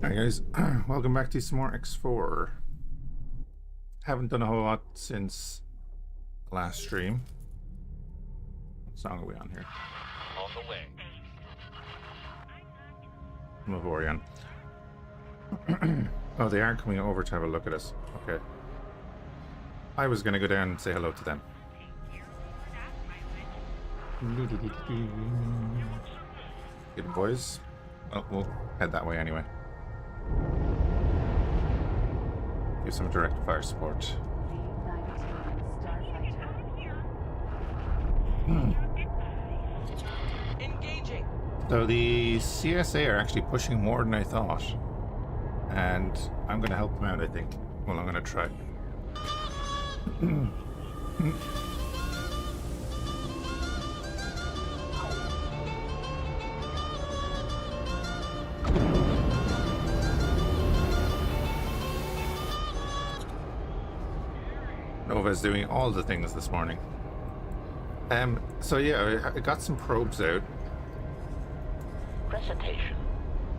Alright guys, welcome back to some more X4. Haven't done a whole lot since the last stream. What song are we on here? On the way. Mavorian. Oh, they are coming over to have a look at us. Okay. I was gonna go down and say hello to them. Good boys. Oh, we'll head that way anyway. Give some direct fire support. Engaging. So the CSA are actually pushing more than I thought. And I'm going to help them out, I think. Well, I'm going to try. Nova's doing all the things this morning. So yeah, I got some probes out. Recitation.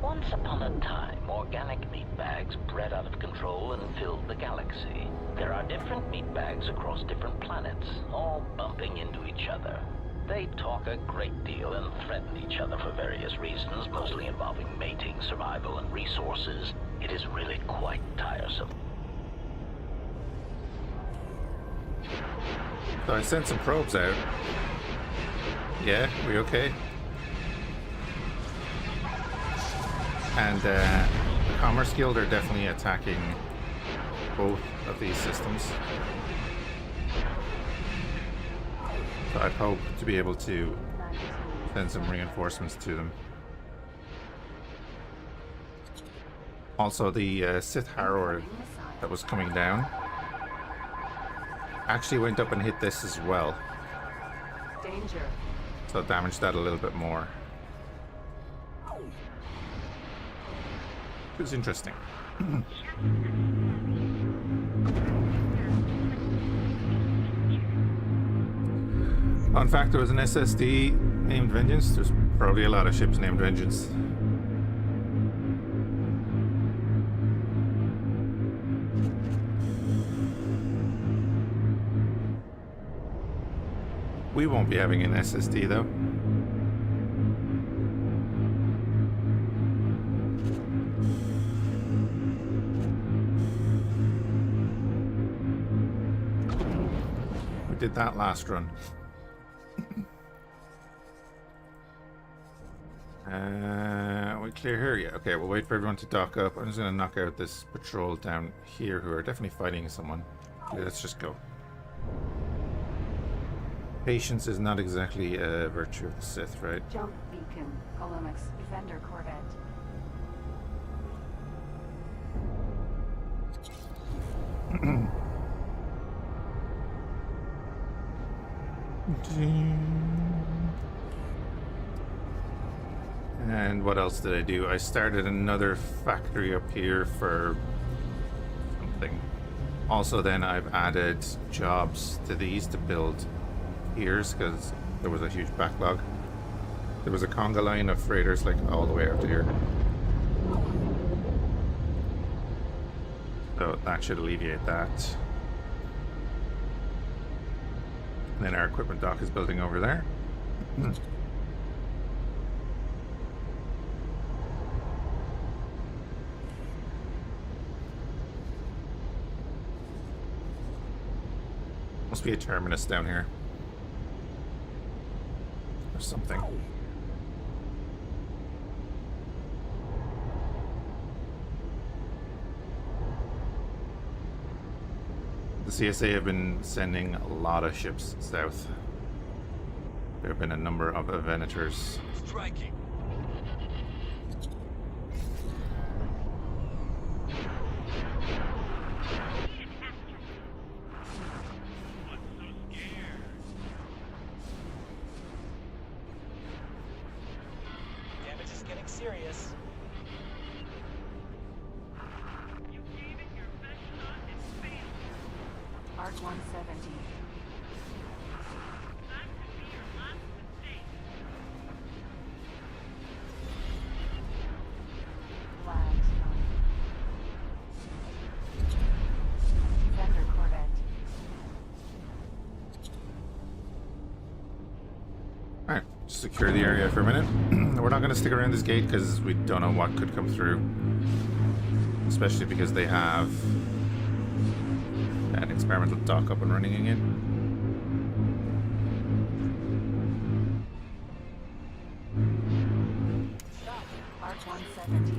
Once upon a time, organic meat bags bred out of control and filled the galaxy. There are different meat bags across different planets, all bumping into each other. They talk a great deal and threaten each other for various reasons, mostly involving mating, survival, and resources. It is really quite tiresome. So I sent some probes out. Yeah, we okay? And the Commerce Guild are definitely attacking both of these systems. So I'd hope to be able to send some reinforcements to them. Also, the Sith Harrower that was coming down actually went up and hit this as well. Danger. So it damaged that a little bit more. It was interesting. In fact, there was an SSD named Vengeance. There's probably a lot of ships named Vengeance. We won't be having an SSD though. We did that last run. We clear here? Yeah, okay, we'll wait for everyone to dock up. I'm just gonna knock out this patrol down here who are definitely fighting someone. Okay, let's just go. Patience is not exactly a virtue of the Sith, right? Jump beacon. Colomix. Defender Corvette. And what else did I do? I started another factory up here for something. Also then I've added jobs to these to build piers because there was a huge backlog. There was a conga line of freighters like all the way out to here. So that should alleviate that. And then our equipment dock is building over there. Must be a terminus down here. Or something. The CSA have been sending a lot of ships south. There have been a number of Venators. Striking. Damage is getting serious. Arc 170. Flags secure the area for a minute. We're not going to stick around this gate because we don't know what could come through. Especially because they have an experimental dock up and running again. Arc 170.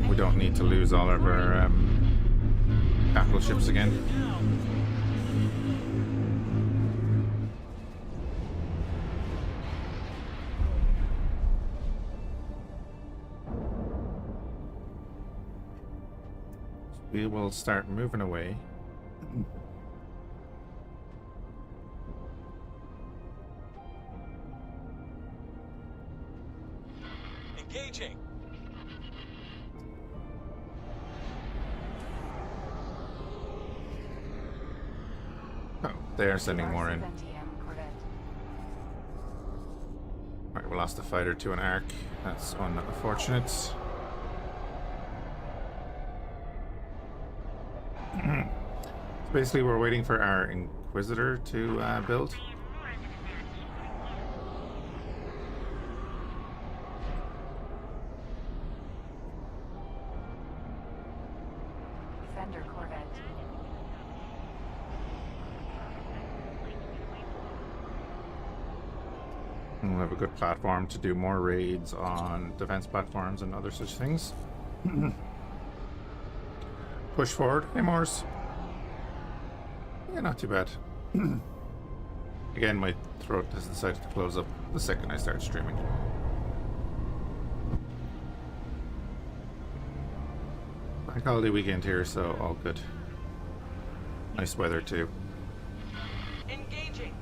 We don't need to lose all of our capital ships again. We will start moving away. Engaging. Oh, they're sending more in. R70M corvette. Alright, we lost a fighter to an arc. That's unfortunate. So basically, we're waiting for our Inquisitor to build. Defender corvette. And we'll have a good platform to do more raids on defense platforms and other such things. Push forward. Hey, Morse. Yeah, not too bad. Again, my throat has decided to close up the second I start streaming. Bank holiday weekend here, so all good. Nice weather too. Engaging.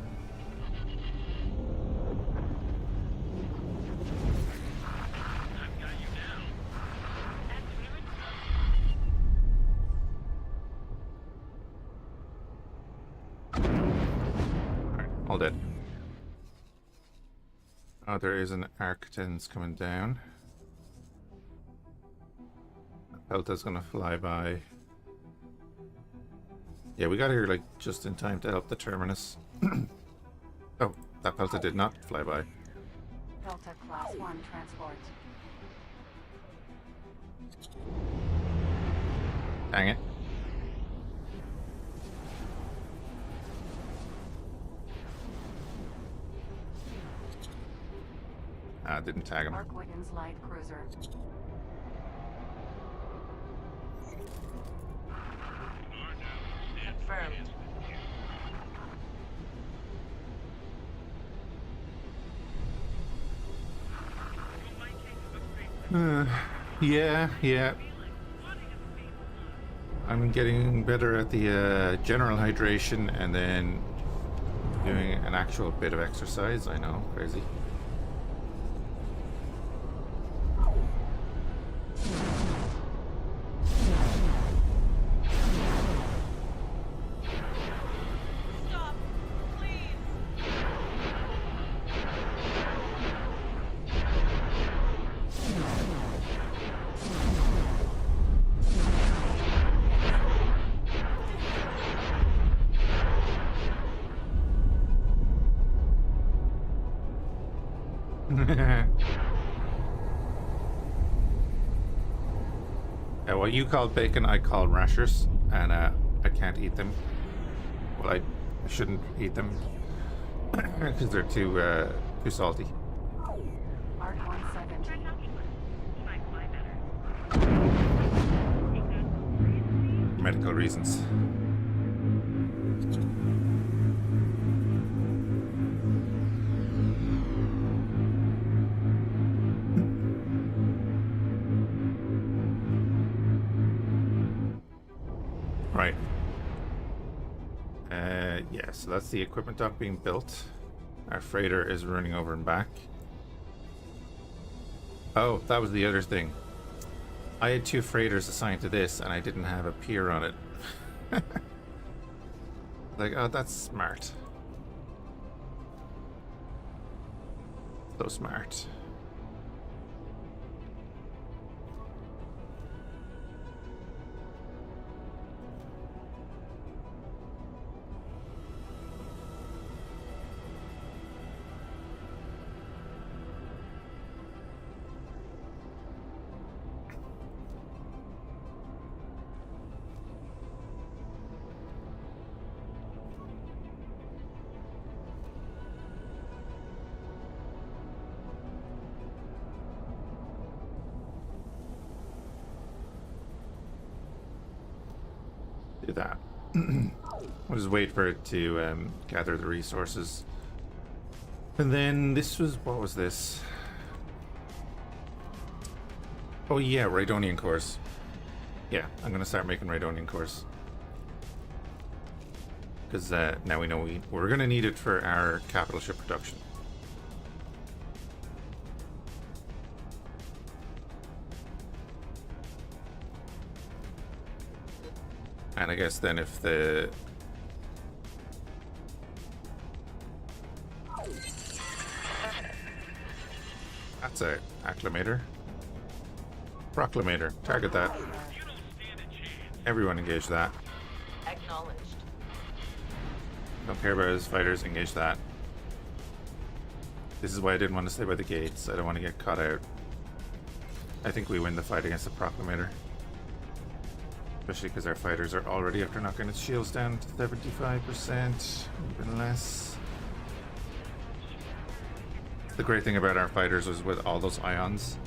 Alright, all dead. Oh, there is an Arctens coming down. Pelta's gonna fly by. Yeah, we got here like just in time to help the terminus. Oh, that Pelta did not fly by. Delta Class 1 transport. Dang it. Ah, didn't tag him. Arc Wiggins light cruiser. Confirmed. Yeah. I'm getting better at the general hydration and then doing an actual bit of exercise. I know, crazy. Stop, please. Yeah, what you call bacon, I call rashers, and I can't eat them. Well, I shouldn't eat them because they're too salty. Arc 170. Medical reasons. Right. Yeah, so that's the equipment dock being built. Our freighter is running over and back. Oh, that was the other thing. I had 2 freighters assigned to this, and I didn't have a pier on it. Like, oh, that's smart. So smart. that. We'll just wait for it to gather the resources. And then this was, what was this? Oh yeah, Rhydonian cores. Yeah, I'm gonna start making Rhydonian cores. Because now we know we're gonna need it for our capital ship production. And I guess then if the... That's a acclimator. Proclamator. Target that. Everyone engage that. Acknowledged. Don't care about his fighters, engage that. This is why I didn't want to stay by the gates. I don't want to get caught out. I think we win the fight against the Proclamator. Especially because our fighters are already, after knocking its shields down to 75%, even less. The great thing about our fighters was with all those ions,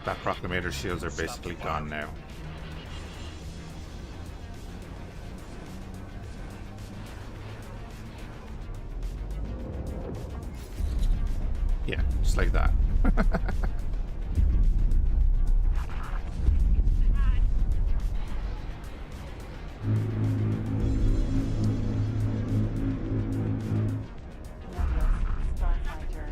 that Proclamator shields are basically gone now. Yeah, just like that. Starfighter.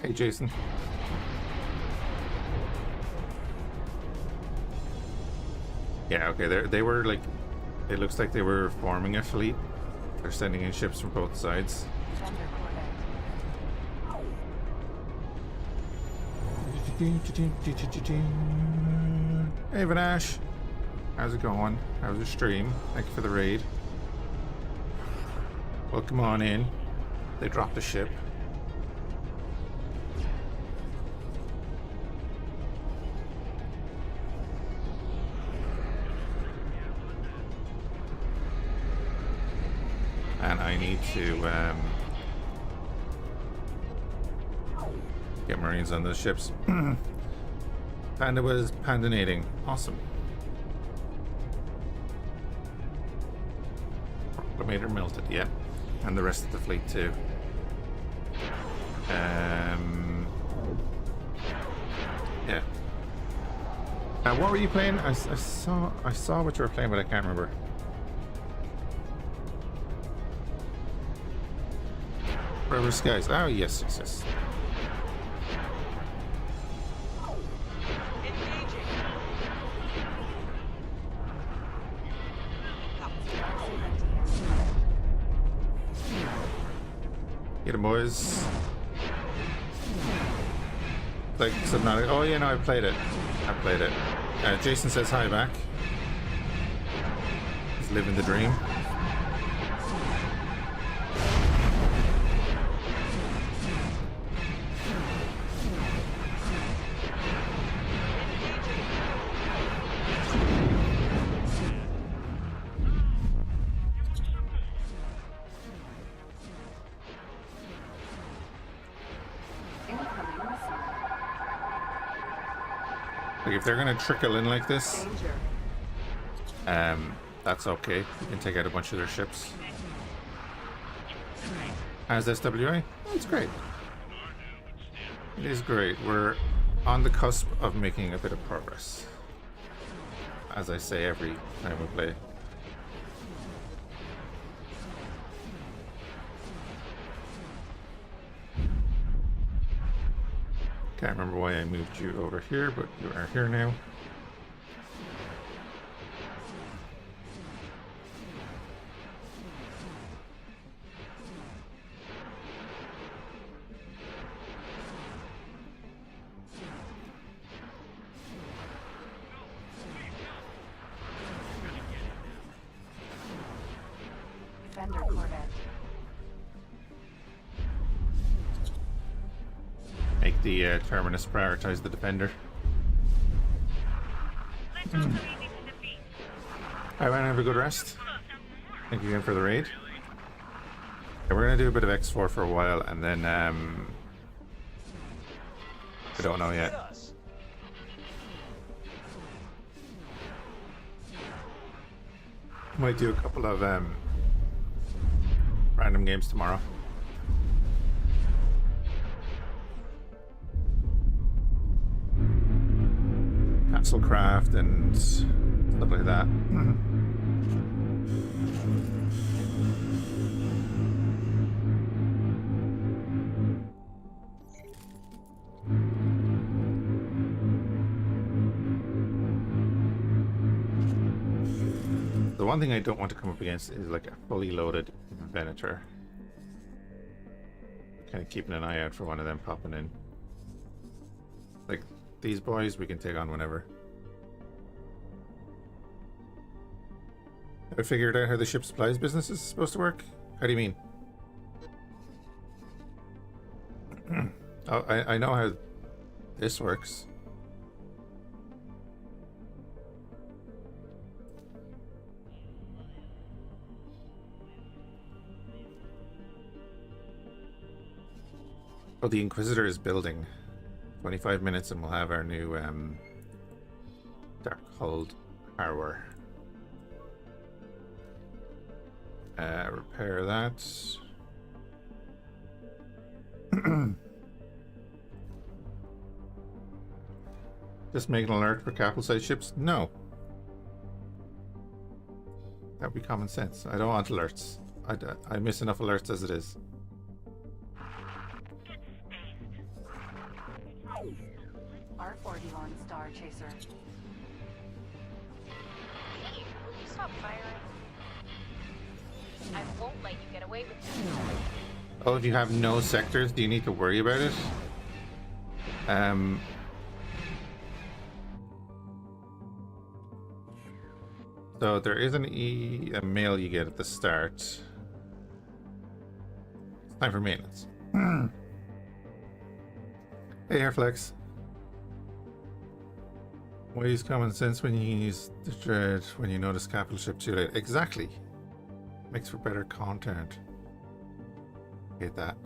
Hey, Jason. Yeah, okay, they were like, it looks like they were forming a fleet. They're sending in ships from both sides. Defender Corvette. Hey, Vanash. How's it going? How's your stream? Thank you for the raid. Welcome on in. They dropped a ship. And I need to get Marines on those ships. Panda was pandinating. Awesome. Proclamator melted, yeah. And the rest of the fleet too. Yeah. What were you playing? I saw what you were playing, but I can't remember. Forever Skies. Oh, yes, yes, yes. Engaging. Get him, boys. Like, Subnautica. Oh, yeah, no, I played it. I played it. Jason says hi back. He's living the dream. Like, if they're gonna trickle in like this, that's okay. You can take out a bunch of their ships. As SWA, it's great. It is great. We're on the cusp of making a bit of progress, as I say every time we play. Can't remember why I moved you over here, but you are here now. Defender Corvette. make the Terminus prioritize the Defender. Alright, man, have a good rest. Thank you again for the raid. Yeah, we're gonna do a bit of X4 for a while, and then I don't know yet. Might do a couple of random games tomorrow. Castlecraft and stuff like that. The one thing I don't want to come up against is like a fully loaded Venator. Kind of keeping an eye out for one of them popping in. Like these boys, we can take on whenever. Have I figured out how the ship supplies business is supposed to work? How do you mean? Oh, I know how this works. Oh, the Inquisitor is building. 25 minutes and we'll have our new Darkhold hardware. Repair that. Just make an alert for capital-sized ships? No. That would be common sense. I don't want alerts. I miss enough alerts as it is. R41 Star Chaser. Hey, will you stop firing? I won't let you get away with this. Oh, if you have no sectors, do you need to worry about it? So there is a mail you get at the start. It's time for maintenance. Hey, Airflex. Why use common sense when you use the dread when you notice capital ship too late? Exactly. Makes for better content. Hate that.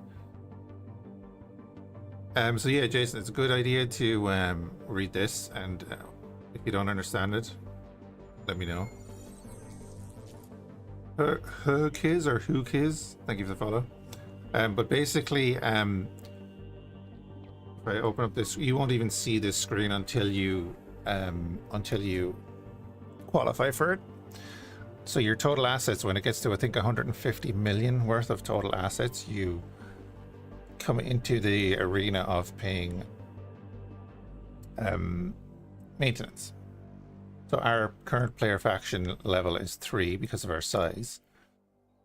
So yeah, Jason, it's a good idea to read this, and if you don't understand it, let me know. Kiz or who Kiz? Thank you for the follow. But basically, if I open up this, you won't even see this screen until you qualify for it. So your total assets, when it gets to I think 150 million worth of total assets, you come into the arena of paying maintenance. So our current player faction level is 3 because of our size.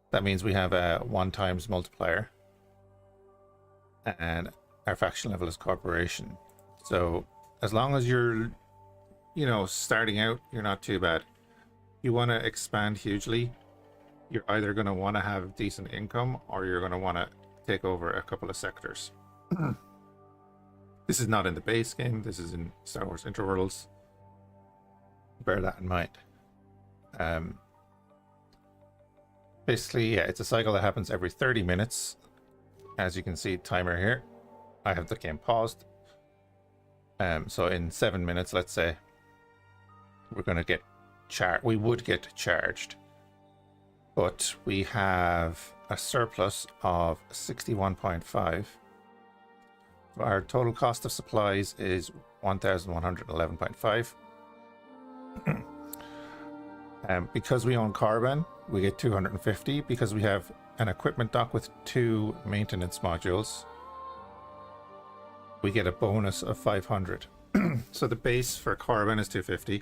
That means we have a 1 times multiplier, and our faction level is corporation. So as long as you're, you know, starting out, you're not too bad. You want to expand hugely, you're either going to want to have decent income or you're going to want to take over a couple of sectors. This is not in the base game, this is in Star Wars Interworlds. Bear that in mind. Basically, yeah, it's a cycle that happens every 30 minutes. As you can see, timer here. I have the game paused. So in 7 minutes, let's say, we're going to get we would get charged, but we have a surplus of 61.5. Our total cost of supplies is 1,111.5. Because we own Carbon, we get 250. Because we have an equipment dock with 2 maintenance modules, we get a bonus of 500. So the base for Carbon is 250,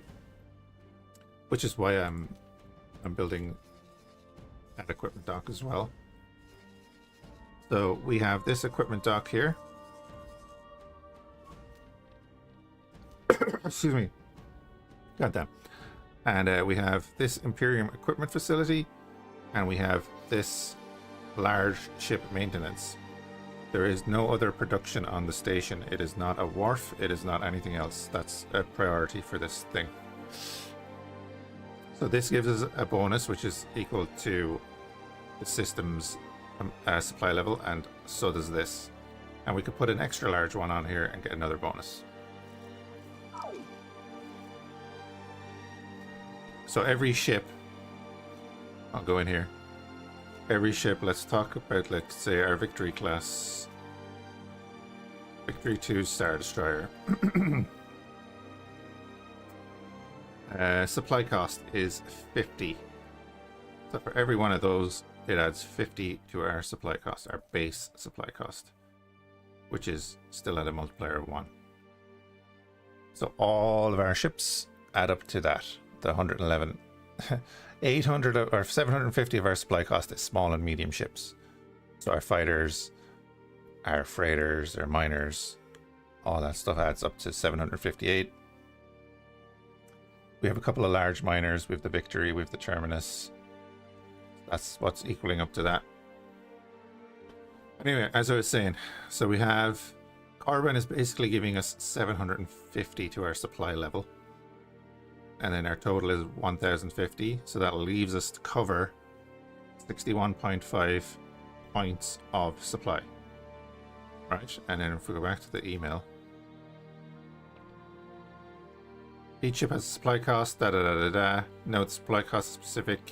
which is why I'm building an equipment dock as well. So we have this equipment dock here. Excuse me. Goddamn. And we have this Imperial equipment facility, and we have this large ship maintenance. There is no other production on the station. It is not a wharf. It is not anything else. That's a priority for this thing. So this gives us a bonus, which is equal to the system's supply level, and so does this. And we could put an extra large one on here and get another bonus. So every ship, I'll go in here. Every ship, let's talk about, let's say, our Victory class. Victory 2 Star Destroyer. Supply cost is 50. So for every one of those, it adds 50 to our supply cost, our base supply cost, which is still at a multiplier of 1. So all of our ships add up to that, the 111. 800 or 750 of our supply cost is small and medium ships. So our fighters, our freighters, our miners, all that stuff adds up to 758. We have a couple of large miners. We have the Victory, we have the Terminus. That's what's equaling up to that. Anyway, as I was saying, so we have Carbon is basically giving us 750 to our supply level. And then our total is 1050. So that leaves us to cover 61.5 points of supply. Right, and then if we go back to the email. Each ship has a supply cost, Note supply cost specific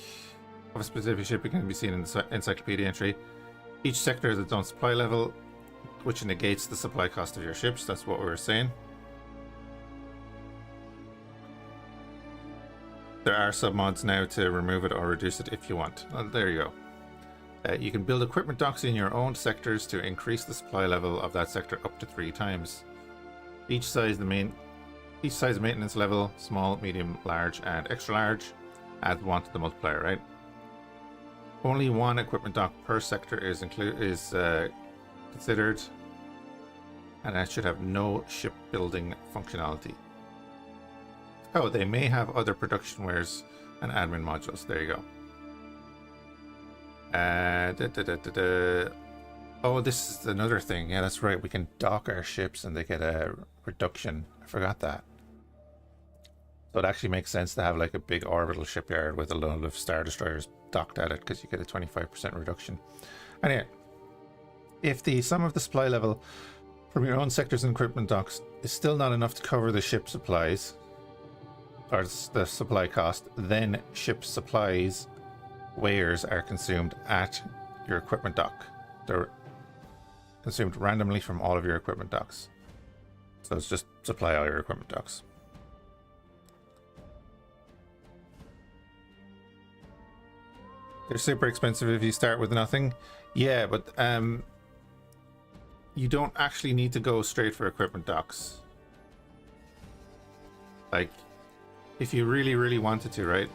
of a specific ship can be seen in the encyclopedia entry. Each sector has its own supply level, which negates the supply cost of your ships. That's what we were saying. There are submods now to remove it or reduce it if you want. Well, there you go. You can build equipment docks in your own sectors to increase the supply level of that sector up to 3 times. Each size maintenance level, small, medium, large, and extra large, adds 1 to the multiplier, right? Only 1 equipment dock per sector is considered, and that should have no shipbuilding functionality. Oh, they may have other production wares and admin modules. There you go. Oh, this is another thing. Yeah, that's right. We can dock our ships and they get a reduction. I forgot that. So it actually makes sense to have like a big orbital shipyard with a load of Star Destroyers docked at it, because you get a 25% reduction. Anyway, if the sum of the supply level from your own sectors and equipment docks is still not enough to cover the ship supplies, or the supply cost, then ship supplies wares are consumed at your equipment dock. They're consumed randomly from all of your equipment docks. So it's just supply all your equipment docks. They're super expensive if you start with nothing. Yeah, but you don't actually need to go straight for equipment docks. Like, if you really, really wanted to, right?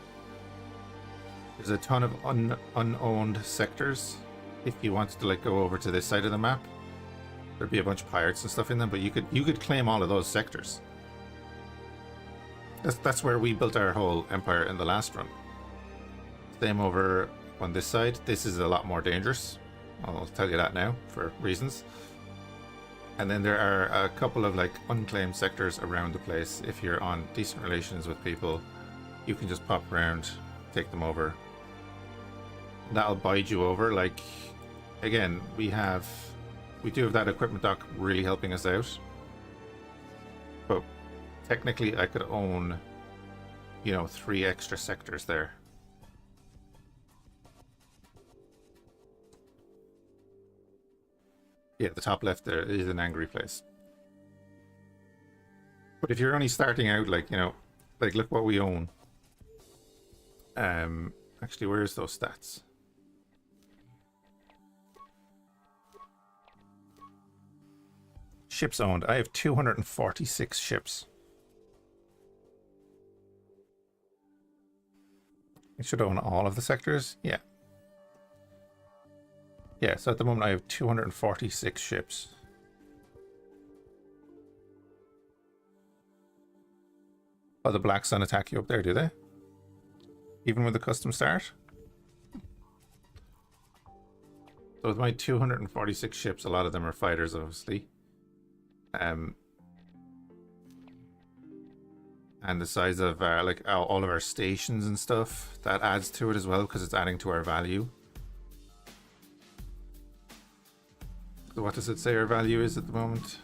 There's a ton of unowned sectors. If you wanted to like go over to this side of the map, there'd be a bunch of pirates and stuff in them, but you could claim all of those sectors. That's where we built our whole empire in the last run. Same over on this side. This is a lot more dangerous. I'll tell you that now for reasons. And then there are a couple of like unclaimed sectors around the place. If you're on decent relations with people, you can just pop around, take them over. That'll bide you over. Like, again, we do have that equipment dock really helping us out. But technically I could own, 3 extra sectors there. Yeah, the top left there is an angry place. But if you're only starting out, like, look what we own. Actually, where's those stats? Ships owned. I have 246 ships. I should own all of the sectors. Yeah. Yeah, so at the moment I have 246 ships. Oh, the Black Sun attack you up there, do they? Even with the custom start? So with my 246 ships, a lot of them are fighters, obviously. And the size of like all of our stations and stuff, that adds to it as well because it's adding to our value. So what does it say our value is at the moment?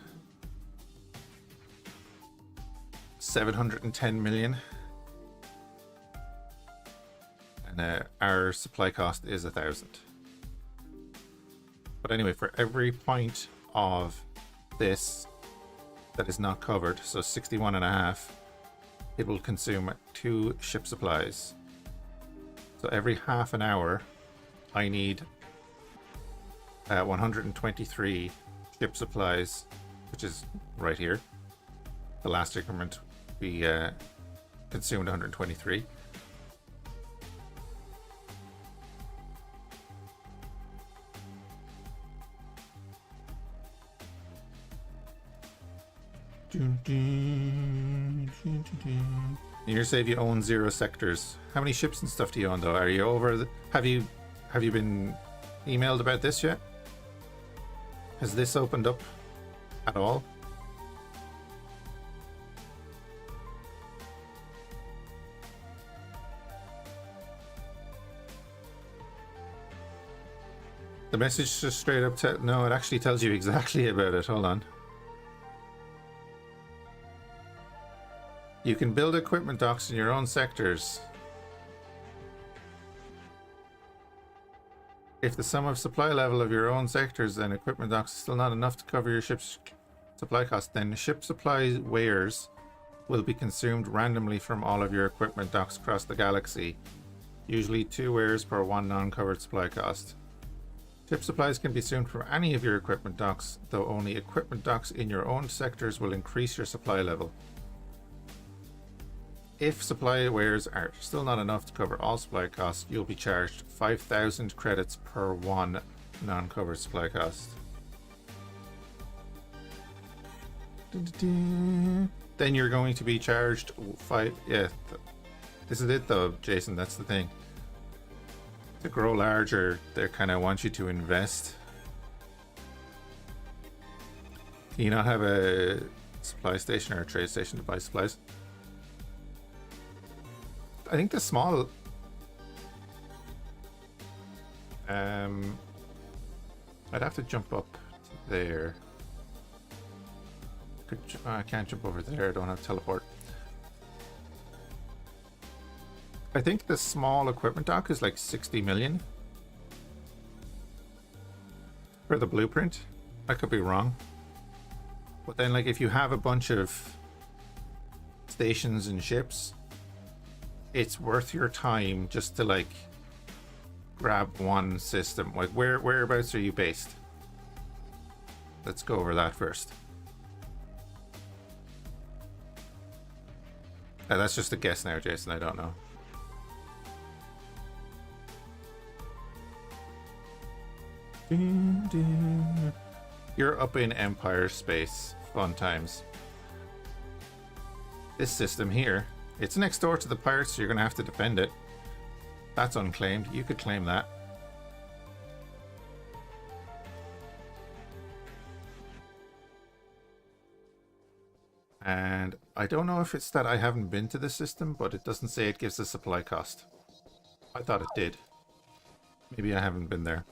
710 million. And our supply cost is 1,000. But anyway, for every point of this that is not covered, so 61.5, it will consume 2 ship supplies. So every half an hour, I need 123 ship supplies, which is right here. The last increment we consumed 123. You're saying you own 0 sectors. How many ships and stuff do you own though? Are you over the, have you been emailed about this yet? Has this opened up at all? The message just straight up no, it actually tells you exactly about it. Hold on. You can build equipment docks in your own sectors. If the sum of supply level of your own sectors and equipment docks is still not enough to cover your ship's supply cost, then ship supply wares will be consumed randomly from all of your equipment docks across the galaxy. Usually 2 wares per 1 non-covered supply cost. Ship supplies can be consumed from any of your equipment docks, though only equipment docks in your own sectors will increase your supply level. If supply wares are still not enough to cover all supply costs, you'll be charged 5,000 credits per 1 non-covered supply cost. Then you're going to be charged 5. Yeah, this is it though, Jason. That's the thing. To grow larger, they kind of want you to invest. Can you not have a supply station or a trade station to buy supplies? I think the small I'd have to jump up to there. I can't jump over there, I don't have teleport. I think the small equipment dock is like 60 million for the blueprint. I could be wrong, but then like if you have a bunch of stations and ships, it's worth your time just to like grab one system. Like whereabouts are you based? Let's go over that first. That's just a guess now, Jason. I don't know. You're up in Empire space. Fun times. This system here, it's next door to the pirates, so you're going to have to defend it. That's unclaimed. You could claim that. And I don't know if it's that I haven't been to the system, but it doesn't say it gives a supply cost. I thought it did. Maybe I haven't been there.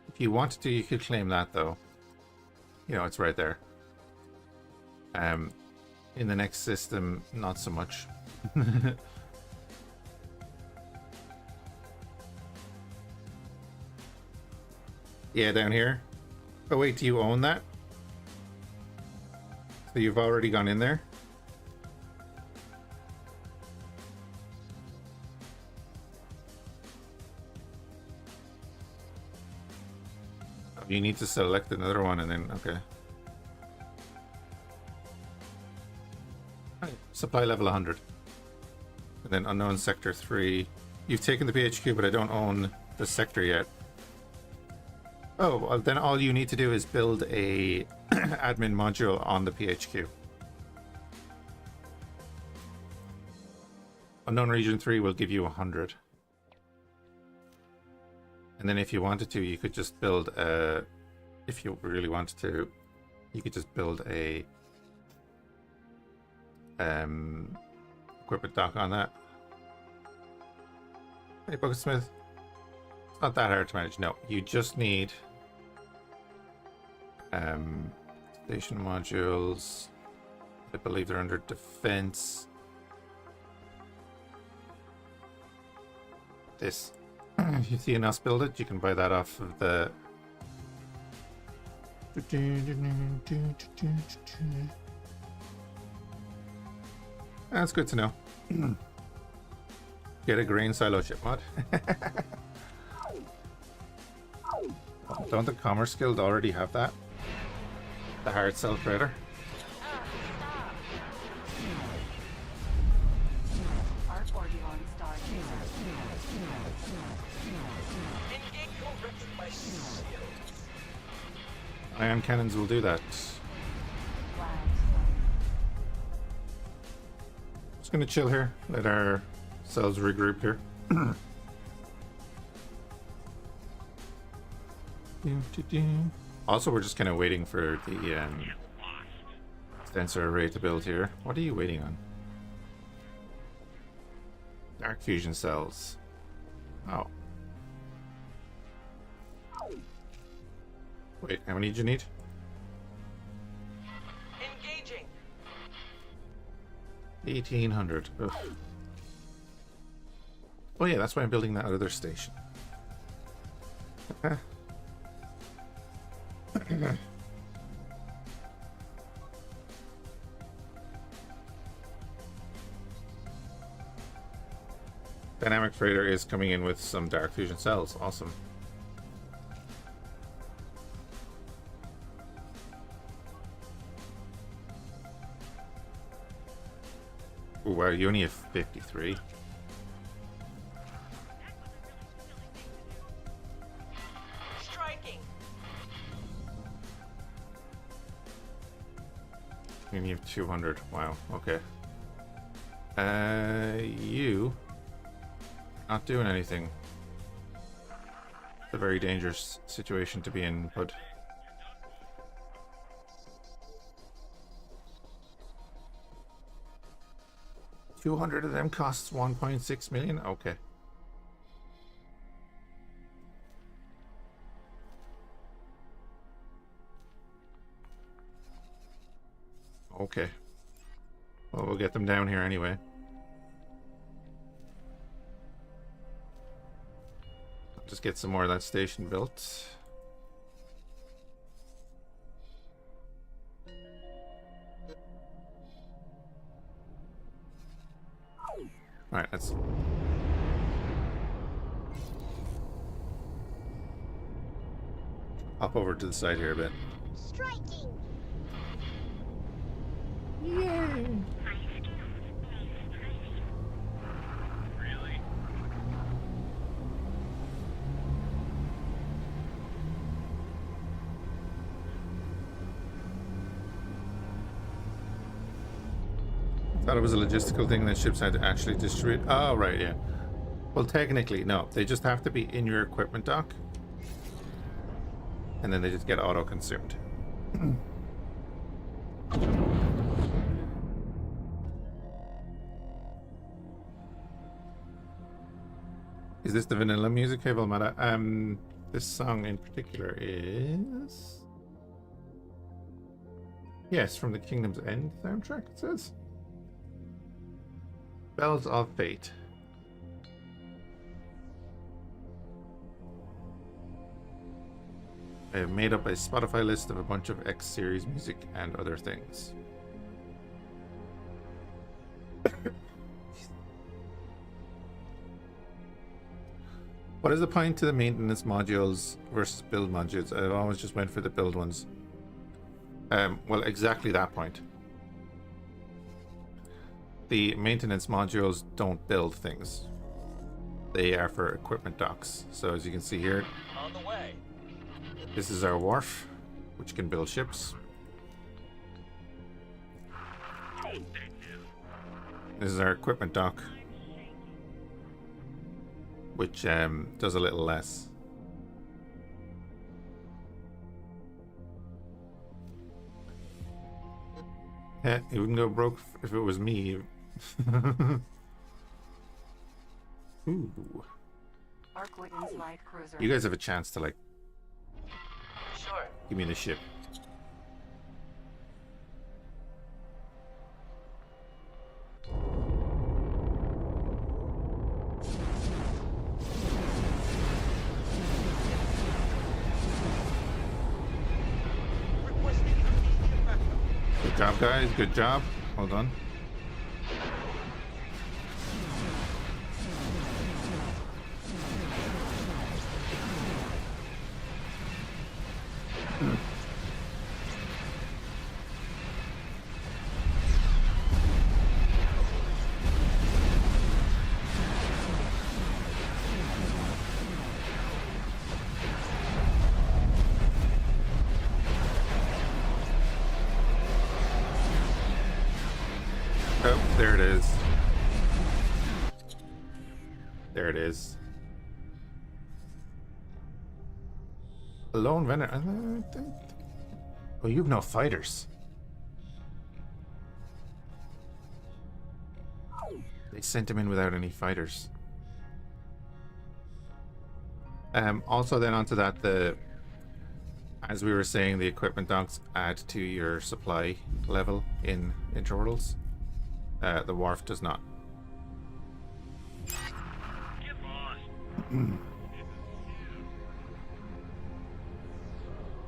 If you wanted to, you could claim that though. You know, it's right there. In the next system, not so much. Yeah, down here. Oh wait, do you own that? So you've already gone in there? Oh, you need to select another one and then, okay. Supply level 100. And then unknown sector 3. You've taken the PHQ, but I don't own the sector yet. Oh, well then all you need to do is build a admin module on the PHQ. Unknown region 3 will give you 100. And then if you wanted to, you could just build a... If you really wanted to, you could just build a equipment dock on that. Hey, Bucketsmith. It's not that hard to manage. No, you just need station modules. I believe they're under defense. This. If you see us build it, you can buy that off of the... That's good to know. Get a grain silo ship mod. Don't the Commerce Guild already have that? The hard sell trader? Arch ordeal on Starsector. Engage corrected by Cead. Ion cannons will do that. Flags. Just gonna chill here. Let our cells regroup here. Also, we're just kind of waiting for the sensor array to build here. What are you waiting on? Dark fusion cells. Oh. Wait, how many did you need? Engaging. 1800. Ugh. Oh yeah, that's why I'm building that other station. Dynamic Freighter is coming in with some dark fusion cells. Awesome. Oh wow, you only have 53. Striking. You only have 200. Wow, okay. You not doing anything. It's a very dangerous situation to be in, bud. $200 of them costs 1.6 million. Okay. Okay. Well, we'll get them down here anyway. Just get some more of that station built. Alright, let's... hop over to the side here a bit. Striking. Yay! Thought it was a logistical thing that ships had to actually distribute. Oh, right, yeah. Well, technically, no. They just have to be in your equipment dock. And then they just get auto-consumed. Is this the vanilla music? Hey, Valmada. This song in particular is... Yes, from the Kingdom's End soundtrack, it says. Bells of Fate. I have made up a Spotify list of a bunch of X series music and other things. What is the point to the maintenance modules versus build modules? I've always just went for the build ones. Well, exactly that point. The maintenance modules don't build things. They are for equipment docks. So as you can see here, On the way. this is our wharf, which can build ships. This is our equipment dock, which does a little less. It wouldn't go broke if it was me. Ooh. Arc Wiggins light cruiser. You guys have a chance to, like, Sure. give me the ship. Requesting immediate backup. Good job, guys. Good job. Well done. Oh, there it is. There it is. A lone vendor. Oh, you've no fighters. They sent him in without any fighters. Also, then onto that, as we were saying, the equipment docks add to your supply level in Interworlds. The wharf does not.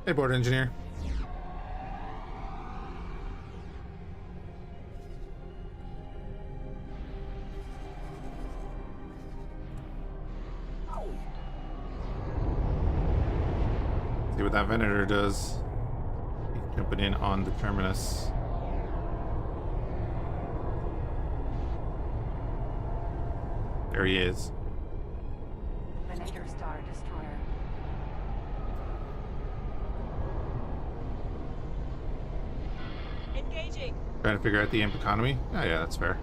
Hey, board engineer. See what that Venator does. He's jumping in on the terminus. There he is. Venator Star Destroyer. Engaging. Trying to figure out the imp economy. Oh yeah, that's fair.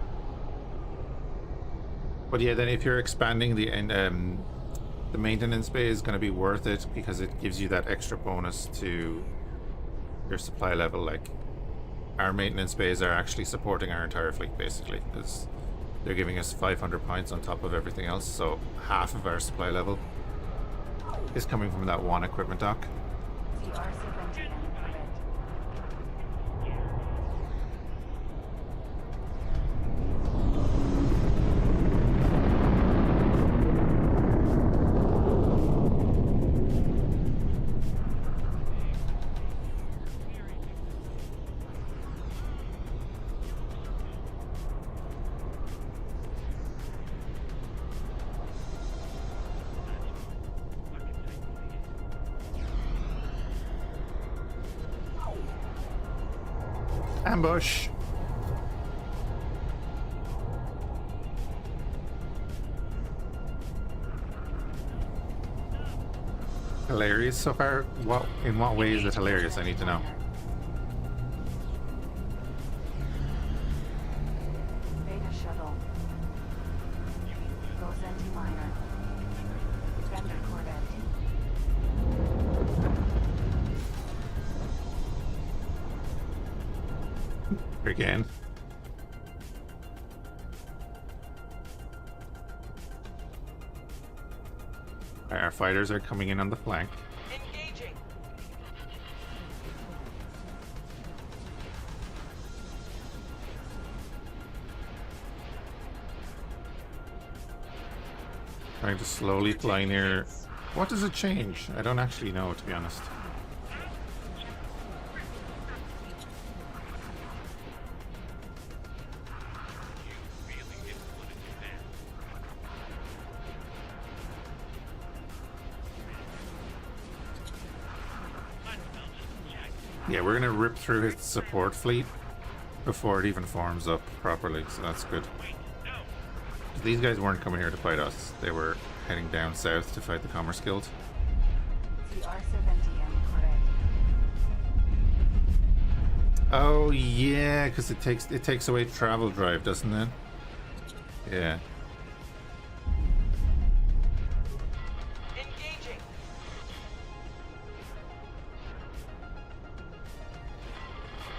But yeah, then if you're expanding the maintenance bay is going to be worth it because it gives you that extra bonus to your supply level. Like, our maintenance bays are actually supporting our entire fleet basically, because they're giving us 500 points on top of everything else, so half of our supply level is coming from that one equipment dock. CR-70 and correct. Ambush! Hilarious so far? In what way is it hilarious? I need to know. Beta shuttle. Gozenti miner. Vendor corvette. Again. Our fighters are coming in on the flank. Engaging. Trying to slowly fly near. What does it change? I don't actually know, to be honest. Yeah, we're gonna rip through his support fleet before it even forms up properly, so that's good. These guys weren't coming here to fight us. They were heading down south to fight the Commerce Guild. CR-70 and correct. Oh yeah, because it takes away travel drive, doesn't it? Yeah. Engaging.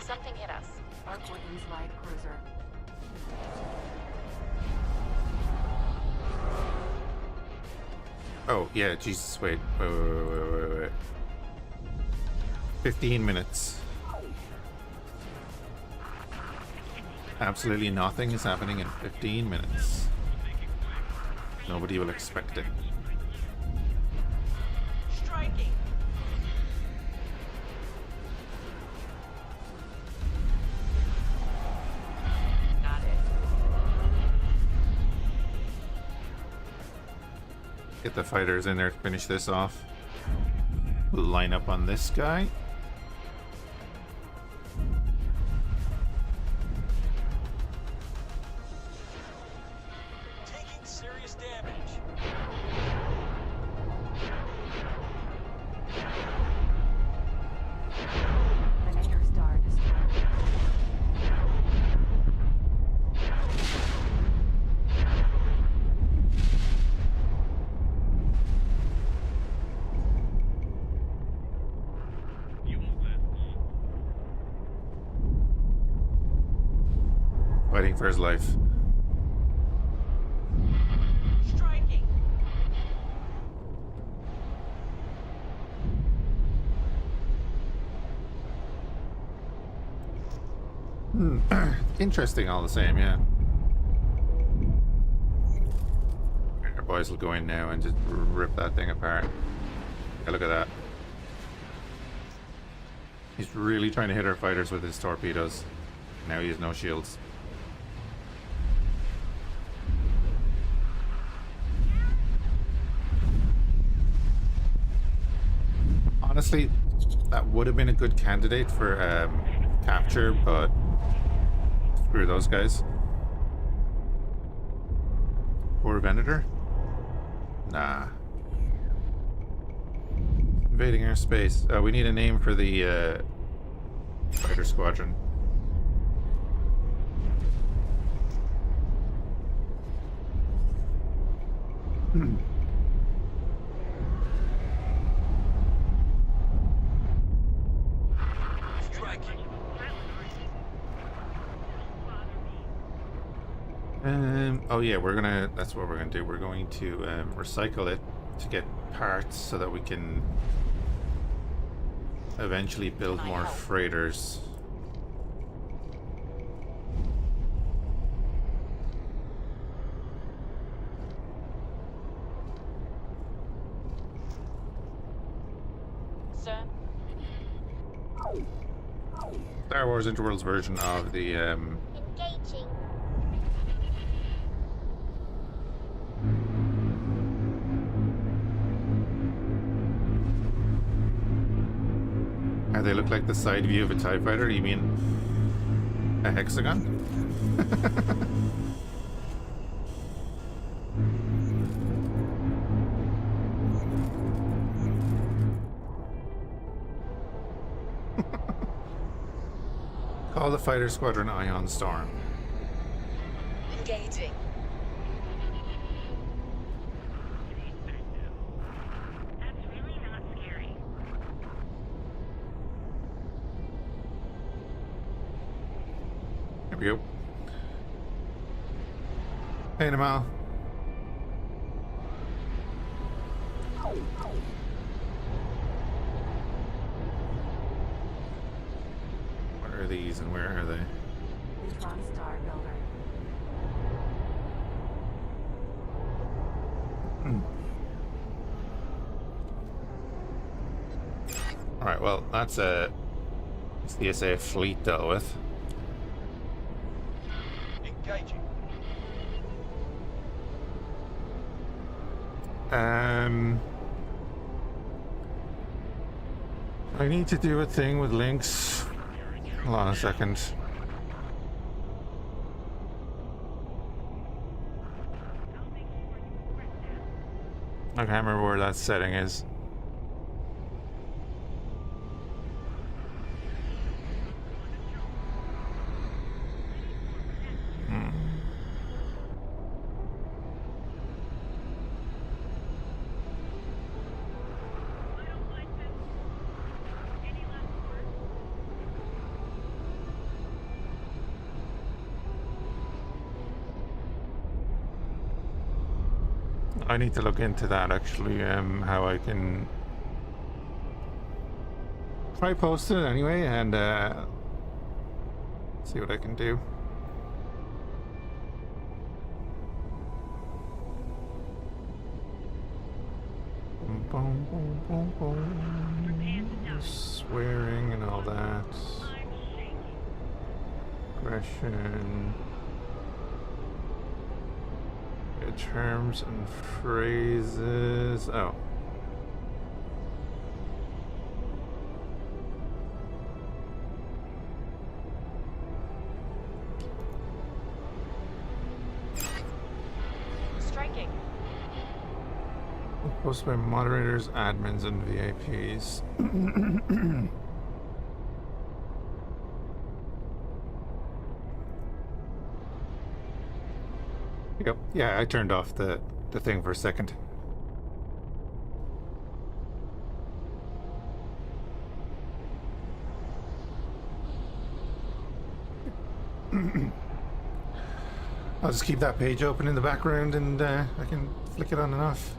Something hit us. Arc Wiggins Oh, yeah, Jesus, wait. 15 minutes. Absolutely nothing is happening in 15 minutes. Nobody will expect it. Striking. Got it. Get the fighters in there to finish this off. We'll line up on this guy. Taking serious damage. Predator Star destroyed. Fighting for his life. Striking. Interesting all the same, yeah. Our boys will go in now and just rip that thing apart. Yeah, look at that. He's really trying to hit our fighters with his torpedoes. Now he has no shields. Honestly, that would have been a good candidate for capture, but screw those guys. Poor Venator? Nah. Invading our space. We need a name for the fighter squadron. Striking. Oh yeah, that's what we're gonna do. We're going to recycle it to get parts so that we can eventually build more freighters. Sir. Star Wars Interworlds version of the Engaging. how they look like the side view of a TIE fighter. You mean a hexagon? Call the fighter squadron Ion Storm. Engaging. That's really not scary. There we go. Paint them all. What are these and where are they? Neutron Star Builder. Alright, well, that's the SA fleet dealt with. Engaging. I need to do a thing with links. Hold on a second. I can't remember where that setting is. I need to look into that actually, how I can try post it anyway and see what I can do. Boom, boom, boom, boom. Swearing and all that. Aggression. Terms and phrases. Oh. Striking. Posted by moderators, admins, and VIPs. Yep. Yeah, I turned off the thing for a second. I'll just keep that page open in the background and I can flick it on and off.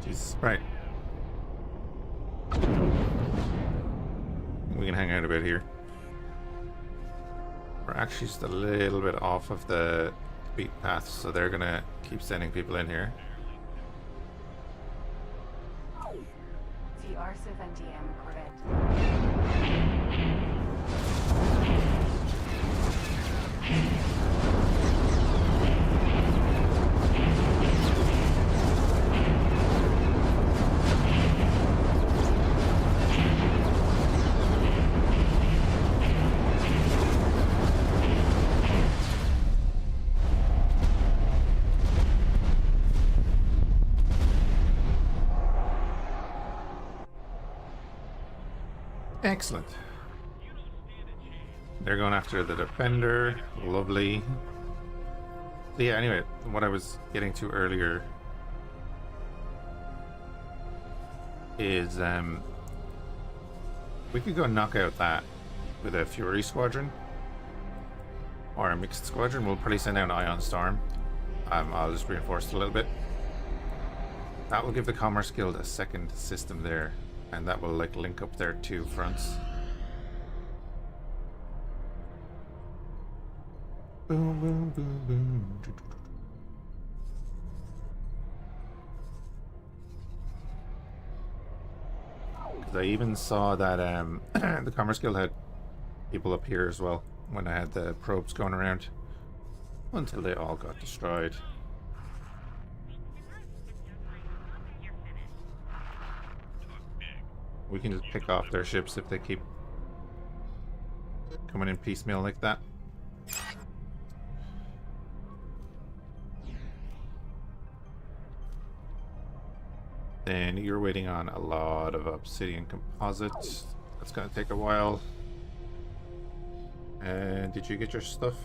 Jesus. Right. We can hang out a bit here. We're actually just a little bit off of the beat path, so they're gonna keep sending people in here. The R70M correct. Excellent. They're going after the defender. Lovely. So yeah, anyway, what I was getting to earlier is we could go knock out that with a Fury squadron or a mixed squadron. We'll probably send out an Ion Storm. I'll just reinforce it a little bit. That will give the Commerce Guild a second system there, and that will like link up their two fronts. Boom, boom, boom, boom. Because I even saw that the Commerce Guild had people up here as well when I had the probes going around, until they all got destroyed. We can just pick off their ships if they keep coming in piecemeal like that. Then you're waiting on a lot of obsidian composites. That's gonna take a while. And did you get your stuff?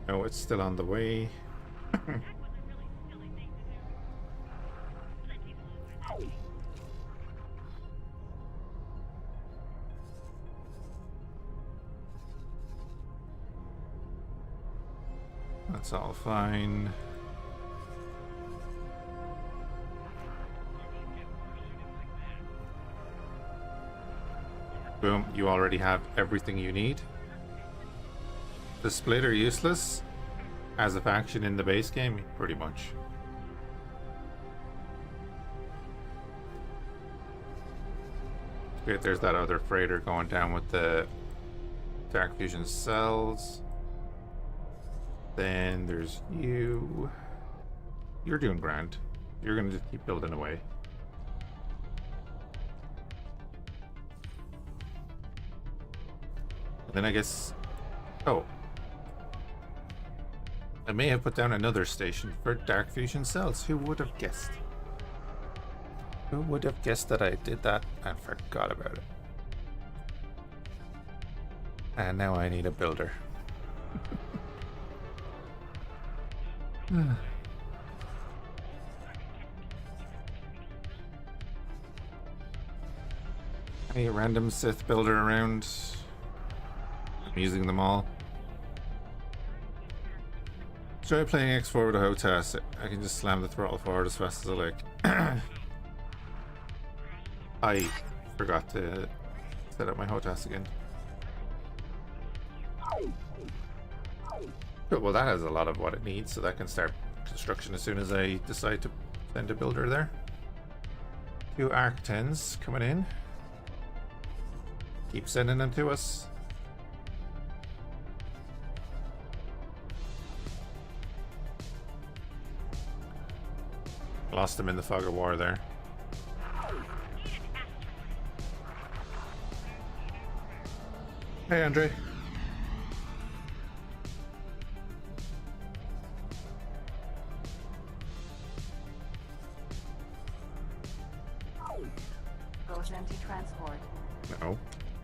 No, it's still on the way. That's all fine. Boom, you already have everything you need. The split are useless as a faction in the base game, pretty much. Great, there's that other freighter going down with the Dark Fusion cells. Then there's you. You're doing grand. You're gonna just keep building away. And then I guess... Oh. I may have put down another station for Dark Fusion cells. Who would have guessed? Who would have guessed that I did that and forgot about it? And now I need a builder. Any random Sith builder around? I'm using them all. Try playing X4 with a HOTAS. I can just slam the throttle forward as fast as I like. I forgot to set up my HOTAS again. Cool, well that has a lot of what it needs, so that can start construction as soon as I decide to send a builder there. 2 Arc 10s coming in. Keep sending them to us. Lost them in the fog of war there. Hey, Andre. Goes empty transport. No.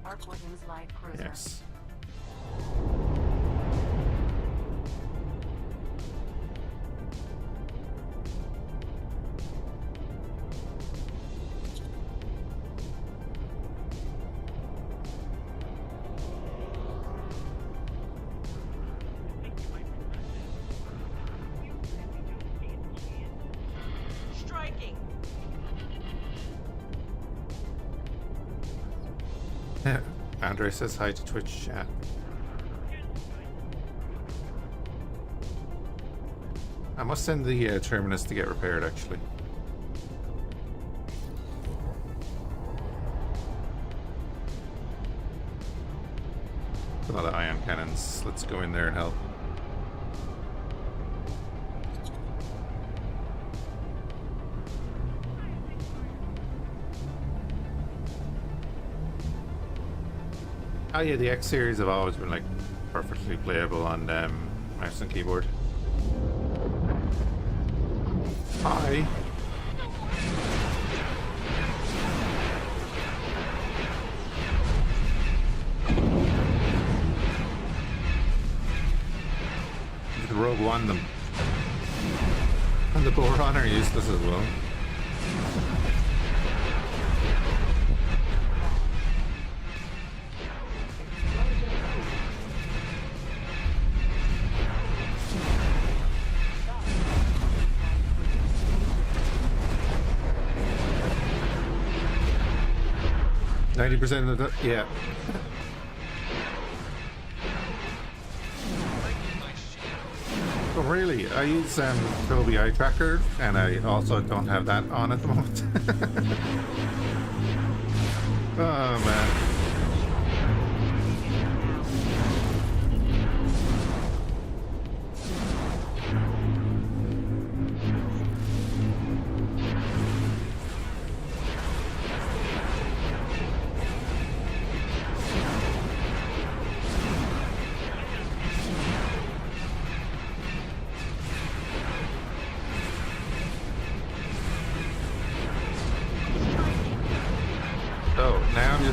Arc Williams light cruiser. Yes. Striking. Andre says hi to Twitch chat. I must send the terminus to get repaired, actually. A lot of ion cannons. Let's go in there and help. Oh yeah, the X series have always been like perfectly playable on mouse and keyboard. Hi. The Rogue One them. And the Boron are useless as well. %, of the, yeah. Oh really? I use Dolby Eye Tracker, and I also don't have that on at the moment. Oh man.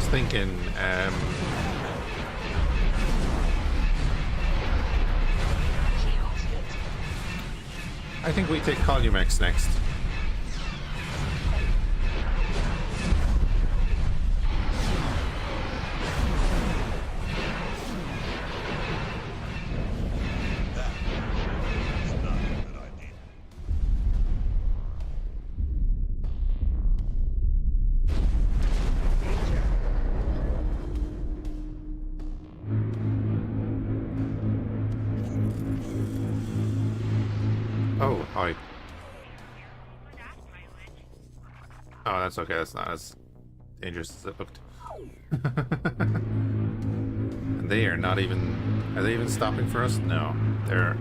Thinking, I think we take Columex next. Oh, hi. Oh, that's okay. That's not as dangerous as it looked. And they are not even... Are they even stopping for us? No. They're...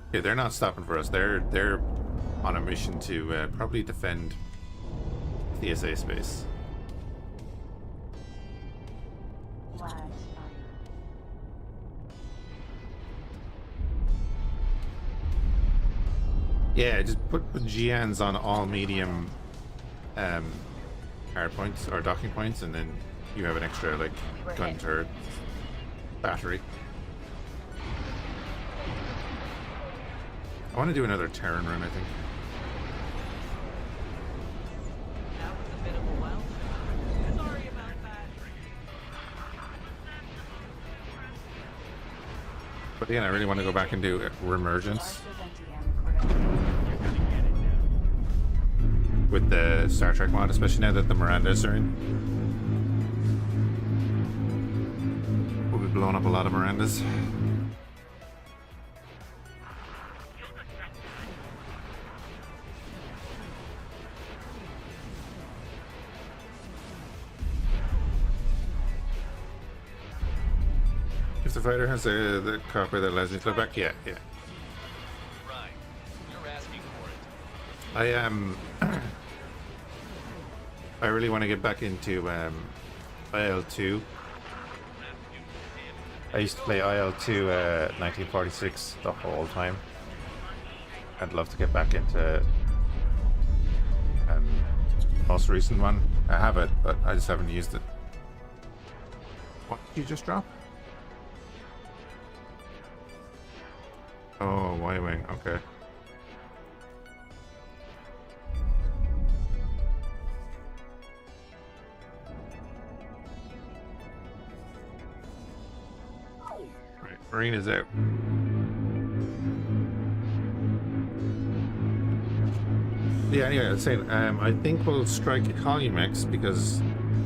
Okay, they're not stopping for us. They're on a mission to probably defend the SA space. Yeah, just put GNs on all medium hard points or docking points, and then you have an extra like gun turret battery. I want to do another Terran run, I think. That was a bit of a wild shot. Sorry about that. But again, I really want to go back and do Remergence Starship NTM credentials. with the Star Trek mod, especially now that the Mirandas are in. We'll be blowing up a lot of Mirandas. If the fighter has the cockpit that allows me to look back, yeah. Right. You're asking for it. I am. I really want to get back into IL-2. I used to play IL-2 1946 the whole time. I'd love to get back into most recent one. I have it, but I just haven't used it. What did you just drop? Oh, Y-Wing, okay. Right, Marine is out. Yeah, anyway, I was saying, I think we'll strike a Columex because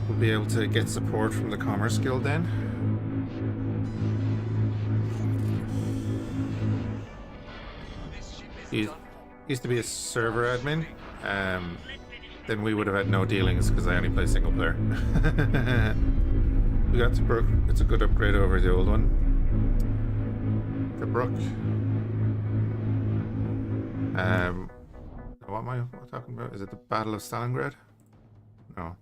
we'll be able to get support from the Commerce Guild then. He used to be a server admin, then we would have had no dealings because I only play single player. We got to Brook. It's a good upgrade over the old one. The Brook. What am I talking about? Is it the Battle of Stalingrad? No.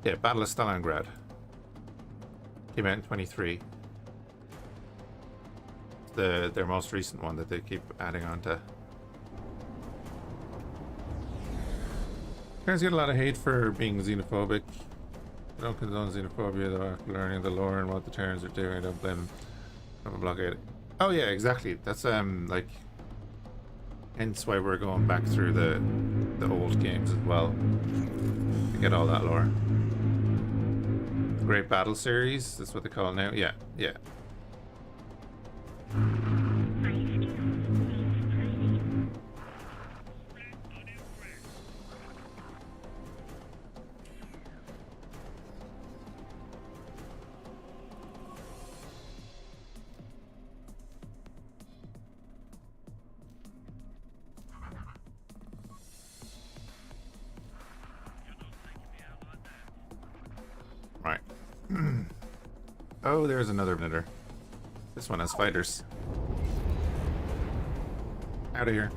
Yeah, Battle of Stalingrad. Came out in 23. Their most recent one that they keep adding on to. Guys get a lot of hate for being xenophobic. I don't condone xenophobia though after learning the lore and what the Terrans are doing. I don't blame them. I'm a blockade. Oh yeah, exactly. That's like hence why we're going back through the old games as well to get all that lore. Great Battle Series, that's what they call it now. Yeah. Right. Oh, there's another knitter. This one has fighters. Out of here.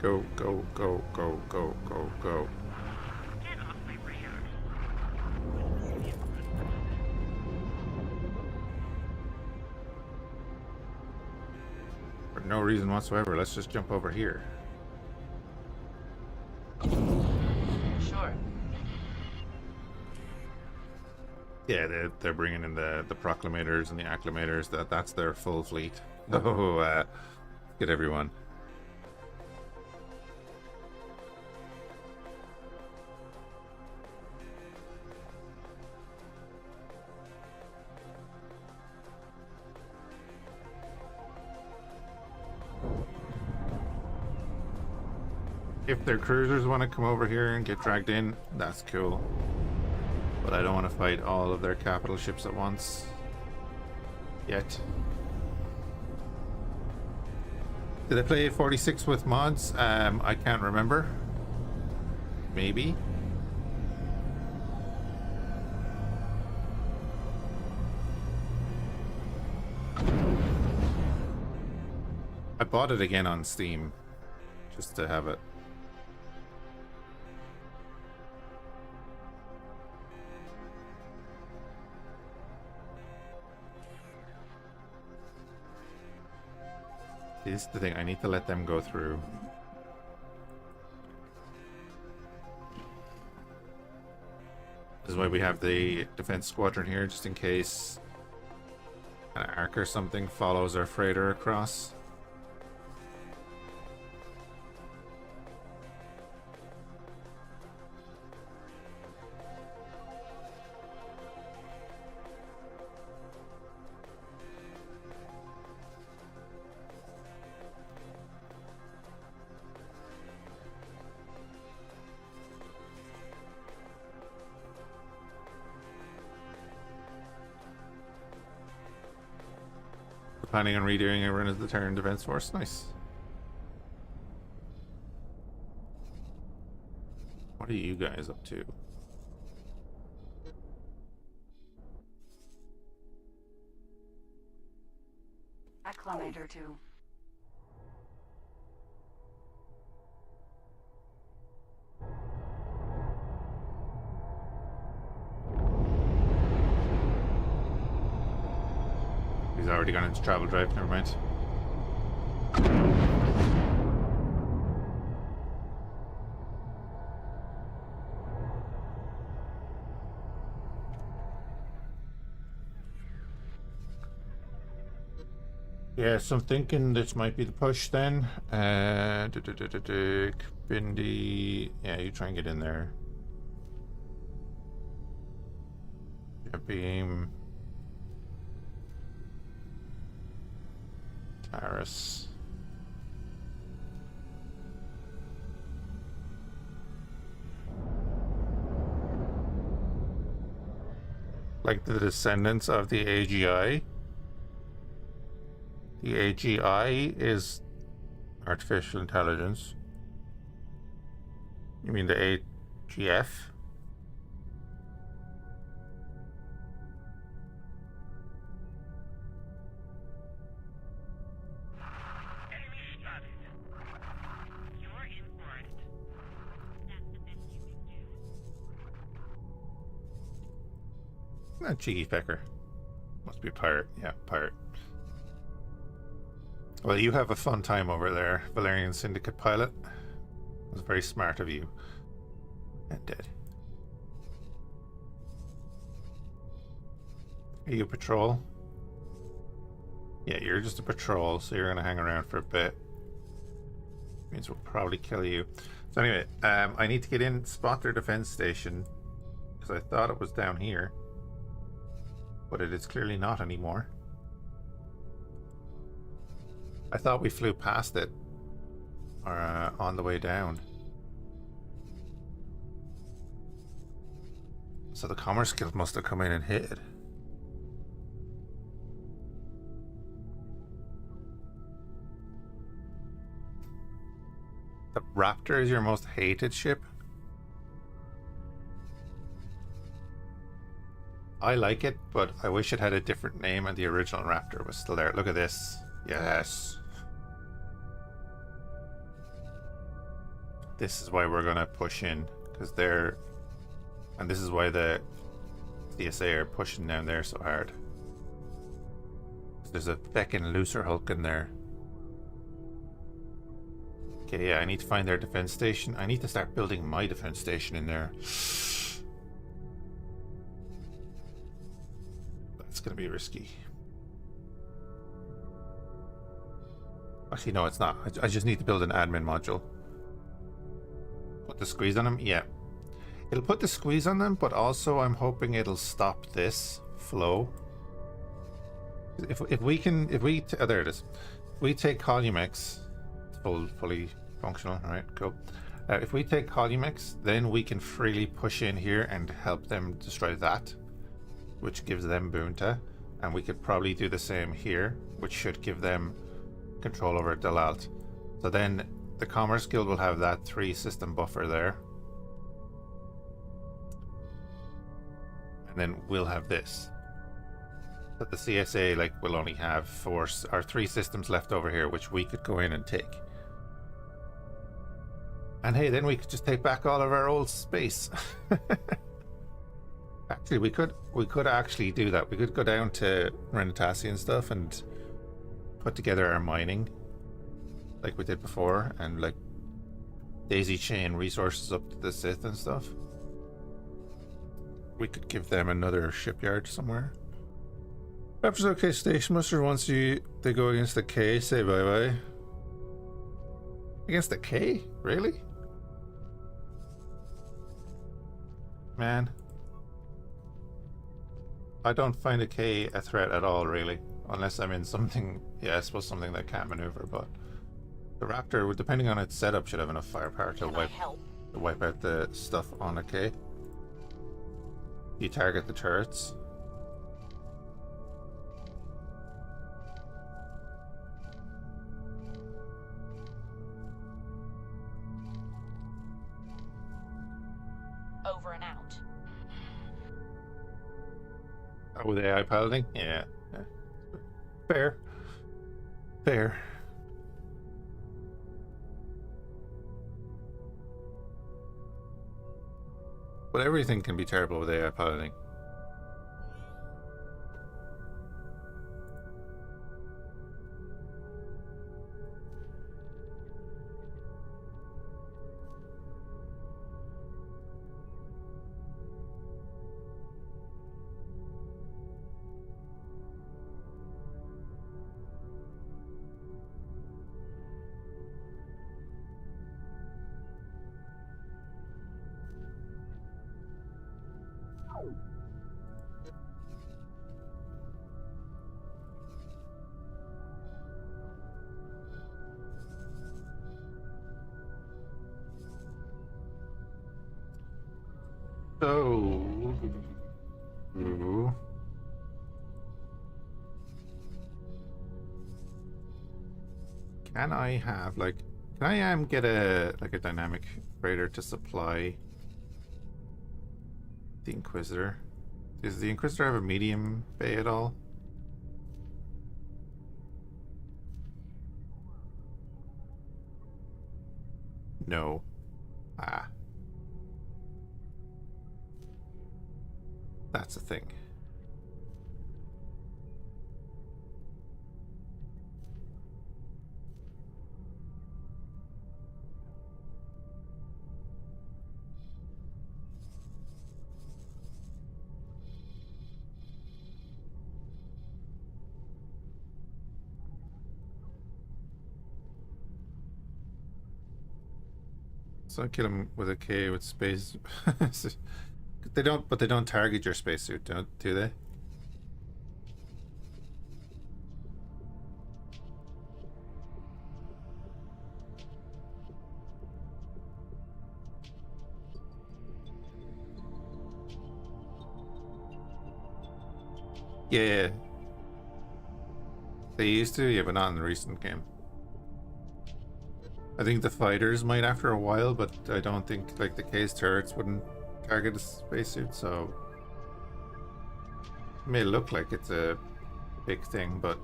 Go, go, go, go, go, go, go. Get off my radar. For no reason whatsoever, let's just jump over here. Sure. Yeah, they're bringing in the proclamators and the acclamators. That's their full fleet. Oh, get everyone. If their cruisers want to come over here and get dragged in, that's cool. But I don't want to fight all of their capital ships at once. Yet. Did I play 46 with mods? I can't remember. Maybe. I bought it again on Steam. Just to have it. This is the thing, I need to let them go through. This is why we have the defense squadron here, just in case an arc or something follows our freighter across. Planning on redoing a run of the Terran Defense Force. Nice. What are you guys up to? A kilometer or two. He's already gone into travel drive, never mind. Yeah, so I'm thinking this might be the push then. Bindi. Yeah, you try and get in there. Yeah, beam. Paris. Like the descendants of the AGI. The AGI is artificial intelligence. You mean the AGF? Enemy spotted. You're in for it. That's the best you can do. Not cheeky pecker. Must be a pirate. Yeah, pirate. Well, you have a fun time over there, Valerian Syndicate pilot. It was very smart of you. And dead. Are you a patrol? Yeah, you're just a patrol, so you're gonna hang around for a bit. Means we'll probably kill you. So anyway, I need to get in, spot their defense station, because I thought it was down here. But it is clearly not anymore. I thought we flew past it, or on the way down. So the Commerce Guild must have come in and hit it. The Raptor is your most hated ship? I like it, but I wish it had a different name and the original Raptor was still there. Look at this. Yes. This is why we're gonna push in, because they're, and this is why the CSA are pushing down there so hard. There's a feckin' looser Hulk in there. Okay, yeah, I need to find their defense station. I need to start building my defense station in there. That's gonna be risky. Actually, no, it's not. I just need to build an admin module. Put the squeeze on them? Yeah. It'll put the squeeze on them, but also I'm hoping it'll stop this flow. If we oh, there it is. If we take Columix, it's fully functional, alright, cool. If we take Columix, then we can freely push in here and help them destroy that, which gives them Bunta, and we could probably do the same here, which should give them control over Delalt. So then the Commerce Guild will have that 3 system buffer there. And then we'll have this. But the CSA will only have 3 systems left over here, which we could go in and take. And hey, then we could just take back all of our old space. Actually, we could actually do that. We could go down to Renatasi and stuff and put together our mining like we did before, and like daisy chain resources up to the Sith and stuff. We could give them another shipyard somewhere. Raptors OK Station Muster once they go against the K, say bye bye. Against the K? Really? Man. I don't find a K a threat at all, really. Unless I'm in something, yeah, I suppose something that can't maneuver, but the Raptor, depending on its setup, should have enough firepower to wipe out the stuff on a K. You target the turrets. Over and out. Oh, with AI piloting? Yeah. Fair. Fair. But everything can be terrible with AI piloting. So, can I have can I get a dynamic freighter to supply the Inquisitor? Does the Inquisitor have a medium bay at all? No. Ah. That's a thing. So I kill him with a K with space. They don't target your spacesuit, do they? Yeah. They used to, yeah, but not in the recent game. I think the fighters might after a while, but I don't think the K's turrets wouldn't target a spacesuit, so it may look like it's a big thing, but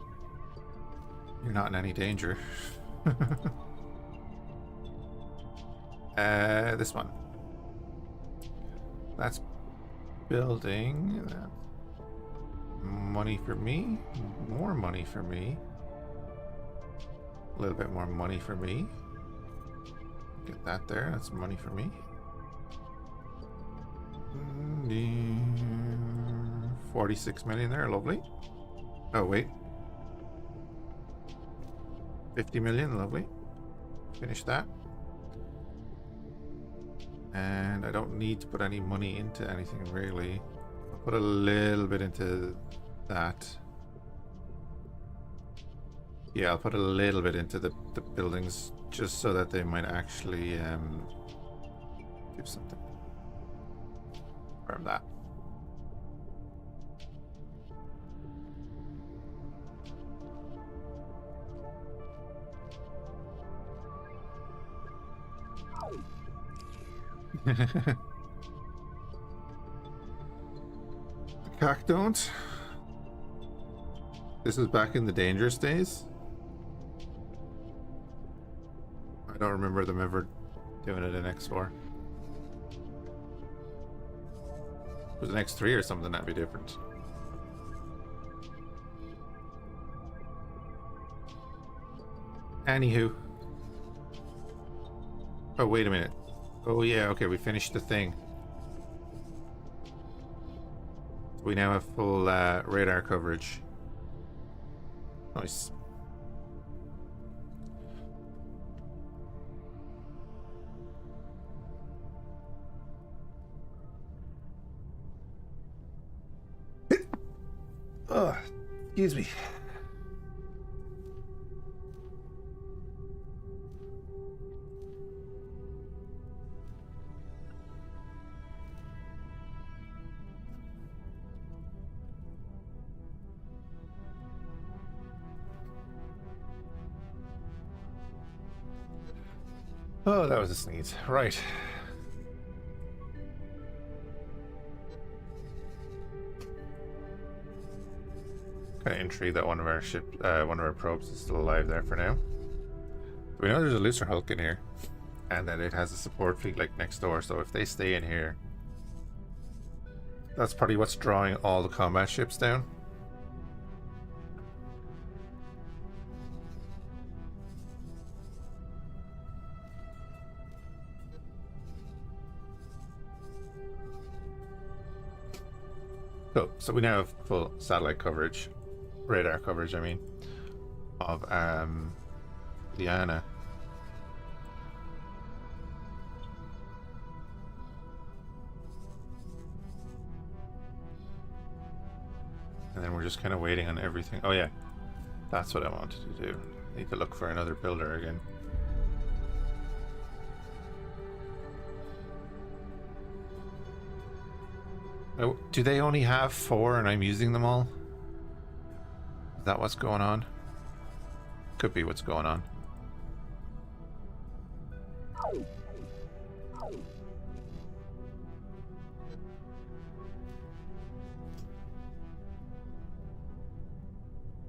you're not in any danger. This one. That's building. That's money for me. More money for me. A little bit more money for me. Get that there. That's money for me. 46 million there. Lovely. Oh, wait. 50 million. Lovely. Finish that. And I don't need to put any money into anything, really. I'll put a little bit into that. Yeah, I'll put a little bit into the buildings just so that they might actually do something. From that. The cock don't. This is back in the dangerous days. I don't remember them ever doing it in X4. If it was an X3 or something, that'd be different. Anywho. Oh, wait a minute. Oh, yeah, okay, we finished the thing. We now have full radar coverage. Nice. Oh, excuse me. Oh, that was a sneeze. Right. Kind of intrigued that one of our probes is still alive there for now. We know there's a looser hulk in here, and that it has a support fleet like next door. So if they stay in here, that's probably what's drawing all the combat ships down. Cool. So we now have full satellite coverage, radar coverage, I mean, of Diana. And then we're just kind of waiting on everything. Oh yeah, that's what I wanted to do. Need to look for another builder again. Oh, do they only have 4 and I'm using them all? Is that what's going on? Could be what's going on.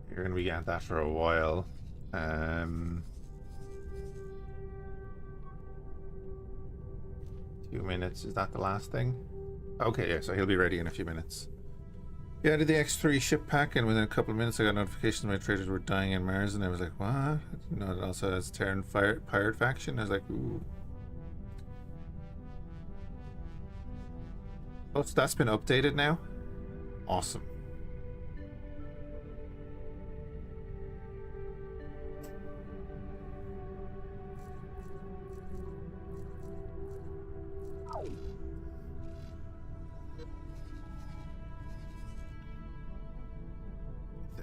You're going to be at that for a while. 2 minutes. Is that the last thing? Okay, yeah, so he'll be ready in a few minutes. Yeah, I did the X3 ship pack, and within a couple of minutes I got notifications my traders were dying in Mars, and I was like, what? I didn't know it also has Terran Pirate faction. I was like, ooh. Oh, so that's been updated now? Awesome.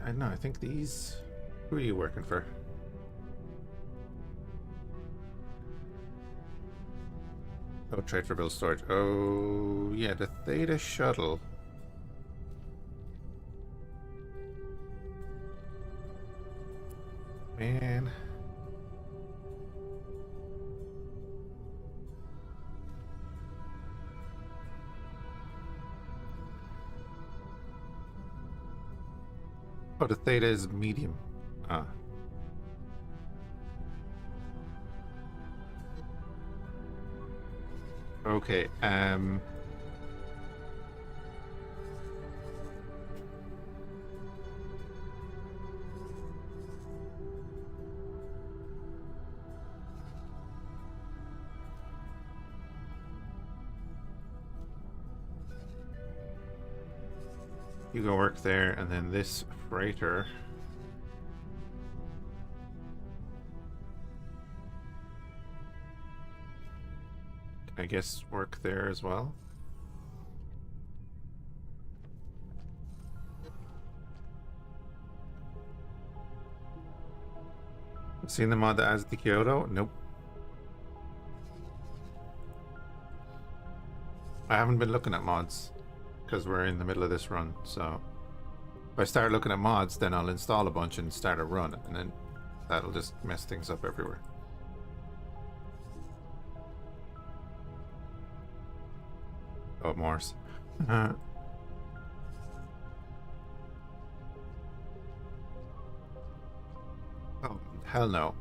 I don't know, I think these... Who are you working for? Oh, trade for build storage. Oh, yeah, the Theta shuttle. Man. Oh, the Theta is medium. Ah. Okay, you go work there, and then this freighter. I guess work there as well. Seen the mod that adds the Kyoto? Nope. I haven't been looking at mods because we're in the middle of this run, so if I start looking at mods, then I'll install a bunch and start a run, and then that'll just mess things up everywhere. Oh, Morse. Oh, hell no.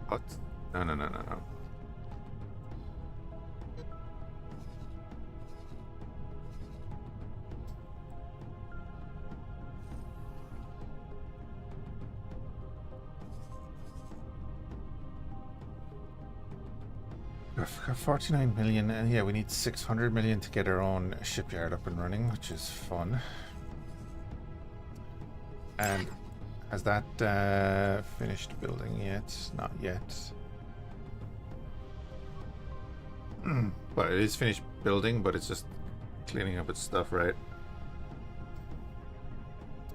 What? No, no, no, no, no. We've got 49 million, and yeah, we need 600 million to get our own shipyard up and running, which is fun. And has that finished building yet? Not yet. But it is finished building, but it's just cleaning up its stuff, right?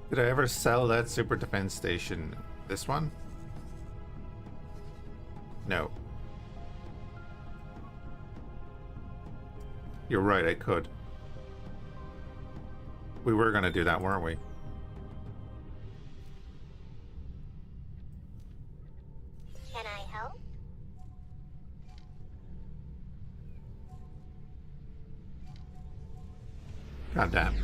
Did I ever sell that super defense station? This one? No. You're right, I could. We were gonna do that, weren't we? Can I help? God damn.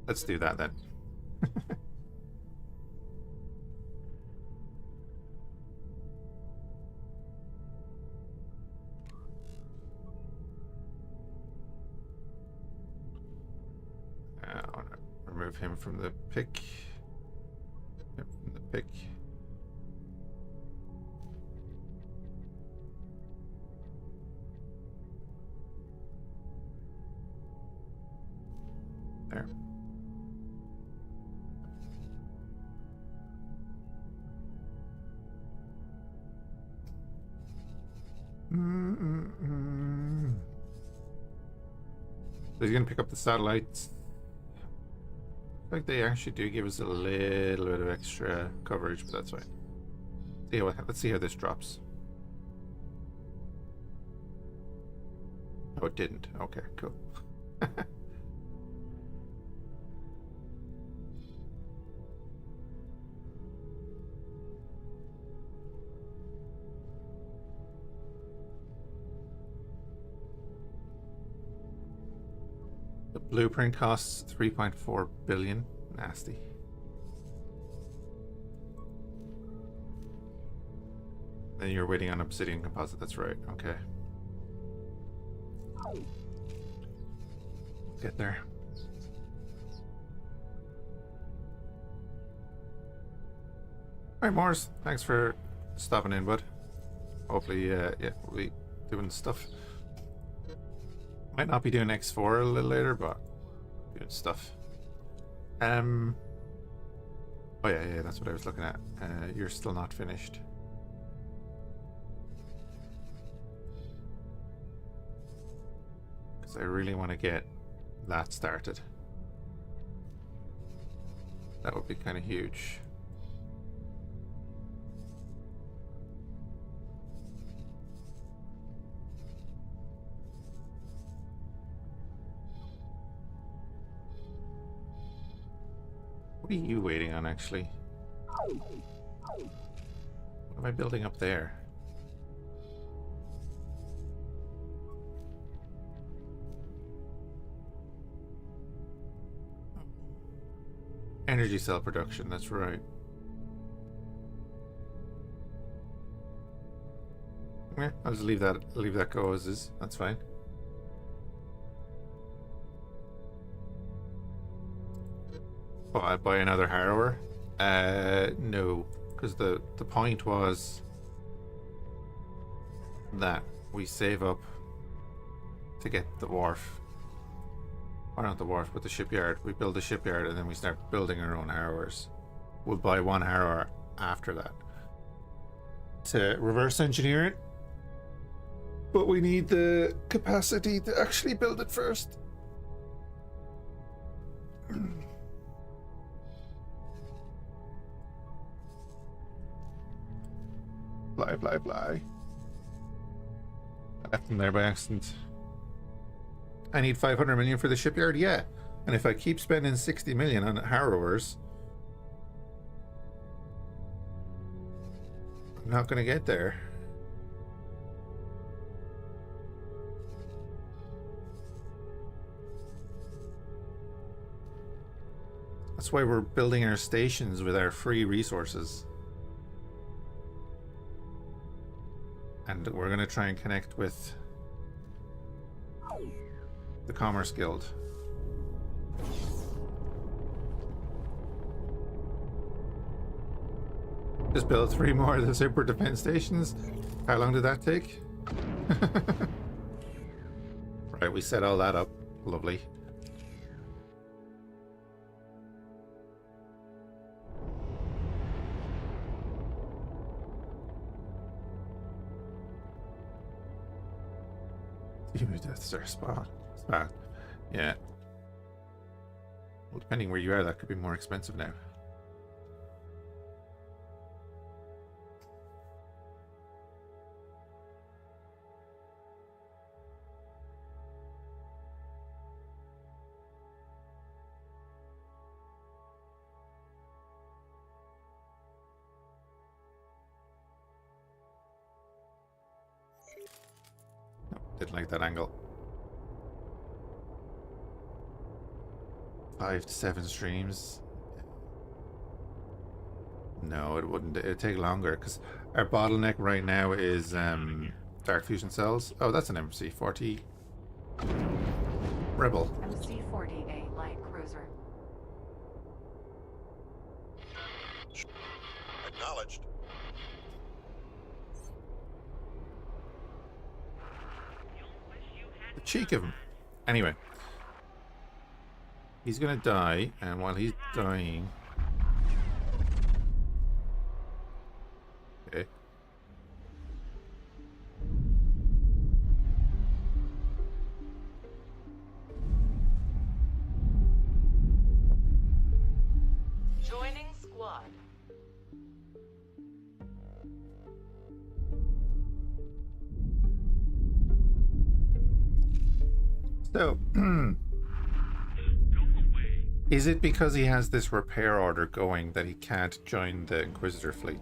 Let's do that then. I want to remove him from the pick. Him from the pick. There. So he's gonna pick up the satellites. Like they actually do give us a little bit of extra coverage, but that's fine. Let's see how this drops. Oh, it didn't. Okay, cool. The blueprint costs 3.4 billion. Nasty. Then you're waiting on obsidian composite. That's right. Okay. Get there. Alright, Morris. Thanks for stopping in, bud. Hopefully, yeah, we'll be doing stuff. Might not be doing X4 a little later, but doing stuff. Oh yeah, that's what I was looking at. You're still not finished. Because I really want to get that started. That would be kind of huge. What are you waiting on, actually? What am I building up there? Energy cell production, that's right. Yeah, I'll just leave that go as is. That's fine. Oh, I buy another harrower? No, because the point was that we save up to get the wharf, or not the wharf, but the shipyard. We build the shipyard and then we start building our own harrowers. We'll buy one harrower after that to reverse engineer it, but we need the capacity to actually build it first. Fly. I left them there by accident. I need 500 million for the shipyard? Yeah. And if I keep spending 60 million on harrowers, I'm not going to get there. That's why we're building our stations with our free resources. And we're going to try and connect with the Commerce Guild. Just build 3 more of the super defense stations. How long did that take? Right, we set all that up. Lovely. Death Star spot. Yeah. Well, depending where you are, that could be more expensive now. Didn't like that angle. 5 to 7 streams. No, it wouldn't. It'd take longer because our bottleneck right now is dark fusion cells. Oh, that's an MC-40 Rebel. MC-40A light cruiser. Acknowledged. The cheek of him. Anyway. He's gonna die, and while he's dying... Okay. Joining squad. So, is it because he has this repair order going that he can't join the Inquisitor fleet?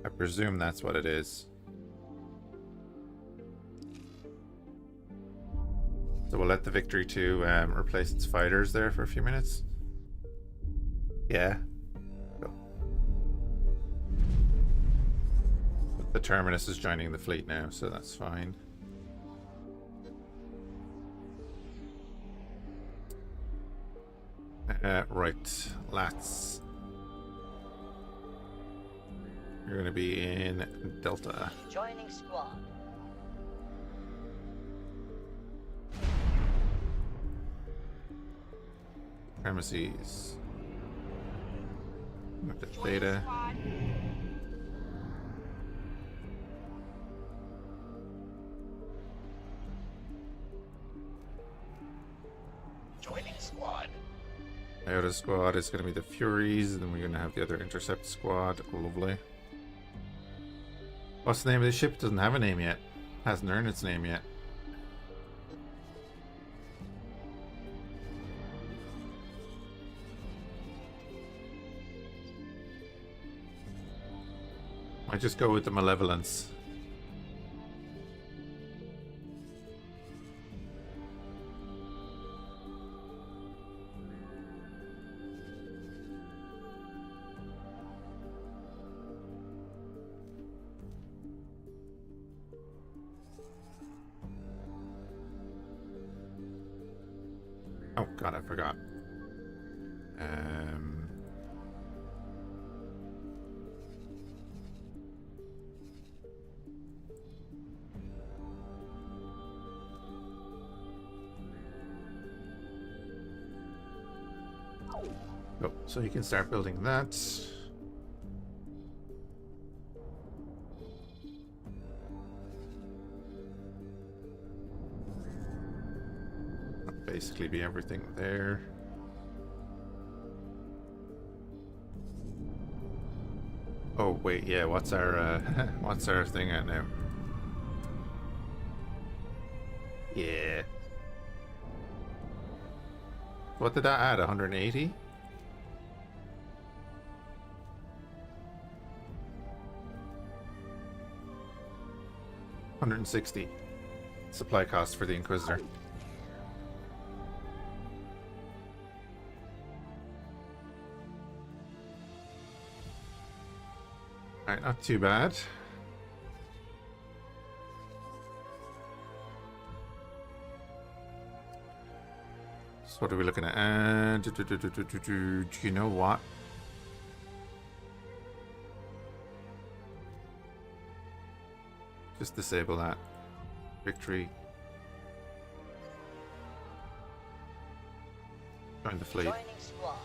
I presume that's what it is. So we'll let the Victory 2 replace its fighters there for a few minutes. Yeah. Cool. The Terminus is joining the fleet now, so that's fine. Right, let's. You're going to be in Delta. Joining squad. Premises. Beta. Joining squad. Iota squad is going to be the Furies, and then we're going to have the other Intercept squad. Lovely. What's the name of the ship? Doesn't have a name yet. Hasn't earned its name yet. I just go with the Malevolence. Oh god, I forgot. Oh, so you can start building that. Basically be everything there. Oh wait, yeah, what's our what's our thing at now? Yeah. What did that add? 180? $160 supply cost for the Inquisitor. Alright, not too bad. So what are we looking at? Do you know what? Just disable that. Victory. Join the fleet. Joining squad.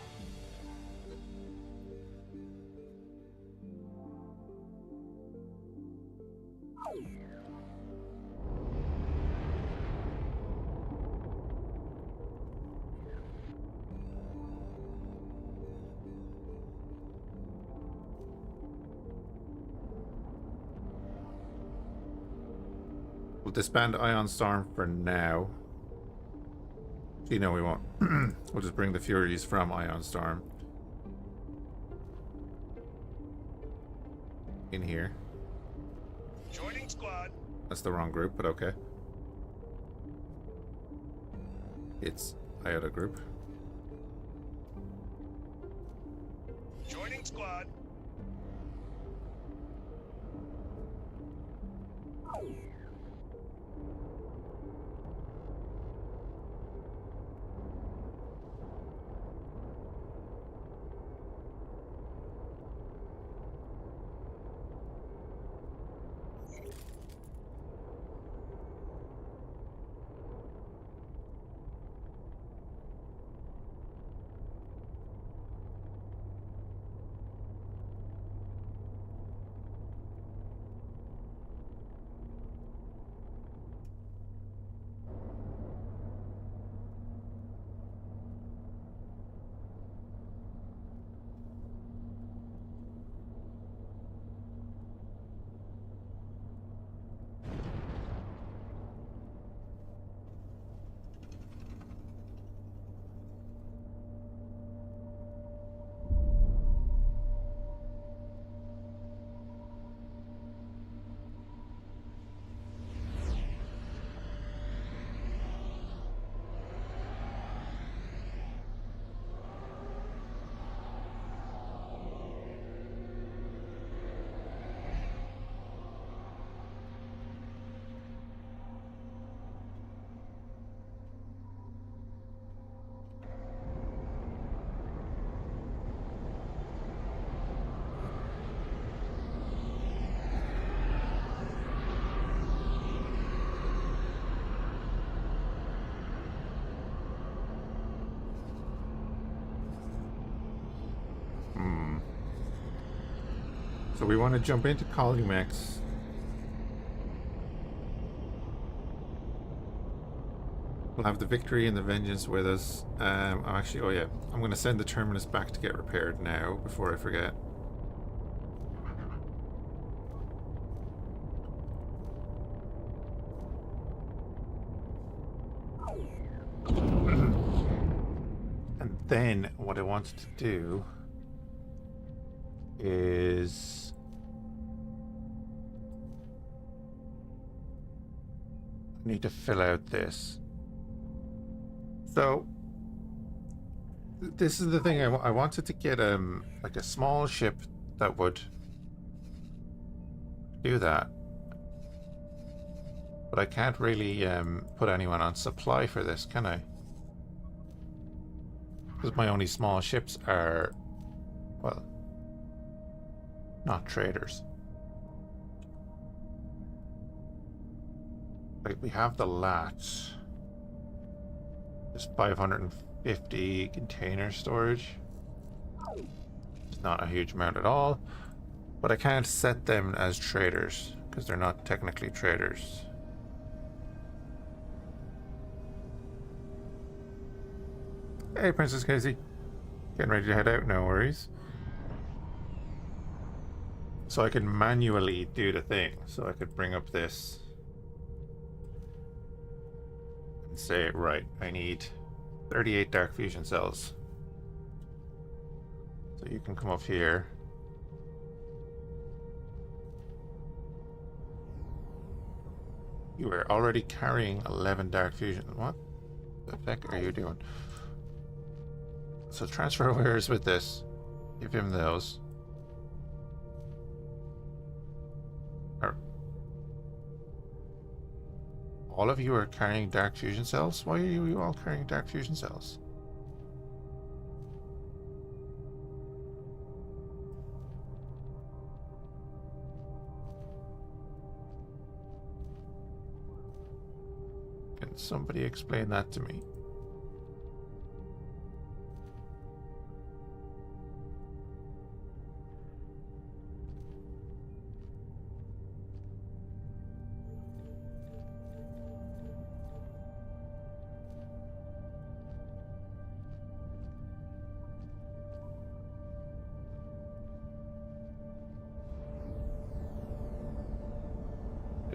We'll disband Ion Storm for now. You know we won't. We'll just bring the Furies from Ion Storm in here. Joining squad. That's the wrong group, but okay. It's Iota group. Joining squad. So we want to jump into Columex. We'll have the Victory and the Vengeance with us. I'm actually, oh yeah, I'm going to send the Terminus back to get repaired now before I forget. And then what I want to do is I need to fill out this. So this is the thing. I wanted to get like a small ship that would do that, but I can't really put anyone on supply for this, can I? Because my only small ships are, well, not traders. Like we have the lash. There's 550 container storage. It's not a huge amount at all, but I can't set them as traders because they're not technically traders. Hey, Princess Casey. Getting ready to head out, no worries. So I can manually do the thing. So I could bring up this and say, right, I need 38 dark fusion cells. So you can come up here. You are already carrying 11 dark fusion. What the heck are you doing? So transfer wares with this. Give him those. All of you are carrying dark fusion cells? Why are you all carrying dark fusion cells? Somebody explain that to me.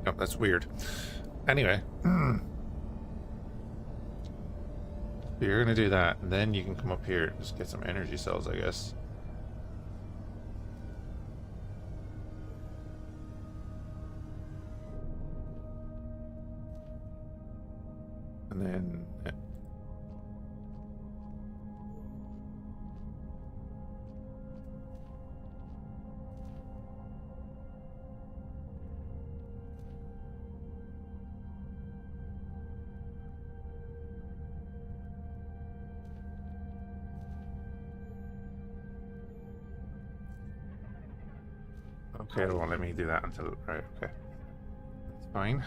No, that's weird. Anyway. You're gonna do that, and then you can come up here and just get some energy cells, I guess. And then... Okay, it won't let me do that until... Right, okay. That's fine.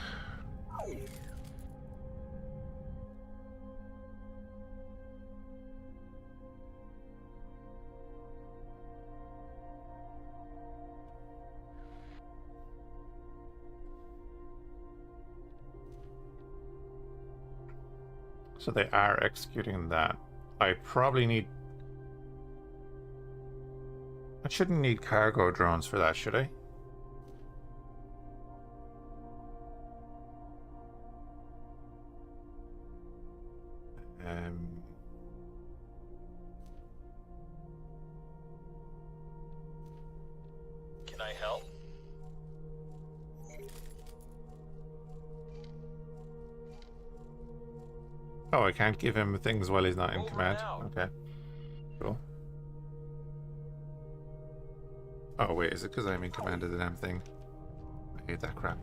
So they are executing that. I probably need... I shouldn't need cargo drones for that, should I? Can I help? Oh, I can't give him things while he's not in Over command. and out. Okay. Cool. Oh, wait, is it because I'm in command of the damn thing? I hate that crap.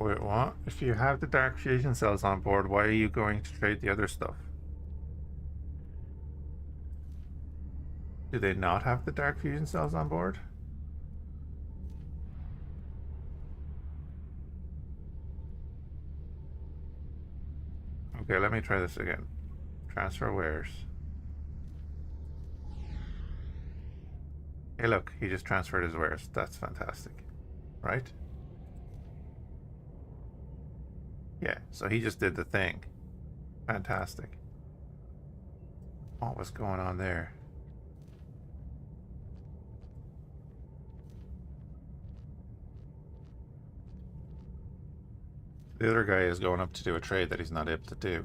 Wait, what? If you have the dark fusion cells on board, why are you going to trade the other stuff? Do they not have the dark fusion cells on board? Okay, let me try this again. Transfer wares. Hey look, he just transferred his wares. That's fantastic. Right? Yeah, so he just did the thing. Fantastic. What was going on there? The other guy is going up to do a trade that he's not able to do.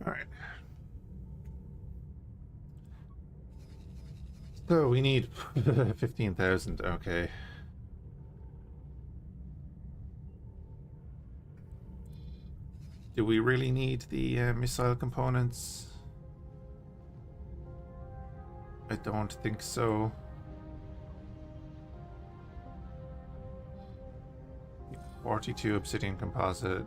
Alright. So we need 15,000, okay. Do we really need the missile components? I don't think so. .42 obsidian composite.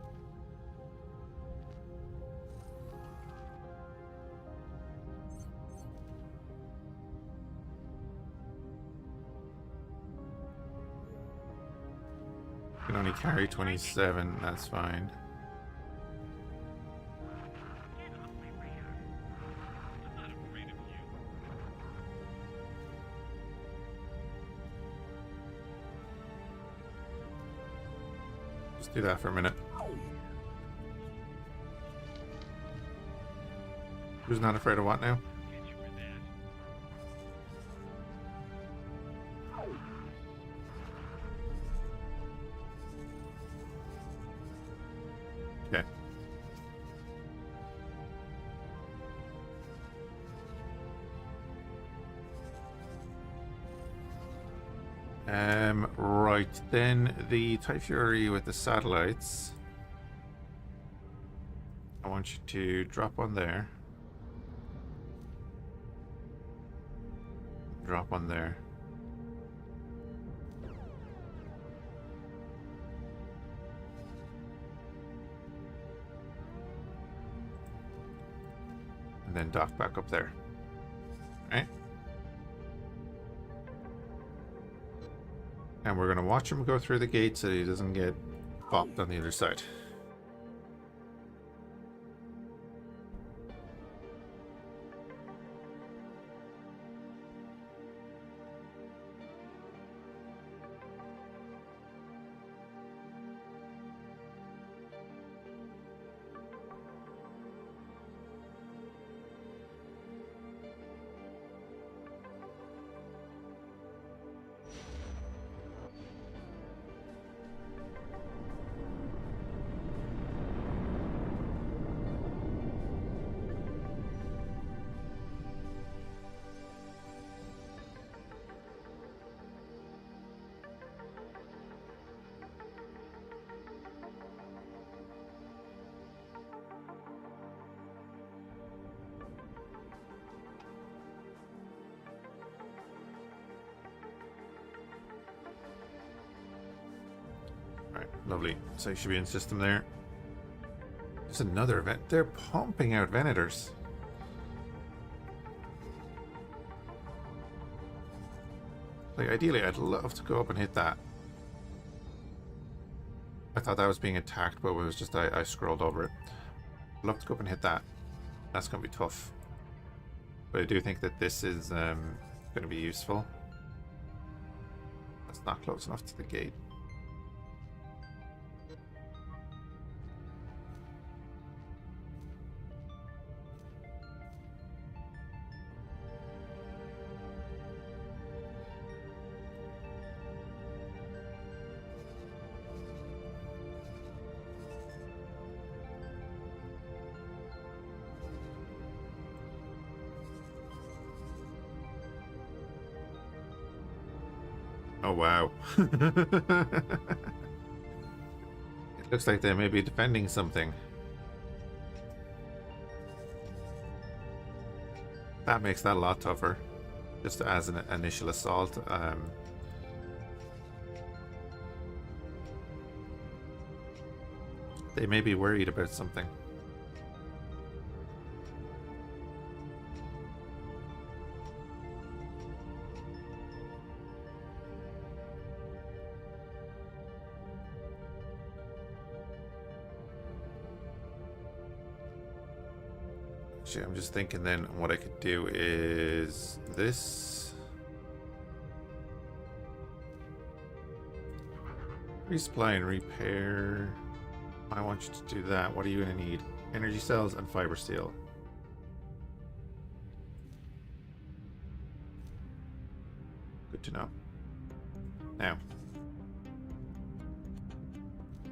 Can only carry 27, that's fine. Just do that for a minute. Who's not afraid of what now? Get you for that. Okay. Right, then the TIE Fury with the satellites. I want you to drop one there. Drop one there. And then dock back up there. Right? And we're going to watch him go through the gate so he doesn't get popped on the other side. Right, lovely. So you should be in system there. There's another event. They're pumping out Venators. Like, ideally, I'd love to go up and hit that. I thought that was being attacked, but it was just I scrolled over it. I'd love to go up and hit that. That's going to be tough. But I do think that this is going to be useful. That's not close enough to the gate. Oh, wow. It looks like they may be defending something. That makes that a lot tougher. Just as an initial assault. They may be worried about something. Actually, I'm just thinking then what I could do is this. Resupply and repair. I want you to do that. What are you going to need? Energy cells and fiber steel. Good to know. Now,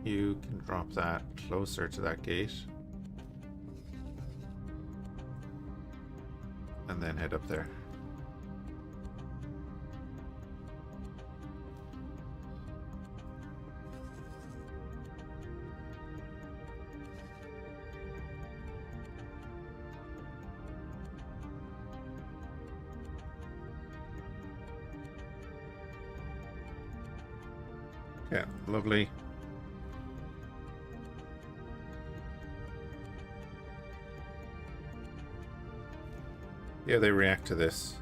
you can drop that closer to that gate. And then head up there. Yeah, lovely. Yeah, they react to this.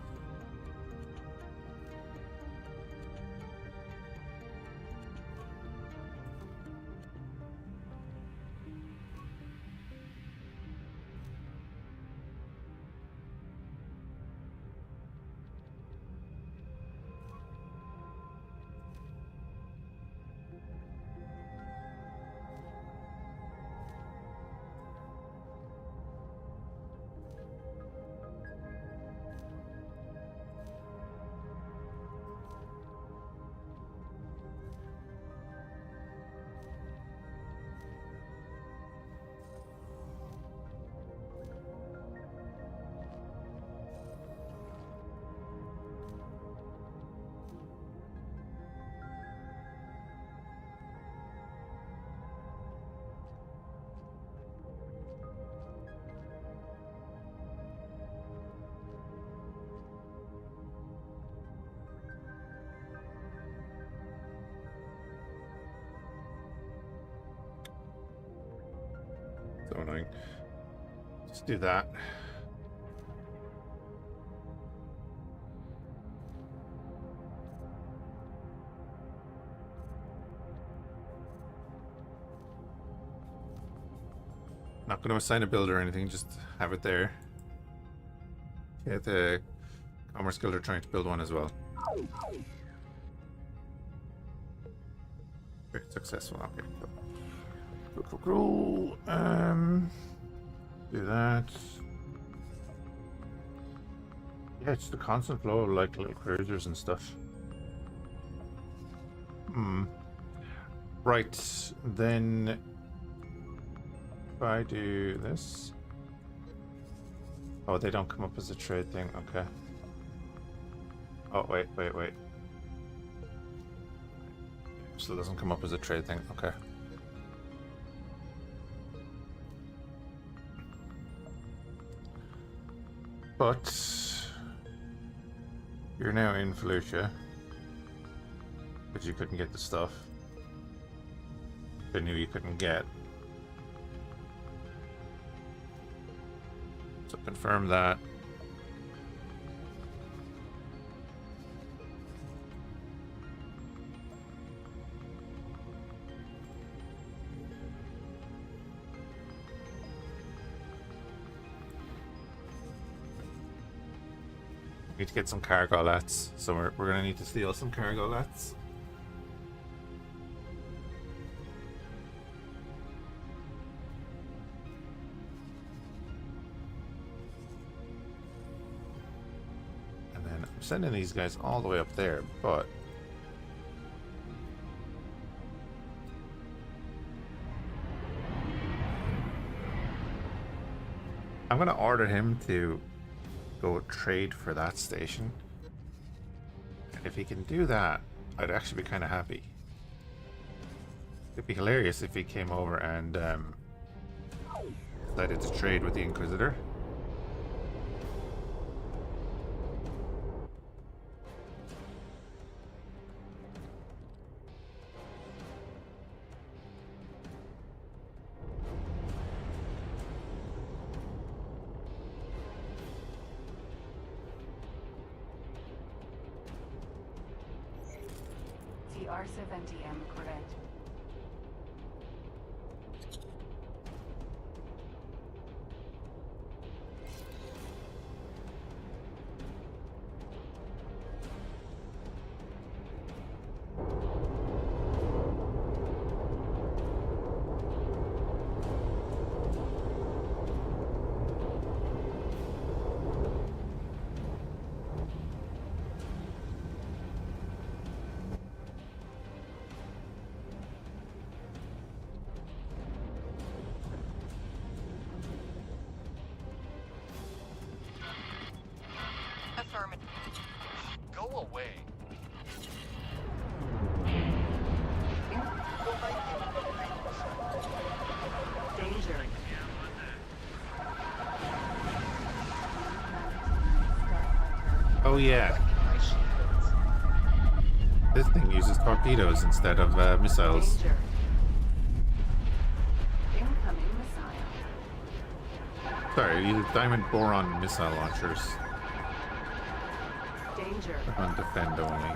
annoying. Let's do that. Not going to assign a builder or anything, just have it there. Yeah, the Commerce Guild are trying to build one as well. Very successful. Okay, cool. Do that. Yeah, it's the constant flow of like little cruisers and stuff. Right, then if I do this. Oh, they don't come up as a trade thing. Okay. Oh, wait. Still doesn't come up as a trade thing. Okay. But you're now in Fhiachs because you couldn't get the stuff they knew you couldn't get. So confirm that. Need to get some cargo lats, so we're gonna need to steal some cargo lats. And then I'm sending these guys all the way up there, but I'm gonna order him to go trade for that station. And if he can do that, I'd actually be kind of happy. It'd be hilarious if he came over and decided to trade with the Inquisitor. R70M correct. Affirmative. Go away. Danger. Oh yeah. This thing uses torpedoes instead of missiles. Danger. Incoming missile. Sorry, it uses diamond boron missile launchers. Danger. On defend only.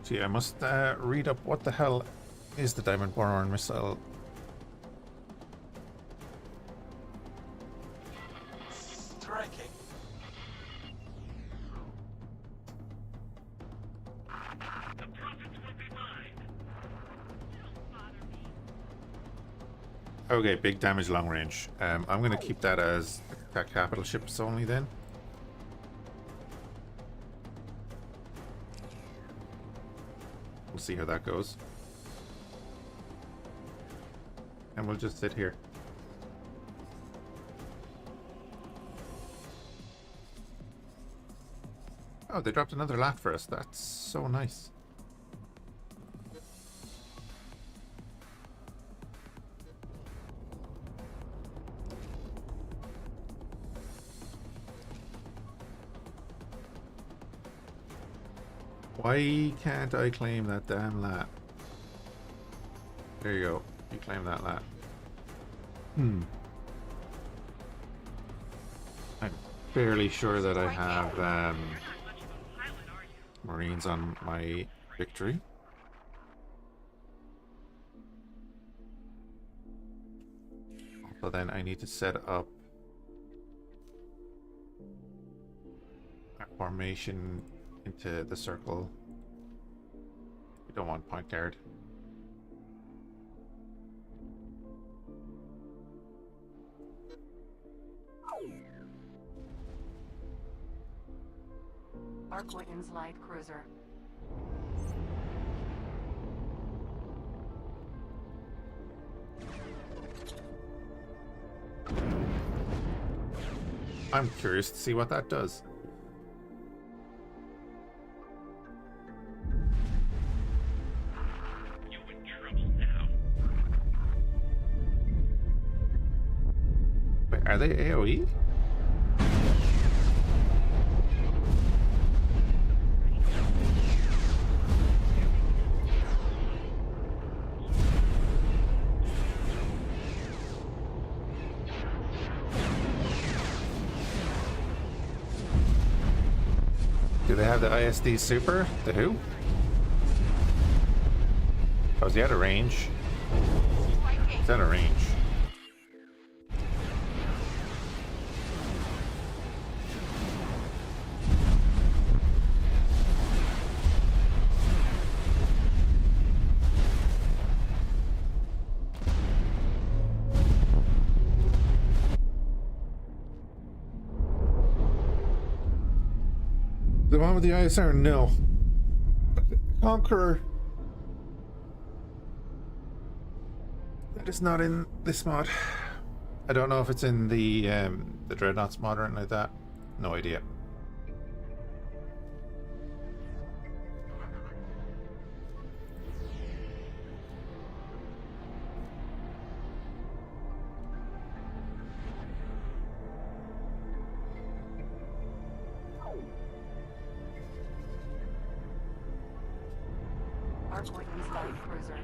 Gee, I must read up what the hell is the diamond boron missile. Striking. The profits will be mine. Don't bother me. Okay, big damage long range. I'm gonna keep that as capital ships only then. We'll see how that goes. And we'll just sit here. Oh, they dropped another lat for us. That's so nice. Why can't I claim that damn lat? There you go. You claim that lat. I'm fairly sure that I have Marines on my victory. So then I need to set up a formation into the circle. We don't want point guard. Arkwayne's light cruiser. I'm curious to see what that does. You in trouble now. Wait, are they AoE? Do they have the ISD super? The who? Oh, is he out of range? He's out of range. The one with the ISR? No. Conqueror. That is not in this mod. I don't know if it's in the Dreadnoughts mod or anything like that. No idea. Arkwayne's light cruiser.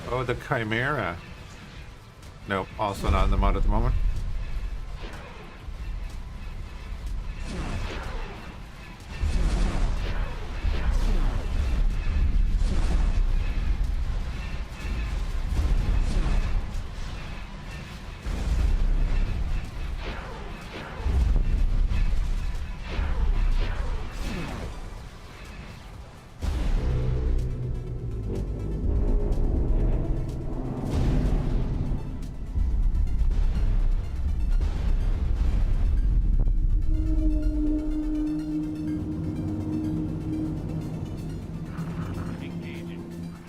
Oh, the Chimera. Nope, also not in the mod at the moment.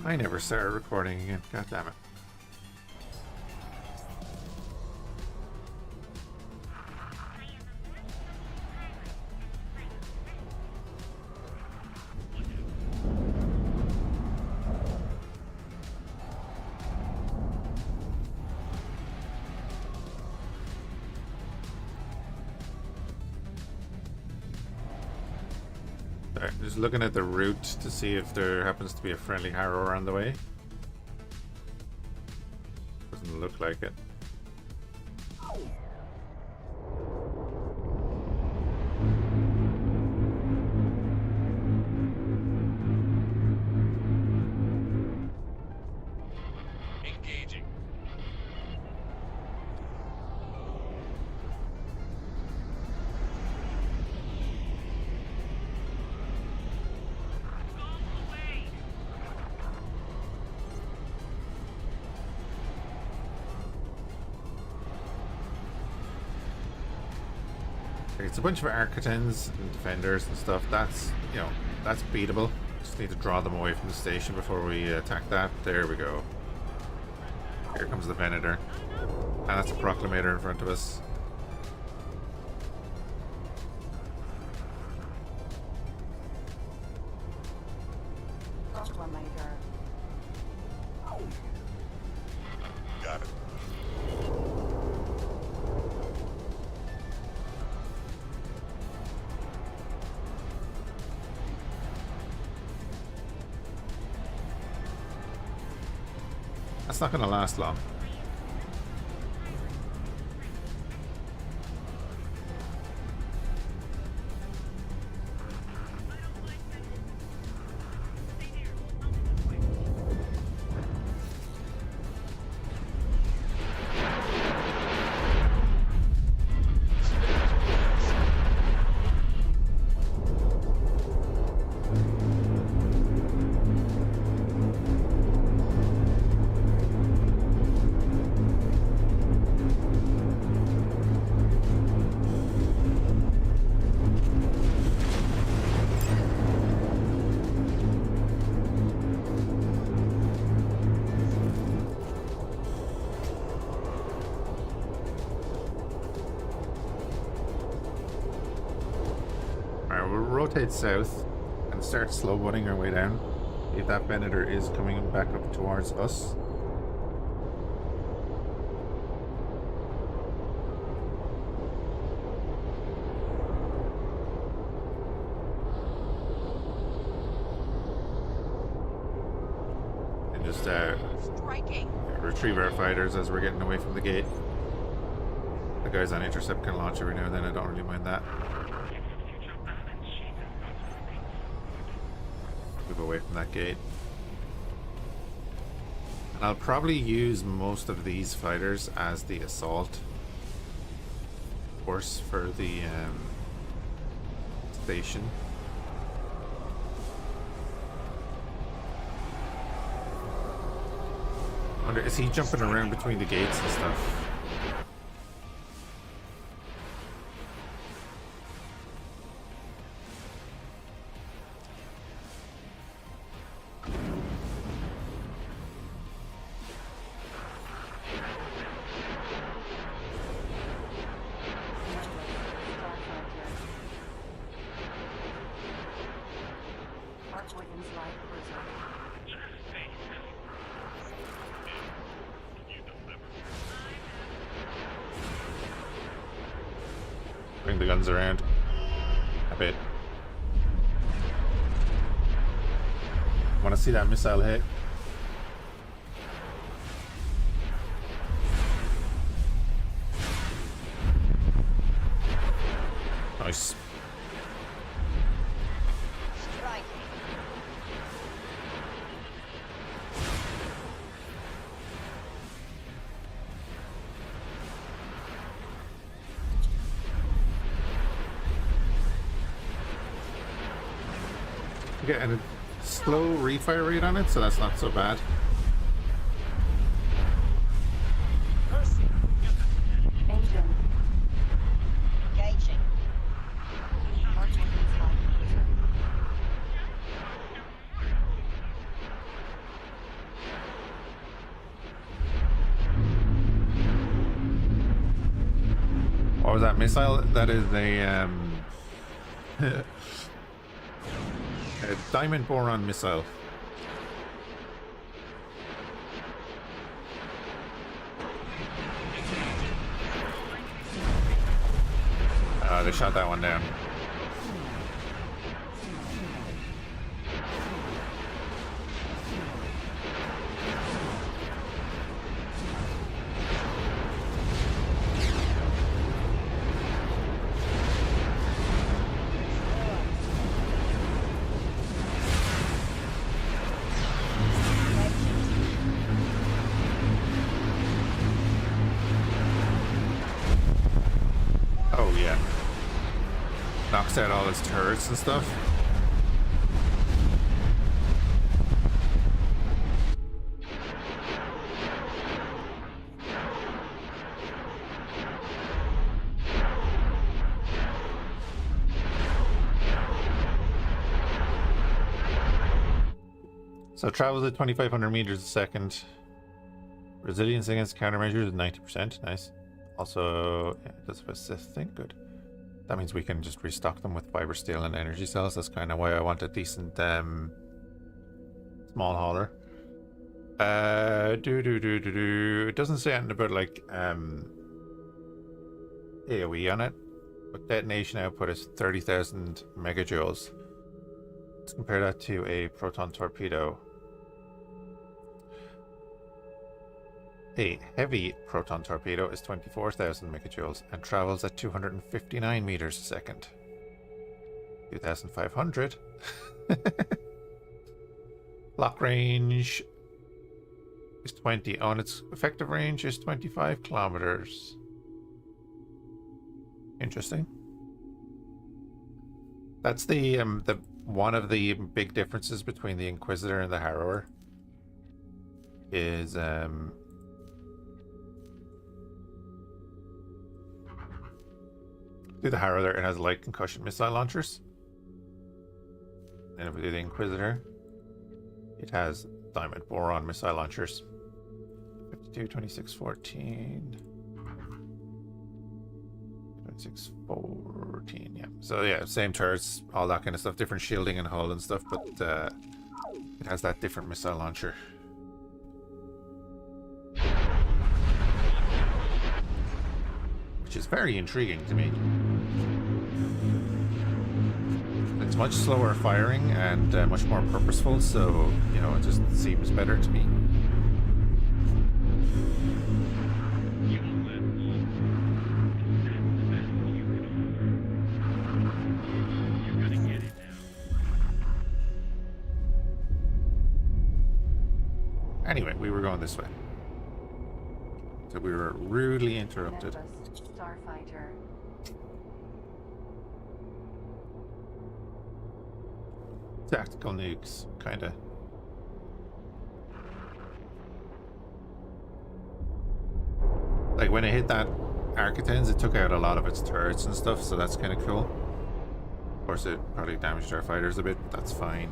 I never started recording again. God damn it. Sorry, just looking at the route to see if there happens to be a friendly harrower on the way. Doesn't look like it. Engaging. It's a bunch of Architects and Defenders and stuff. That's, you know, that's beatable. Just need to draw them away from the station before we attack that. There we go. Here comes the Venator. And that's a Proclamator in front of us. Proclamator. Got it. That's not going to last long. Rotate south and start slow boating our way down. If that Venator is coming back up towards us. And just Striking. retrieve our fighters as we're getting away from the gate. The guys on intercept can launch every now and then. I don't really mind that. Move away from that gate. And I'll probably use most of these fighters as the assault force for the station. I wonder, is he jumping around between the gates and stuff? Bring the guns around a bit. Want to see that missile hit? Nice. Getting a slow refire rate on it, so that's not so bad. Engine. Engaging. Archway's light cruiser. What was that missile? That is a a diamond boron missile. They shot that one down. knocks out all his turrets and stuff. So travels at 2,500 meters a second. Resilience against countermeasures is 90%. Nice. Also, yeah, it does assisting. Good. That means we can just restock them with fiber steel and energy cells. That's kind of why I want a decent small hauler. It doesn't say anything about like AoE on it, but detonation output is 30,000 megajoules. Let's compare that to a proton torpedo. A heavy proton torpedo is 24,000 megajoules and travels at 259 meters a second. 2,500. Lock range is 20. Oh, and its effective range is 25 kilometers. Interesting. That's the one of the big differences between the Inquisitor and the Harrower is do the Harrower, it has light concussion missile launchers. And if we do the Inquisitor, it has diamond boron missile launchers. 52, 26, 14. 26, 14, yeah. So yeah, same turrets, all that kind of stuff, different shielding and hull and stuff, but it has that different missile launcher. Which is very intriguing to me. It's much slower firing and much more purposeful, so, you know, it just seems better to me. Anyway, we were going this way. So we were rudely interrupted. Starfighter. Tactical nukes, kinda. Like when it hit that Architens, it took out a lot of its turrets and stuff, so that's kind of cool. Of course, it probably damaged our fighters a bit, but that's fine.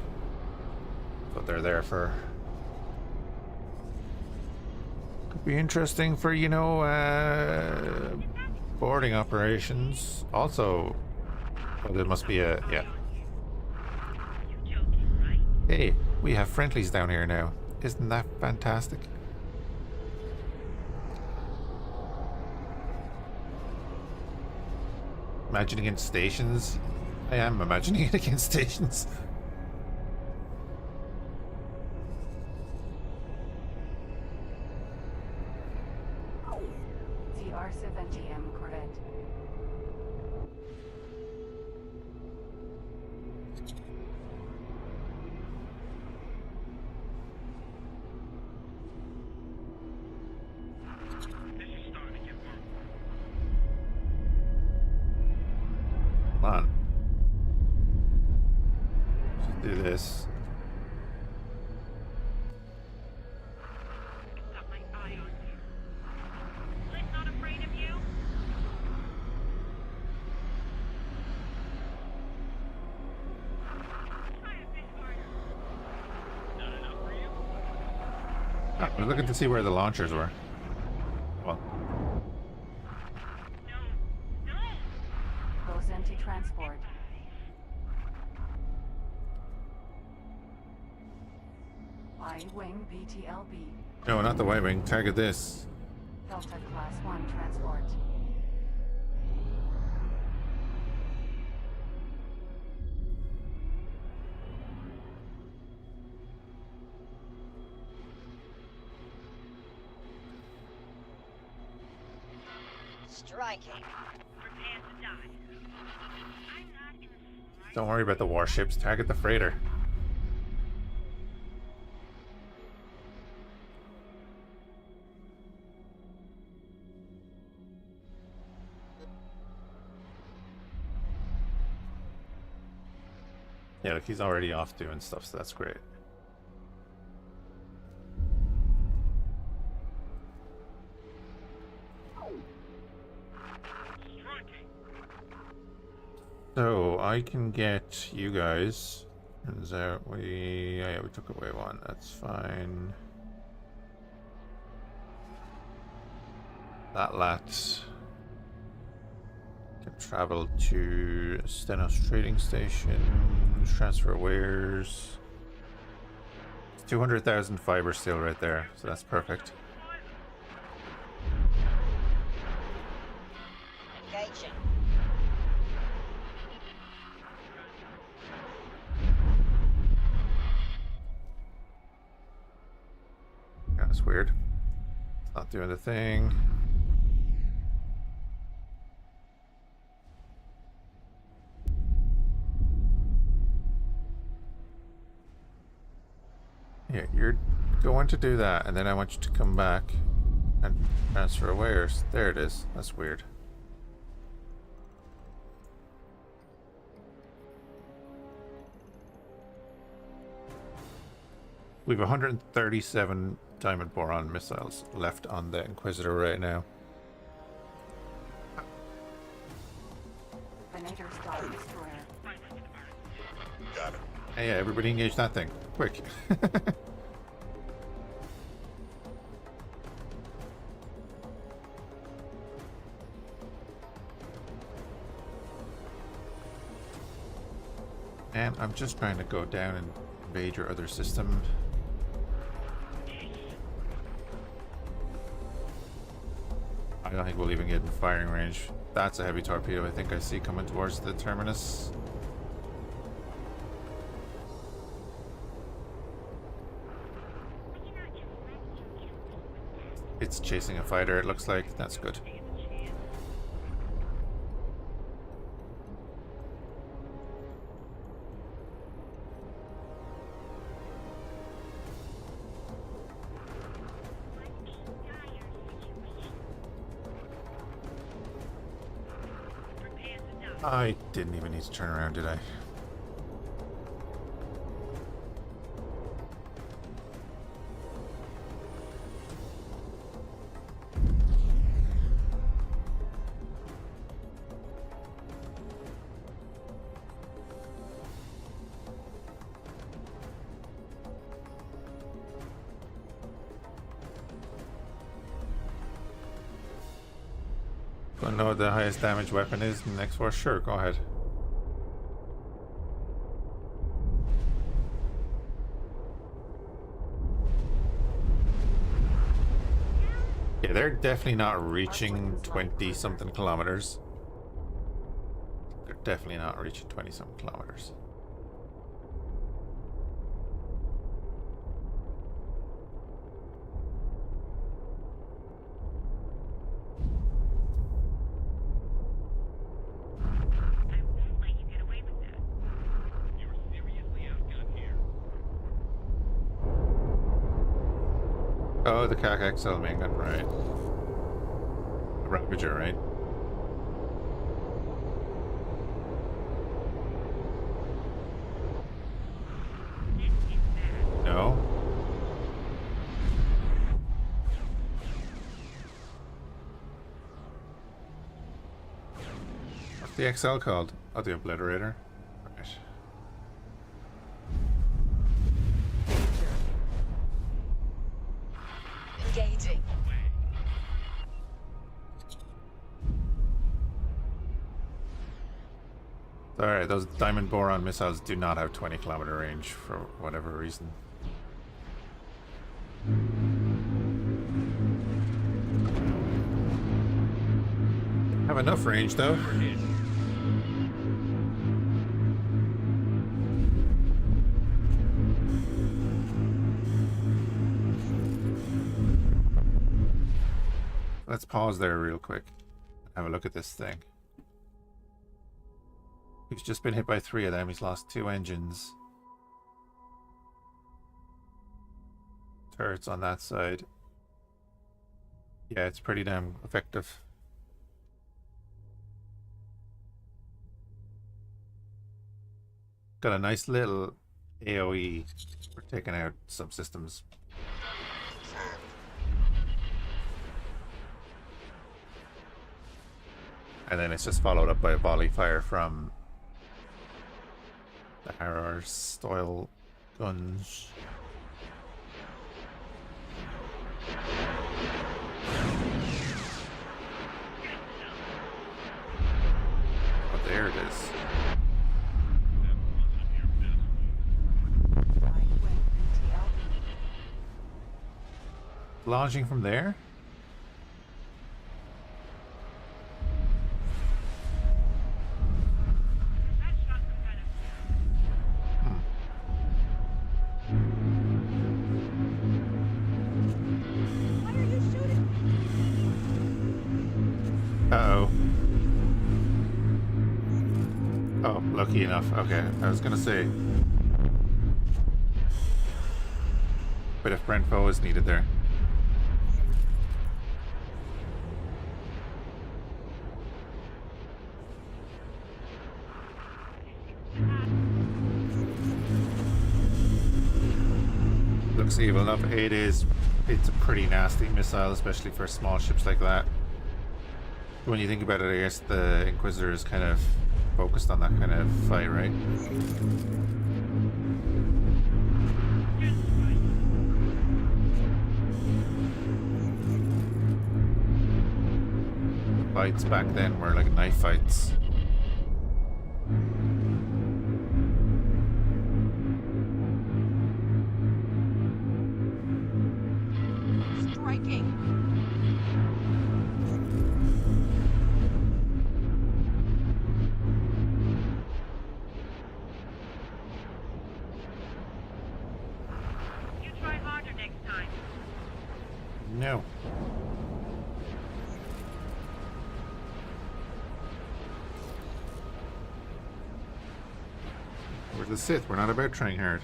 That's what they're there for. Could be interesting for, you know, boarding operations. Also, oh, there must be a, yeah. Hey, we have friendlies down here now. Isn't that fantastic? Imagining against stations. I am imagining it against stations. TR-70M correct. Come on. Let's do this. Got my eye on you. Lit not afraid of you? Try a bit harder. Not enough for you? Ah, I was looking to see where the launchers were. Well, No. No! Close anti-transport. I-Wing BTLB. no, not the Y-wing. Target this. Delta Class 1 transport. Striking. Prepare to die. I'm not in the Don't worry about the warships. Target the freighter. Yeah, like he's already off doing stuff, so that's great. Striking. So I can get you guys. Turns out yeah, we took away one. That's fine. That lat can travel to Stenos trading station, transfer wares. 200,000 fiber steel right there, so that's perfect. Engaging. Yeah, that's weird. It's not doing the thing. Yeah, you're going to do that, and then I want you to come back and transfer wares. There it is. That's weird. We have 137 diamond boron missiles left on the Inquisitor right now. Venator Star Destroyer. Got it. Hey, yeah, everybody engage that thing. Quick. And I'm just trying to go down and invade your other system. I don't think we'll even get in firing range. That's a heavy torpedo I think I see coming towards the terminus. It's chasing a fighter, it looks like. That's good. I didn't even need to turn around, did I? Want to know what the highest damage weapon is in the next war? Sure, go ahead. Yeah, they're definitely not reaching 20 something kilometers. They're definitely not reaching 20 something kilometers. Oh, the CAC XL main gun, right. The Ravager, right? No? What's the XL called? Oh, the Obliterator. Right. Engaging. Alright, those diamond boron missiles do not have 20-kilometer range for whatever reason. Have enough range though. Let's pause there real quick. Have a look at this thing. He's just been hit by 3 of them. He's lost 2 engines. Turrets on that side. Yeah, it's pretty damn effective. Got a nice little AoE for taking out subsystems. And then it's just followed up by a volley fire from the Harrower style guns. Oh, there it is. Right wing BTLB. Launching from there? That shot some kind of Why are you shooting? Uh-oh. Oh, lucky enough. Okay, I was gonna say. Bit of Brentfo is needed there. Looks evil enough. It is. It's a pretty nasty missile, especially for small ships like that. When you think about it, I guess the Inquisitor is kind of focused on that kind of fight, right? The fights back then were like knife fights. Striking. You try harder next time. No. We're the Sith. We're not about trying hard.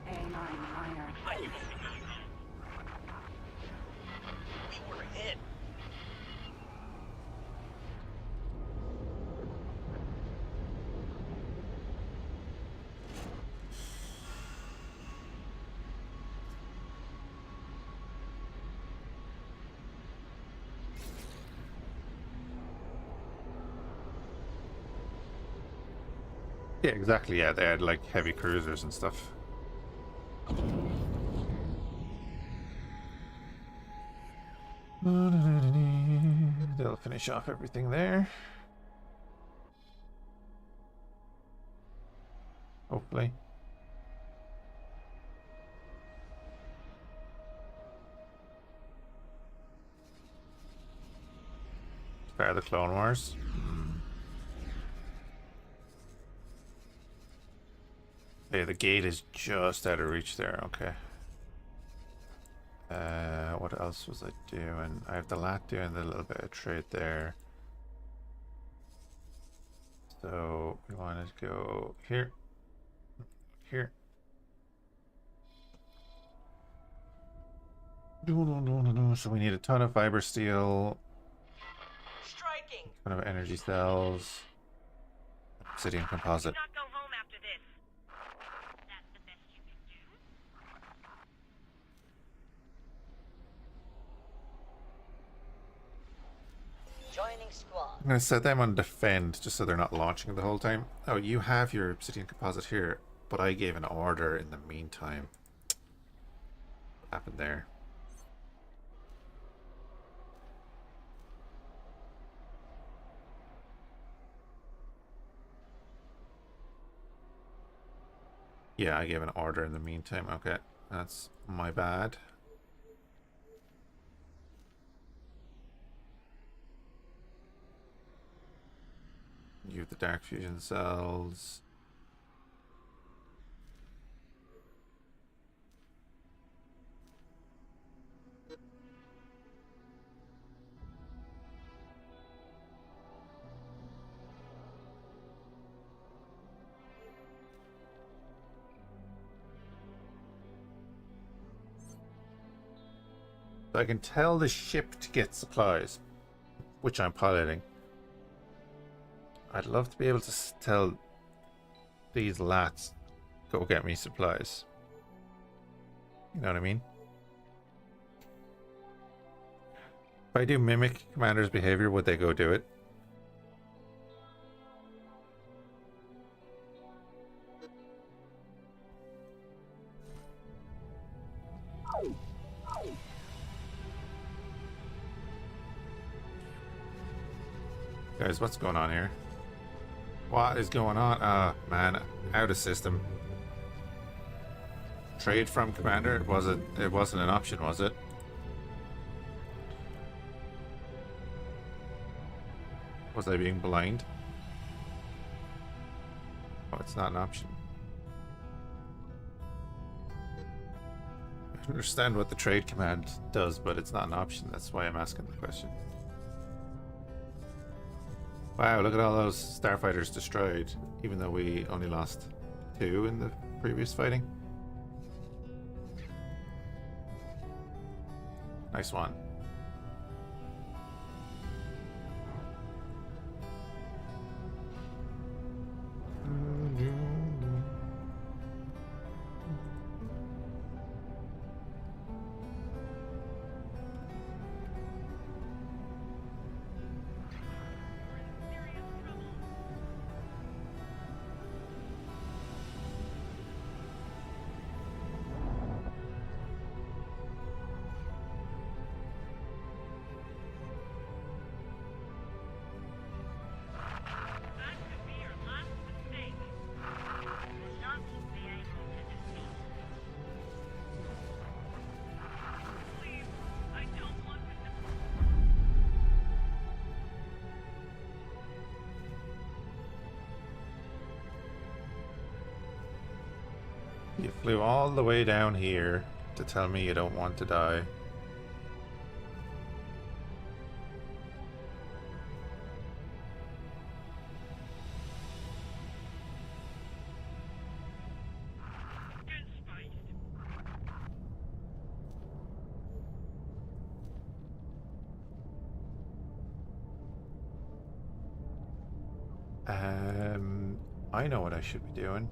A9 minor. We were hit. Yeah, exactly. Yeah, they had like heavy cruisers and stuff. They'll finish off everything there. Hopefully. Start the Clone Wars. Yeah, the gate is just out of reach there. Okay. What else was I doing? I have the lat doing a little bit of trade there. So we wanted to go here. Here. So we need a ton of fiber steel, Striking. a ton of energy cells, obsidian composite. Not go home after this. That's the best you can do. Joining squad. I'm gonna set them on defend just so they're not launching the whole time. Oh, you have your obsidian composite here, but I gave an order in the meantime. What happened there? Yeah, I gave an order in the meantime. Okay, that's my bad. You have the dark fusion cells. So I can tell the ship to get supplies, which I'm piloting. I'd love to be able to tell these lats, go get me supplies. You know what I mean? If I do mimic commander's behavior, would they go do it? Guys, what's going on here? What is going on? Ah, man, out of system. Trade from commander? It wasn't an option, was it? Was I being blind? Oh, it's not an option. I understand what the trade command does, but it's not an option. That's why I'm asking the question. Wow, look at all those starfighters destroyed, even though we only lost 2 in the previous fighting. Nice one. That could be your last mistake. You will not be able to defeat. Please, I don't want to You flew all the way down here to tell me you don't want to die. get spiced. I know what I should be doing.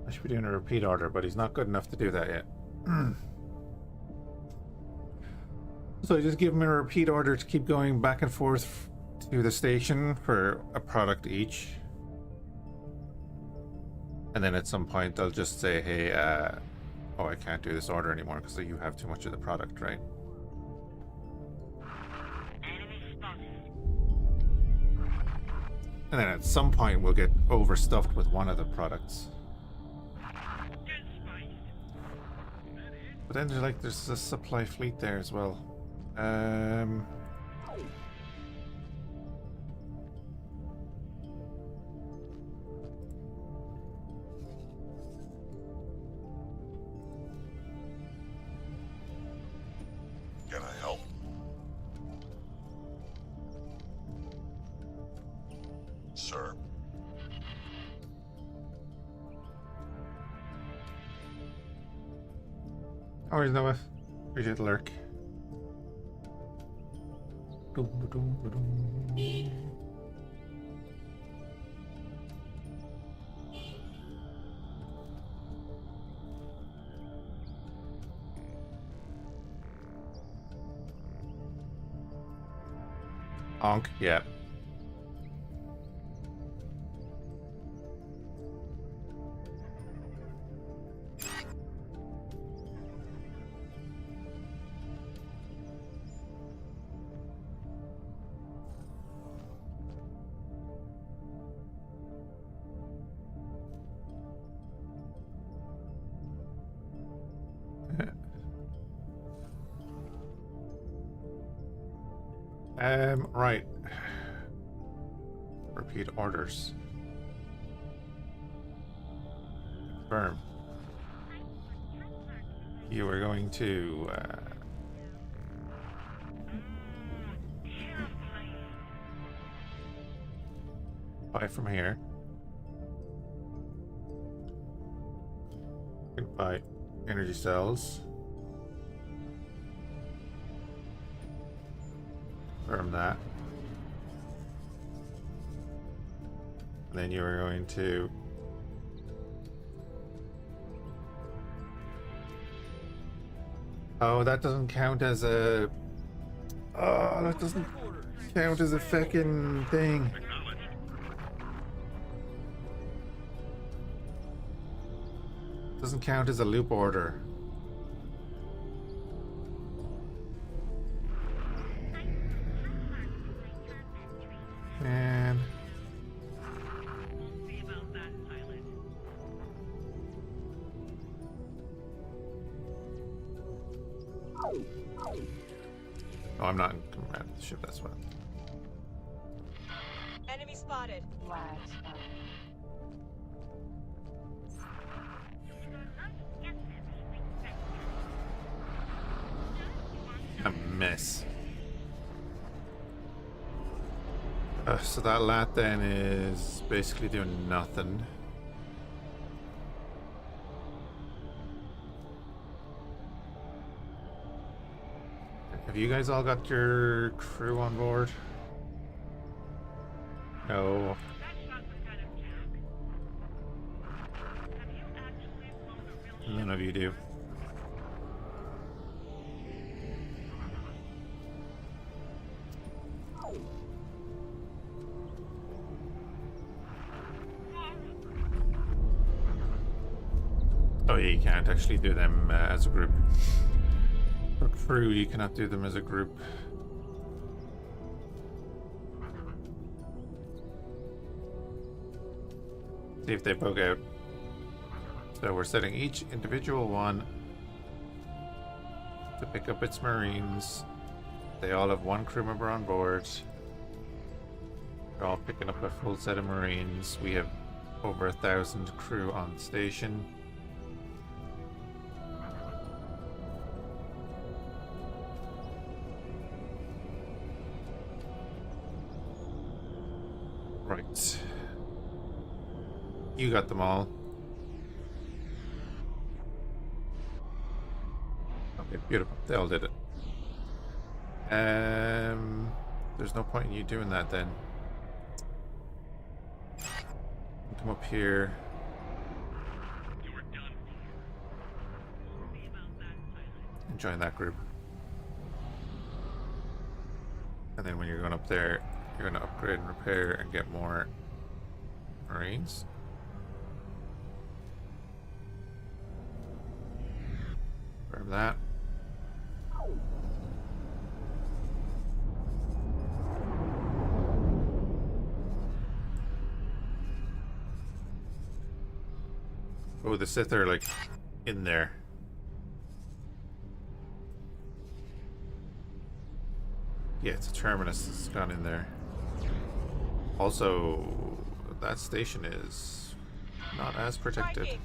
I should be doing a repeat order, but he's not good enough to do that yet. So I just give him a repeat order to keep going back and forth to the station for a product each. And then at some point I'll just say, hey, oh, I can't do this order anymore because you have too much of the product, right? Enemy spotted. And then at some point we'll get overstuffed with one of the products. Get spiced. But then there's a supply fleet there as well. Can I help? Sir. No worries, Noah. Appreciate the lurk. Honk, yeah. Right. Repeat orders. Confirm. You are going to buy from here. can buy energy cells. Confirm that. And then you are going to oh, that doesn't count as a oh, that doesn't count as a fucking thing. Doesn't count as a loop order. Man. See about that, pilot. Oh, I'm not in command of the ship, that's why. Enemy spotted. Lash spotted. A mess. So that lat then is basically doing nothing. Have you guys all got your crew on board? No. That shot was kind of jack. Have you actually flown a real ship? None of you do. Oh yeah, you can't actually do them as a group. For crew, you cannot do them as a group. See if they bug out. So we're setting each individual one to pick up its marines. They all have one crew member on board. They're all picking up a full set of marines. We have over 1,000 crew on station. Right. You got them all. Okay, beautiful. They all did it. There's no point in you doing that then. Come up here. You were done for. See about that, pilot. And join that group. And then when you're going up there, you're going to upgrade and repair and get more marines. Grab that. Oh, the Sith are like in there. Yeah, it's a terminus that's gone in there. Also, that station is not as protected. Striking.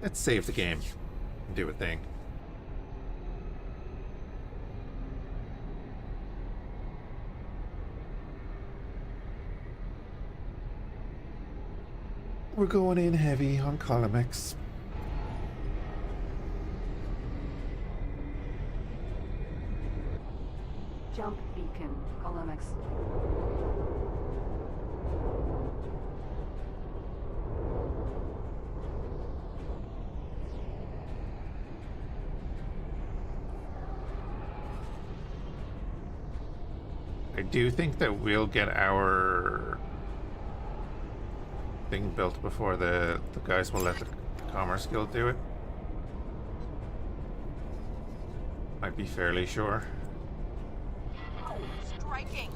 Let's save the game and do a thing. We're going in heavy on Colomex. Jump beacon. Colomex. I do think that we'll get our thing built before the guys will let the Commerce Guild do it. Might be fairly sure. Striking.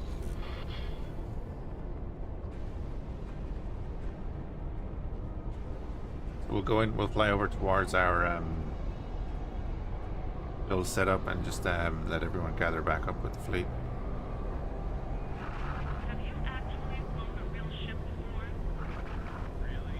We'll go in, we'll fly over towards our little setup and just let everyone gather back up with the fleet. Have you actually flown a real ship before? Really?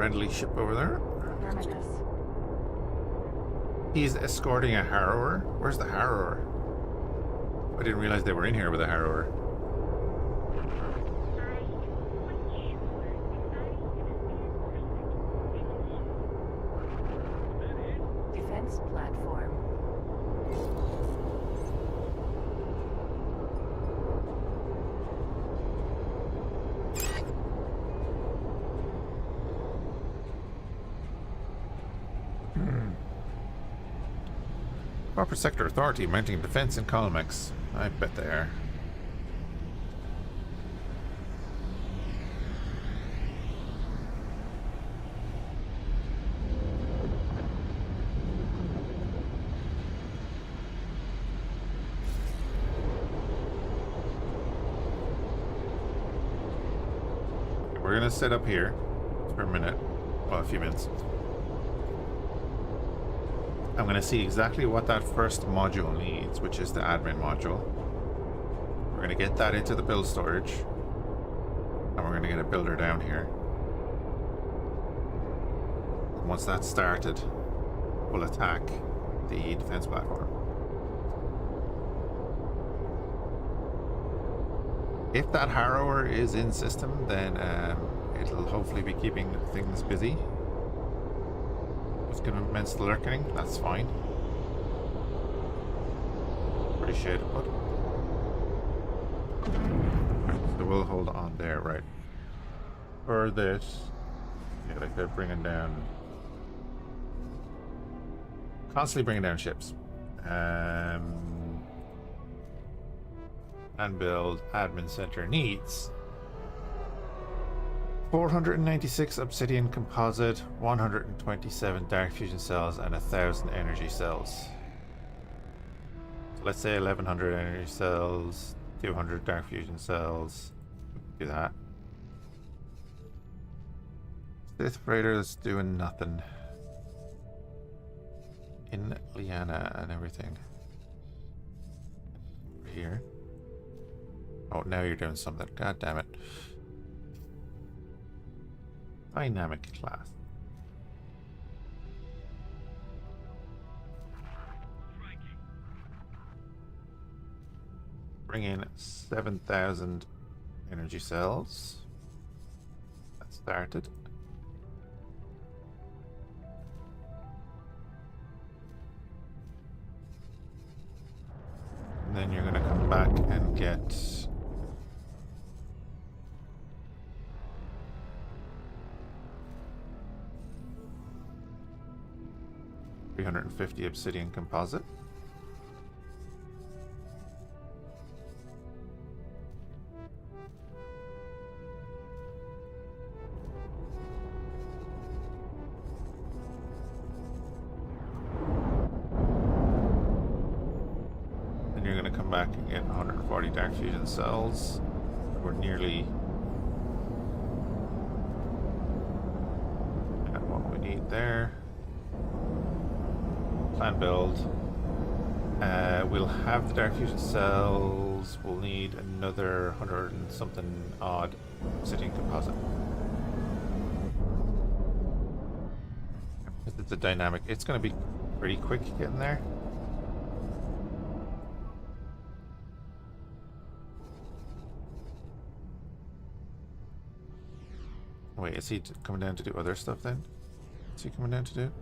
Friendly ship over there. Terminus. He's escorting a harrower. Where's the harrower? I didn't realize they were in here with a harrower. Defense platform. Proper Sector Authority mounting defense in Colmex. I bet they are. We're gonna sit up here for a minute. Well, a few minutes. I'm going to see exactly what that first module needs, which is the admin module. We're going to get that into the build storage. And we're going to get a builder down here. And once that's started, we'll attack the defense platform. If that harrower is in system, then it'll hopefully be keeping things busy. It's going to commence the lurking, that's fine. Appreciate it, bud. So we'll hold on there, right? For this, yeah, like they're bringing down, constantly bringing down ships. And build admin center needs 496 obsidian composite, 127 dark fusion cells, and 1,000 energy cells. So let's say 1,100 energy cells, 200 dark fusion cells. Do that. Sith Raiders doing nothing. In Liana and everything. Over here. Oh, now you're doing something. God damn it. Dynamic class. Bring in 7,000 energy cells. That started. And then you're going to come back and get 350 obsidian composite. Then you're going to come back and get 140 dark fusion cells. We're nearly at what we need there. Plan build. We'll have the dark fusion cells. We'll need another 100 and something odd obsidian composite. It's a dynamic. It's going to be pretty quick getting there. Wait, is he coming down to do other stuff then? Is he coming down to do?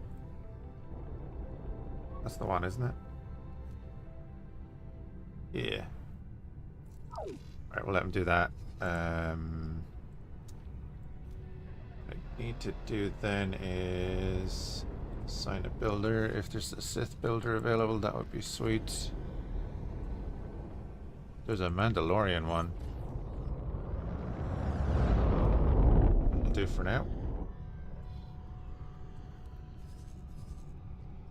That's the one, isn't it? Yeah. Alright, we'll let him do that. What I need to do then is assign a builder. If there's a Sith builder available, that would be sweet. There's a Mandalorian one. That'll do for now.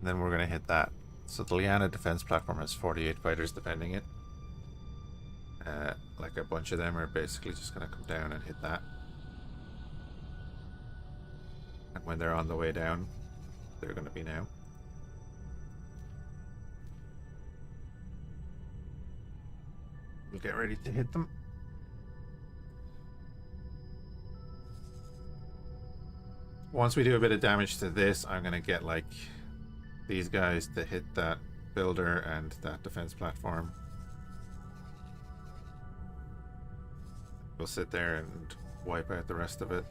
And then we're going to hit that. So the Liana defense platform has 48 fighters defending it. Like a bunch of them are basically just going to come down and hit that. And when they're on the way down, they're going to be now. We'll get ready to hit them. Once we do a bit of damage to this, I'm gonna get like these guys to hit that builder and that defense platform. We'll sit there and wipe out the rest of it.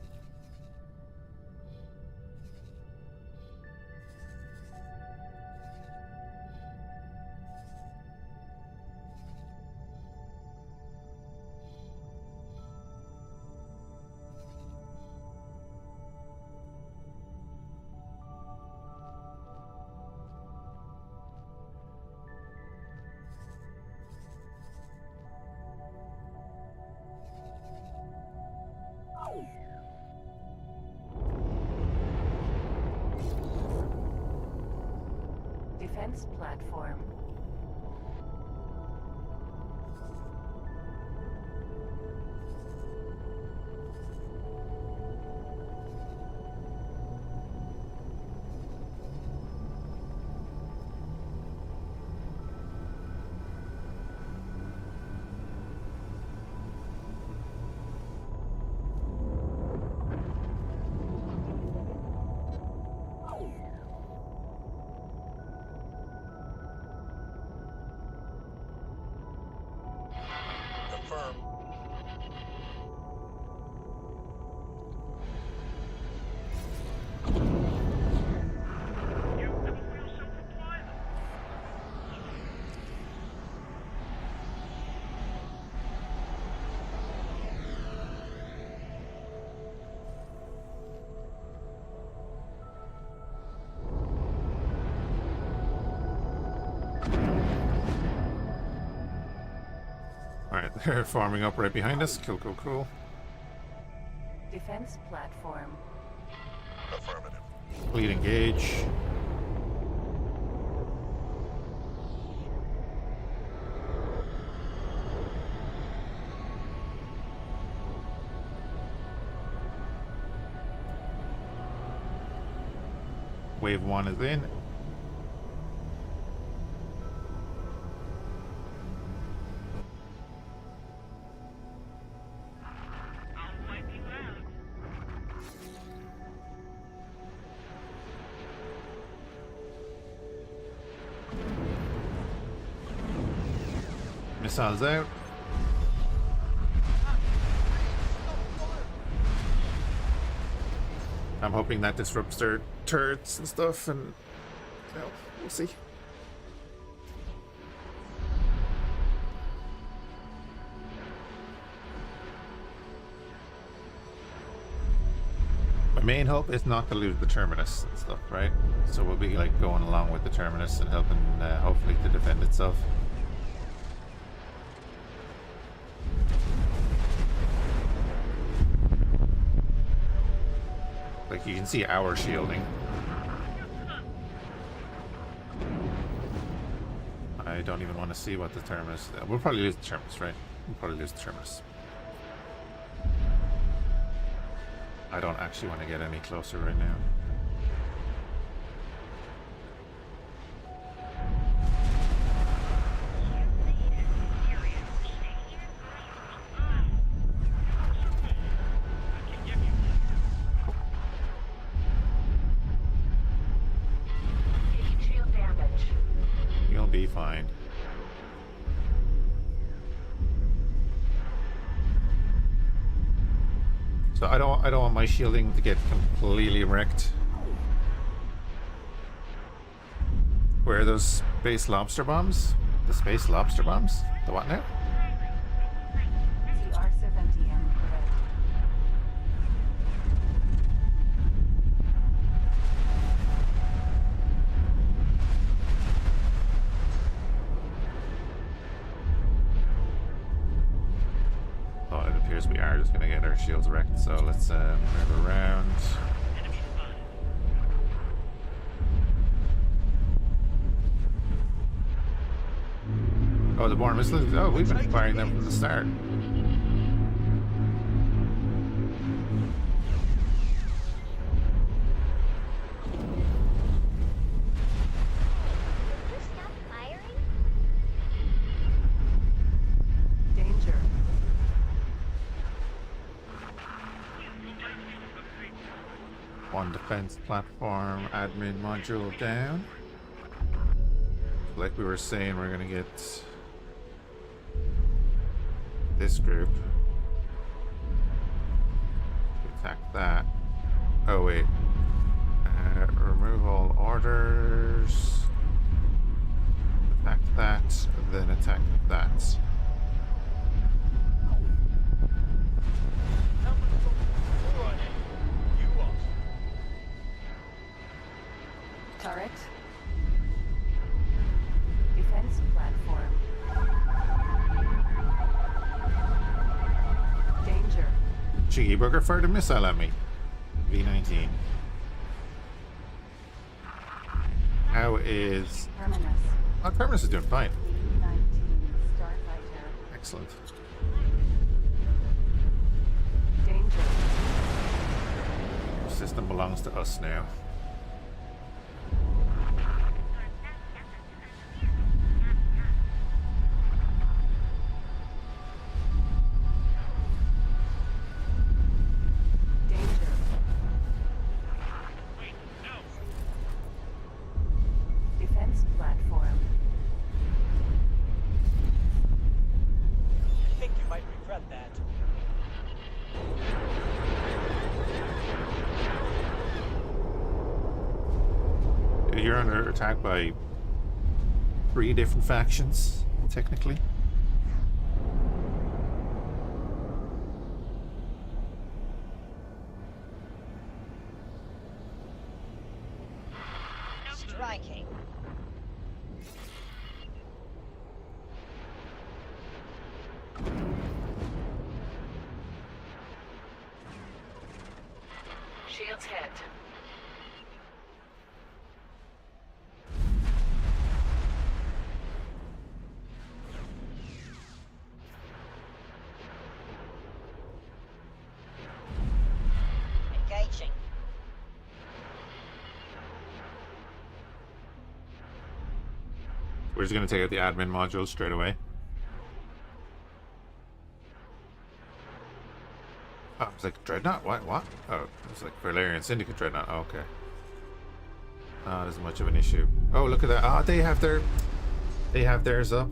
Defense platform. Confirm. You ever feel self-applied? Alright, they're forming up right behind us. Cool, cool, cool. Defense platform. Affirmative. Lead engage. Wave 1 is in. I'll wipe you out. Missiles out. I'm hoping that disrupts their turrets and stuff, and well, we'll see. My main hope is not to lose the terminus and stuff, right? So we'll be like going along with the terminus and helping, hopefully, to defend itself. Like you can see our shielding. I don't even want to see what the terminus. We'll probably lose the terminus, right? We'll probably lose the terminus. I don't actually want to get any closer right now. Shield damage. You'll be fine. So I don't want my shielding to get completely wrecked. Where are those space lobster bombs? The space lobster bombs? The what now? CR-70M red. Oh, it appears we are just gonna get our shields wrecked, so let's move around. Enemy spotted. Oh, the Born missiles. Oh, we've been firing them from the start. Danger. One defense platform, admin module down. Like we were saying, we're gonna get this group to attack that. Oh wait. Remove all orders. Attack that, then attack that. Turret. Defense platform. Danger. Cheeky bugger fired a missile at me. V-19. How is... Terminus. Oh, Terminus is doing fine. V-19 Starfighter. Excellent. Danger. The system belongs to us now. Danger. Defense platform. I think you might regret that. You're under attack by 3 different factions, technically. Striking. Shields hit. Engaging. We're just going to take out the admin module straight away. Oh, I was like, Dreadnought? What? Oh, it was like Valerian Syndicate Dreadnought. Oh, okay. Not as much of an issue. Oh, look at that. Oh, they have theirs up.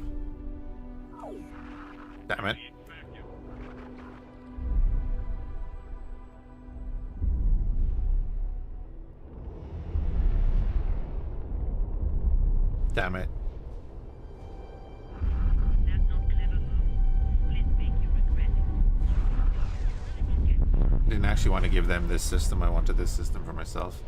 Damn it. Damn it. That's not clever move. Let's make you regret it. I didn't actually want to give them this system. I wanted this system for myself.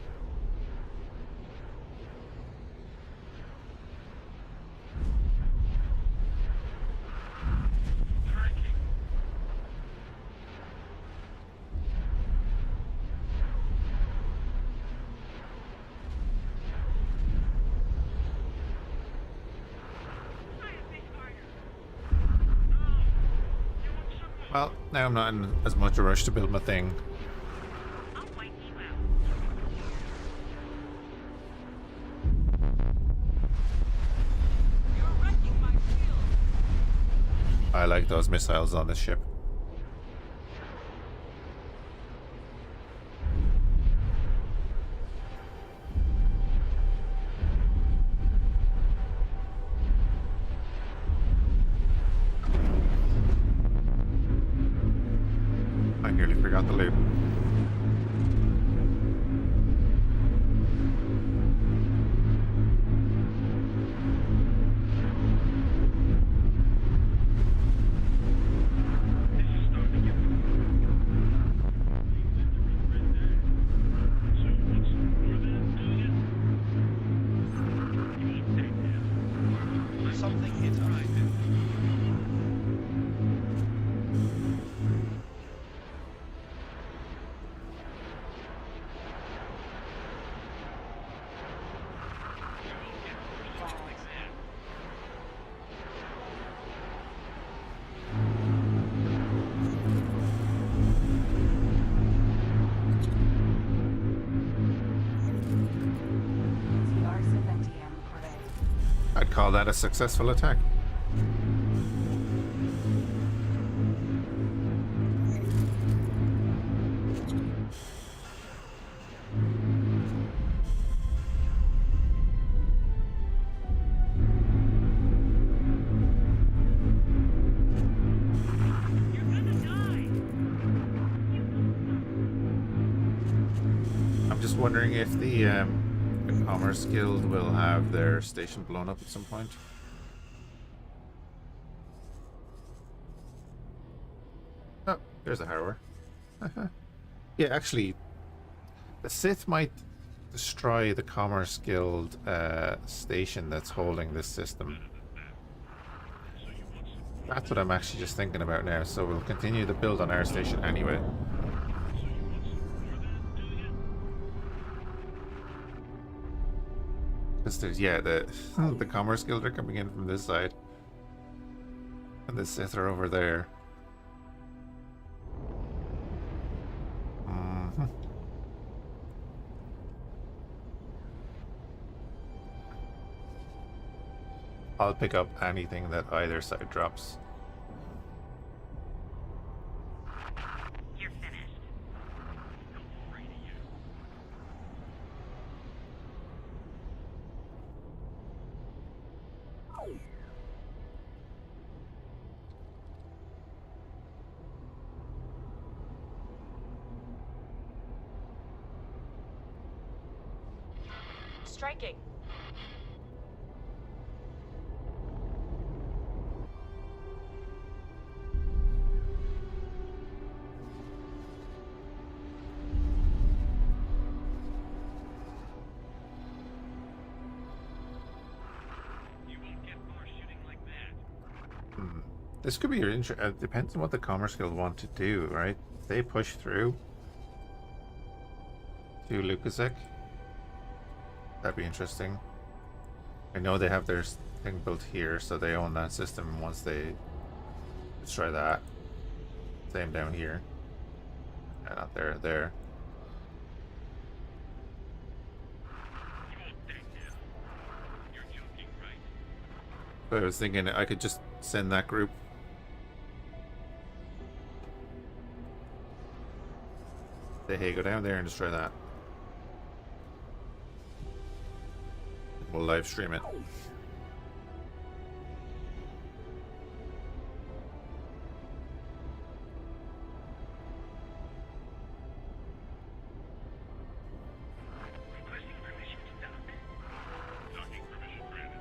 Well, now I'm not in as much a rush to build my thing. I'll wipe you out. You're wrecking my shield. I like those missiles on this ship. I nearly forgot the loot. Something hit us. I'd call that a successful attack. just wondering if the Commerce Guild will have their station blown up at some point. Oh, there's a harrower. Yeah, actually, the Sith might destroy the Commerce Guild station that's holding this system. That's what I'm actually just thinking about now, so we'll continue the build on our station anyway. Because there's, yeah, the Commerce Guild are coming in from this side. And the Sith are over there. I'll pick up anything that either side drops. You're finished. Striking. This could be your interest. It depends on what the Commerce Guild want to do, right? If they push through to Lukasek, that'd be interesting. I know they have their thing built here, so they own that system. Once they destroy that, same down here. Yeah, not there, there. You're joking, right? But I was thinking I could just send that group. Say, hey, go down there and destroy that. We'll live stream it. Requesting permission to dock. Docking permission granted.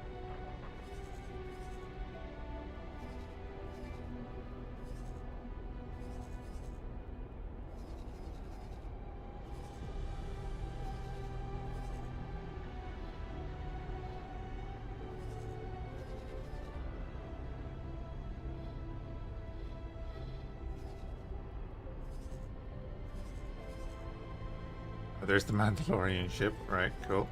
Oh, there's the Mandalorian ship. Right, cool.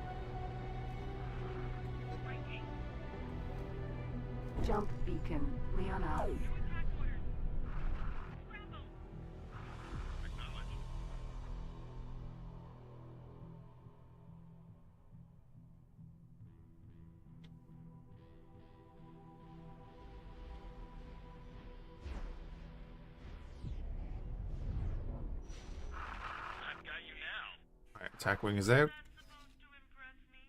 Jump beacon. Leona. I've got you now. Alright, attack wing is out. That's supposed to impress me.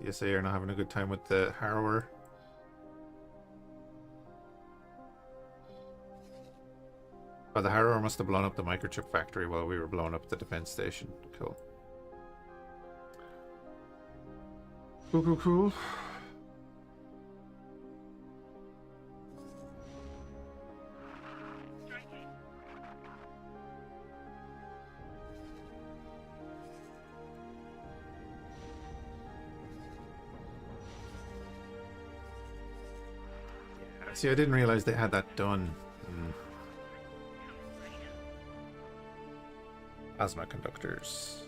The SA are not having a good time with the Harrower. Oh, the Harrower must have blown up the microchip factory while we were blowing up the defense station. Cool. Cool, cool, cool. See, I didn't realize they had that done. Plasma conductors.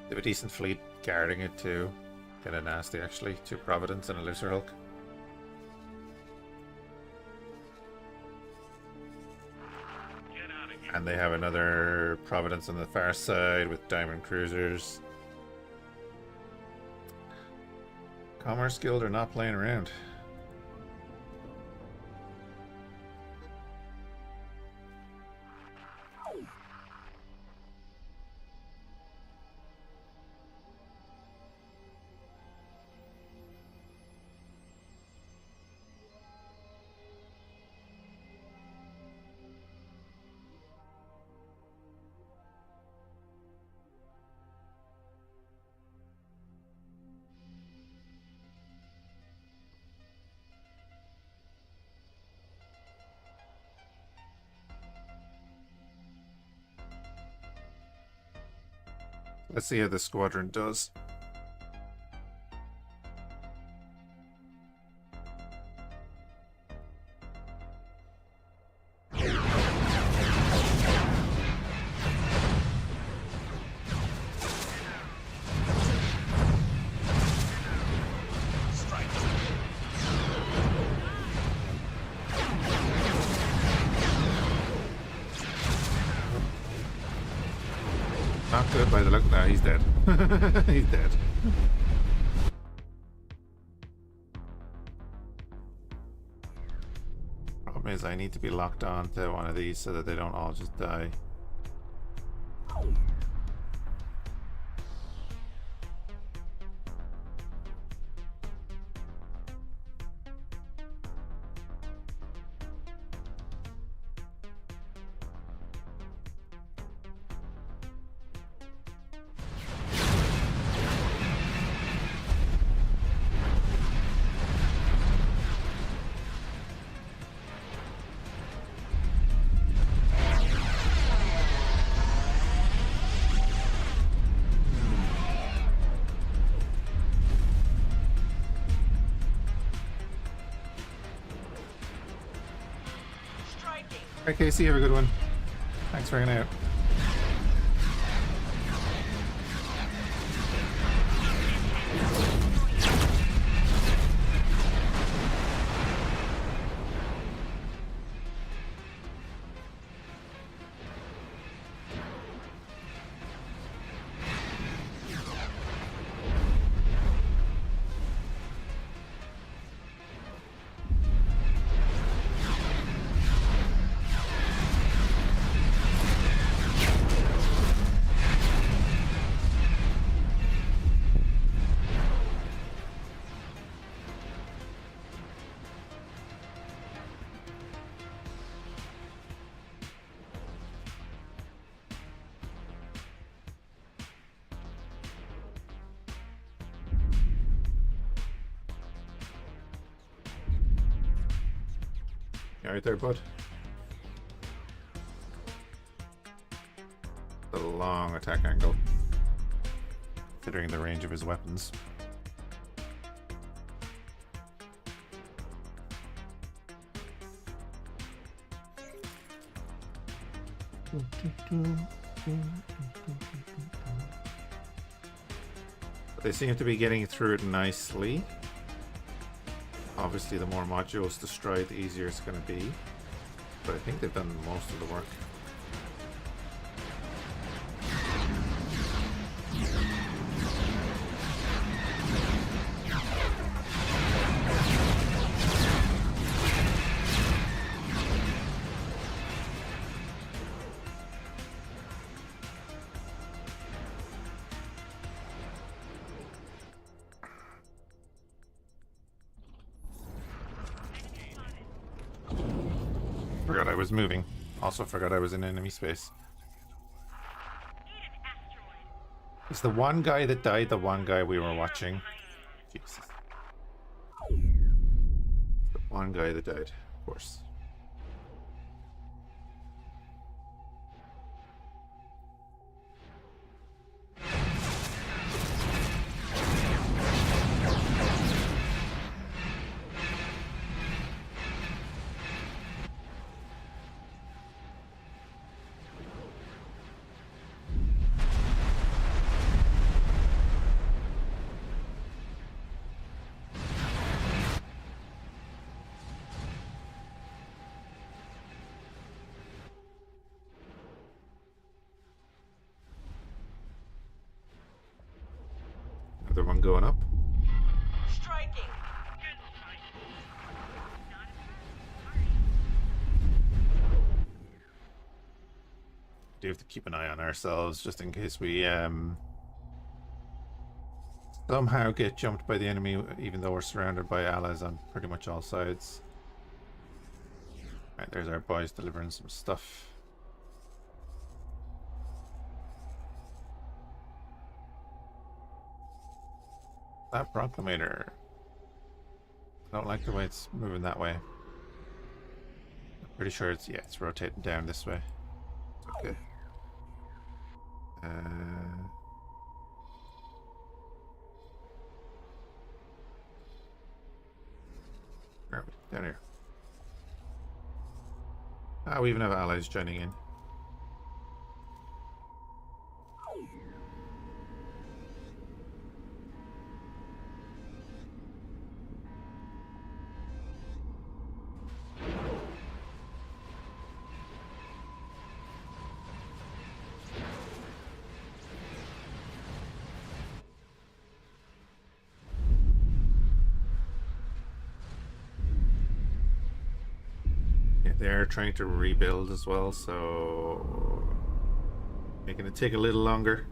They have a decent fleet guarding it too. Kind of nasty, actually. Two Providence and a Looser Hulk. Get out of here. And they have another Providence on the far side with Diamond Cruisers. Commerce Guild are not playing around. Let's see how the squadron does. Not good by the look. No, he's dead. He's dead. Problem is, I need to be locked on to one of these so that they don't all just die. Alright, Casey, have a good one. Thanks for hanging out. You alright there, bud? A long attack angle, considering the range of his weapons. But they seem to be getting through it nicely. Obviously, the more modules destroyed, the easier it's going to be. But I think they've done most of the work. Forgot I was moving. Also forgot I was in enemy space. Is the one guy that died the one guy we were watching? Jesus. The one guy that died, of course. Another one going up. Striking. Do have to keep an eye on ourselves just in case we somehow get jumped by the enemy, even though we're surrounded by allies on pretty much all sides. Right, there's our boys delivering some stuff. That proclamator. I don't like the way it's moving that way. I'm pretty sure it's, yeah, it's rotating down this way. Okay. Where are we? Down here. Ah, we even have allies joining in. They're trying to rebuild as well, so making it take a little longer.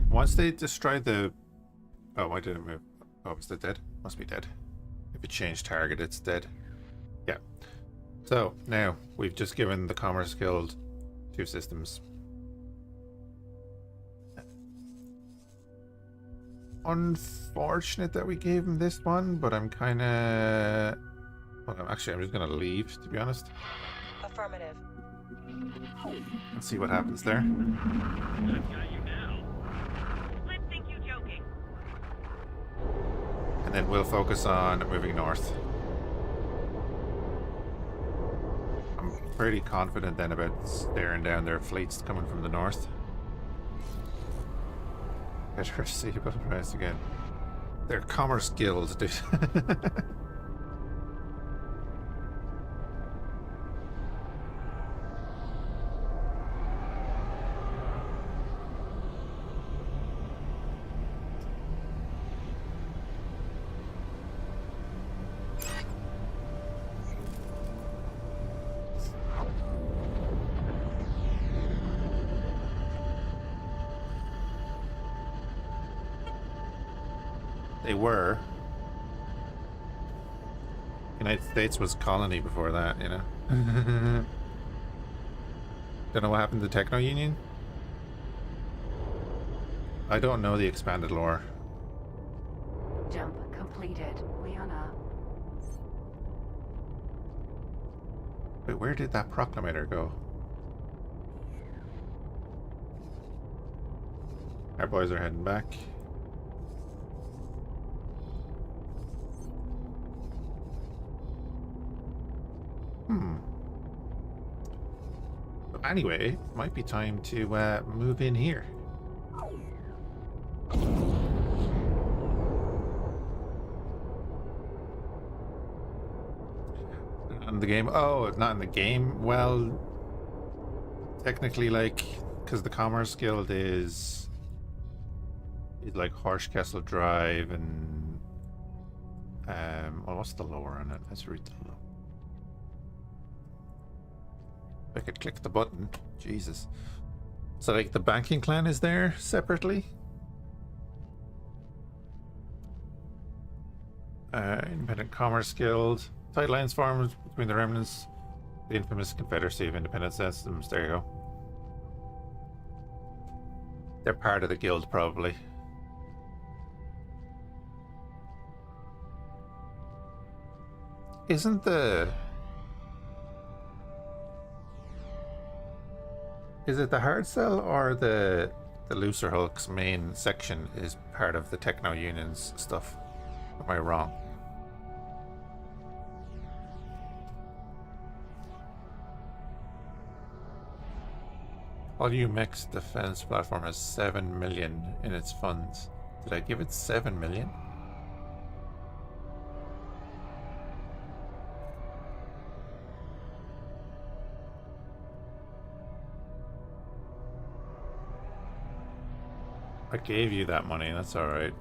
Once they destroy the... Oh, I didn't move. Oh, is it dead? Must be dead. If it changed target, it's dead. Yeah. So, now, we've just given the Commerce Guild 2 systems. Unfortunate that we gave them this one, but I'm kind of... Well, actually, I'm just going to leave, to be honest. Affirmative. Let's see what happens there. Let's think you joking. And then we'll focus on moving north. I'm pretty confident then about staring down their fleets coming from the north. Better see about the price again. Their Commerce Guild, dude. They were. United States was colony before that, you know. Don't know what happened to Techno Union. I don't know the expanded lore. Jump completed. We are now. Wait, where did that proclamator go? Our boys are heading back. So anyway, might be time to move in here. In the game? Oh, not in the game. Well, technically, like, because the Commerce Guild is like Horschkessel Drive and well, what's the lower on it? Let's read the low. I could click the button. Jesus. So like the banking clan is there separately. Independent Commerce Guild. Tight lines formed between the remnants The infamous Confederacy of Independent Systems. There you go. They're part of the guild, probably. Isn't the... Is it the hard cell or the looser hulk's main section is part of the Techno Union's stuff? Am I wrong? All UMEX defense platform has 7 million in its funds. Did I give it 7 million? I gave you that money, that's alright.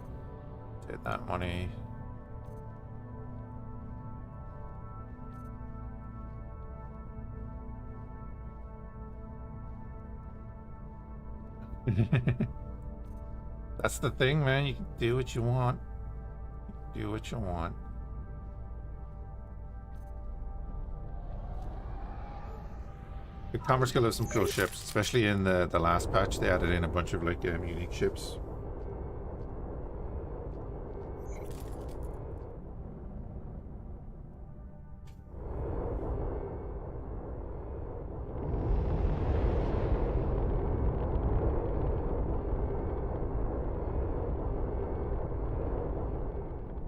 Take that money. That's the thing, man. You can do what you want. Do what you want. The Commerce Guild has some cool ships, especially in the last patch. They added in a bunch of like unique ships.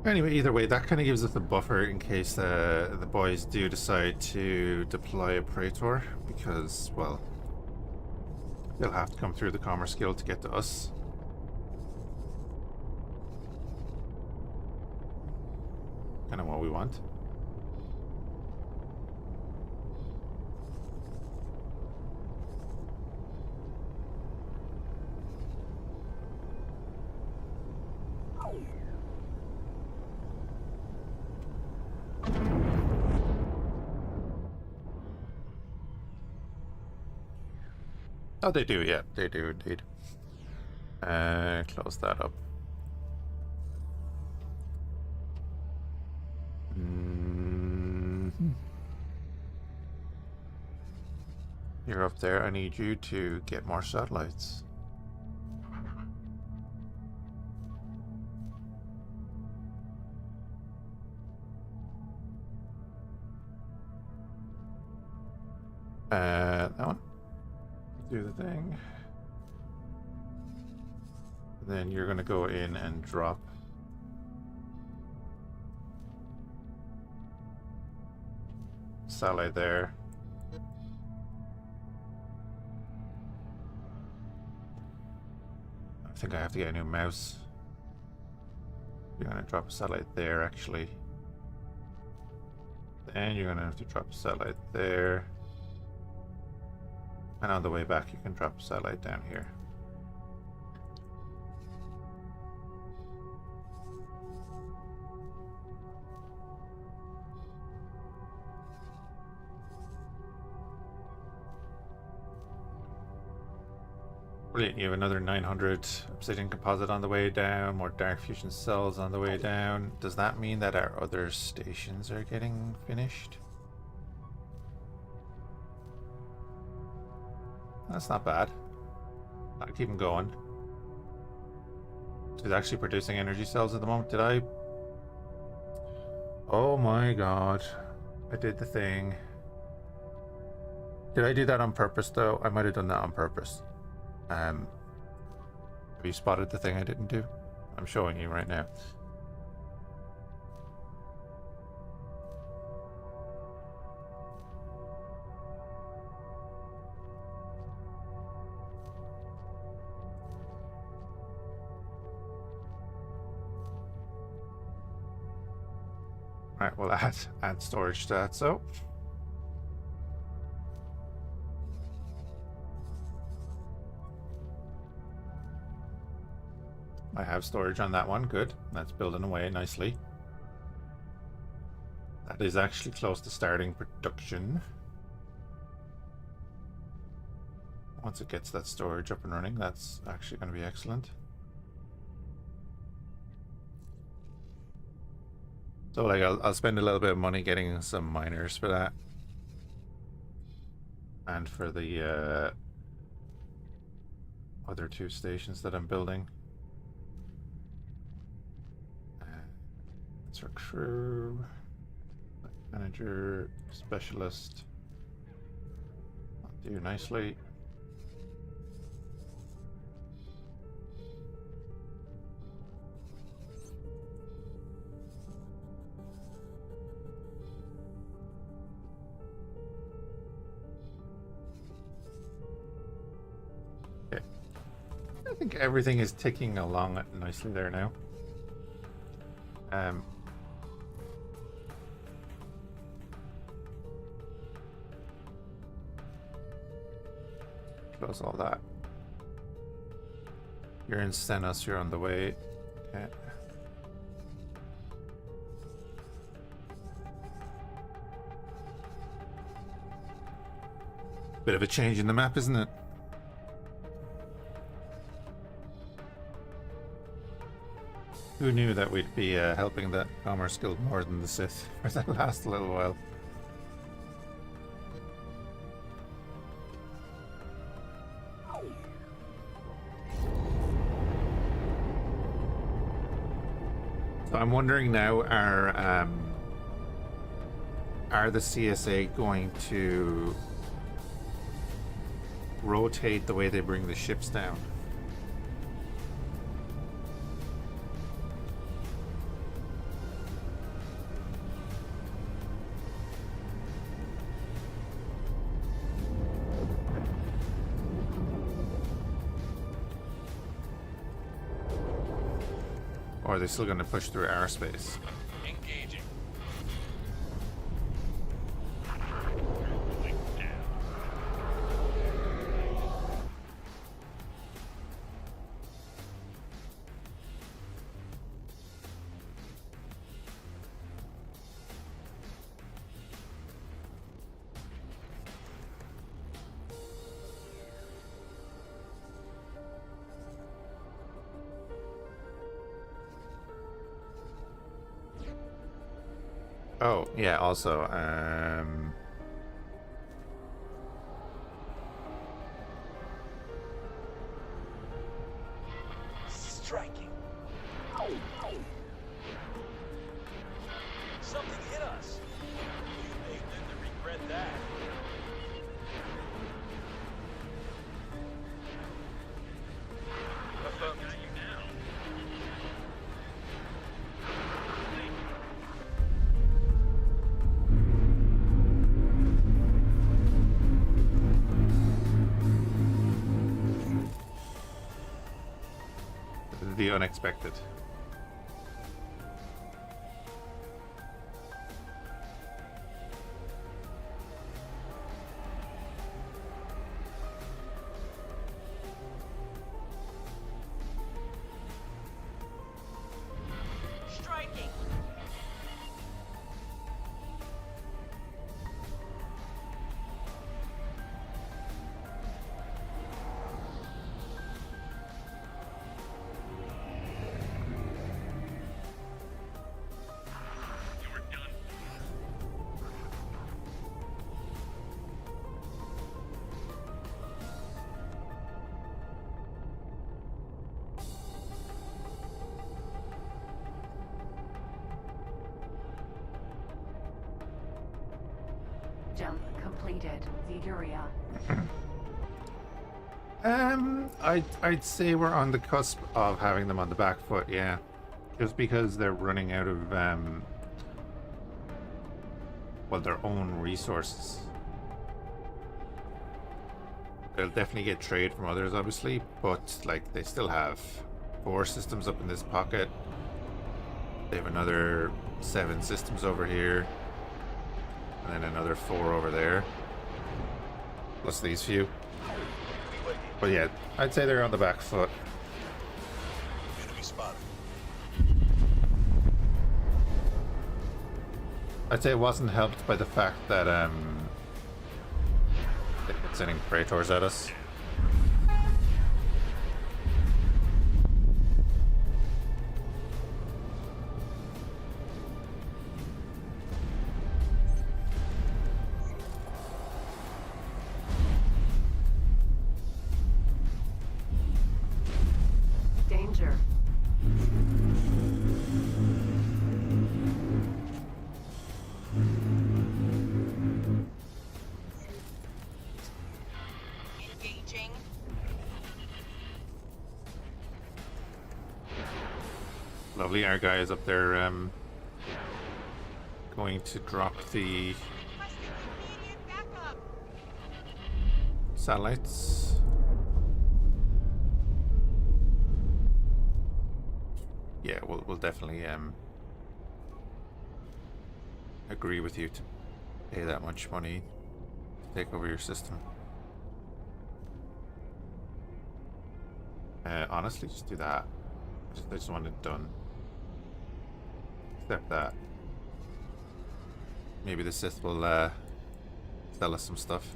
Anyway, either way, that kind of gives us a buffer in case the boys do decide to deploy a Praetor, because, well, they'll have to come through the Commerce Guild to get to us. Kind of what we want. Oh, they do, yeah, they do indeed. Close that up. You're up there. I need you to get more satellites. That one. Do the thing. Then you're gonna go in and drop satellite there. I think I have to get a new mouse. You're gonna drop a satellite there actually. Then you're gonna have to drop a satellite there. And on the way back, you can drop a satellite down here. Brilliant, you have another 900 obsidian composite on the way down, more dark fusion cells on the way down. Does that mean that our other stations are getting finished? That's not bad. I'll keep them going. She's actually producing energy cells at the moment. Did I? Oh my god. I did the thing. Did I do that on purpose though? I might have done that on purpose. Have you spotted the thing I didn't do? I'm showing you right now. Right, we'll add storage to that, so. I have storage on that one, good. That's building away nicely. That is actually close to starting production. Once it gets that storage up and running, that's actually going to be excellent. So like I'll spend a little bit of money getting some miners for that. and for the other 2 stations that I'm building. That's our crew. Manager, specialist. Do nicely. Okay. I think everything is ticking along nicely there now. Close all that. You're in Stenos, you're on the way. Okay. Bit of a change in the map, isn't it? Who knew that we'd be helping the Commerce Guild more than the Sith for that last little while? So I'm wondering now, are the CSA going to rotate the way they bring the ships down? Or are they still going to push through our space? Engaging. Oh, yeah, also, Striking. Something hit us. You may live to regret that. Affirmative. the unexpected. Striking. Jump completed. Zeduria. I'd say we're on the cusp of having them on the back foot, yeah. Just because they're running out of, well, their own resources. They'll definitely get trade from others, obviously, but, like, they still have 4 systems up in this pocket. They have another 7 systems over here. And then another 4 over there. Plus these few. But yeah, I'd say they're on the back foot. Enemy spotted. I'd say it wasn't helped by the fact that they've been sending Praetors at us. Lovely. Our guy is up there going to drop the Requesting immediate backup. satellites. Yeah, we'll definitely agree with you to pay that much money to take over your system. Honestly, just do that. I just want it done. Except that maybe the Sith will sell us some stuff.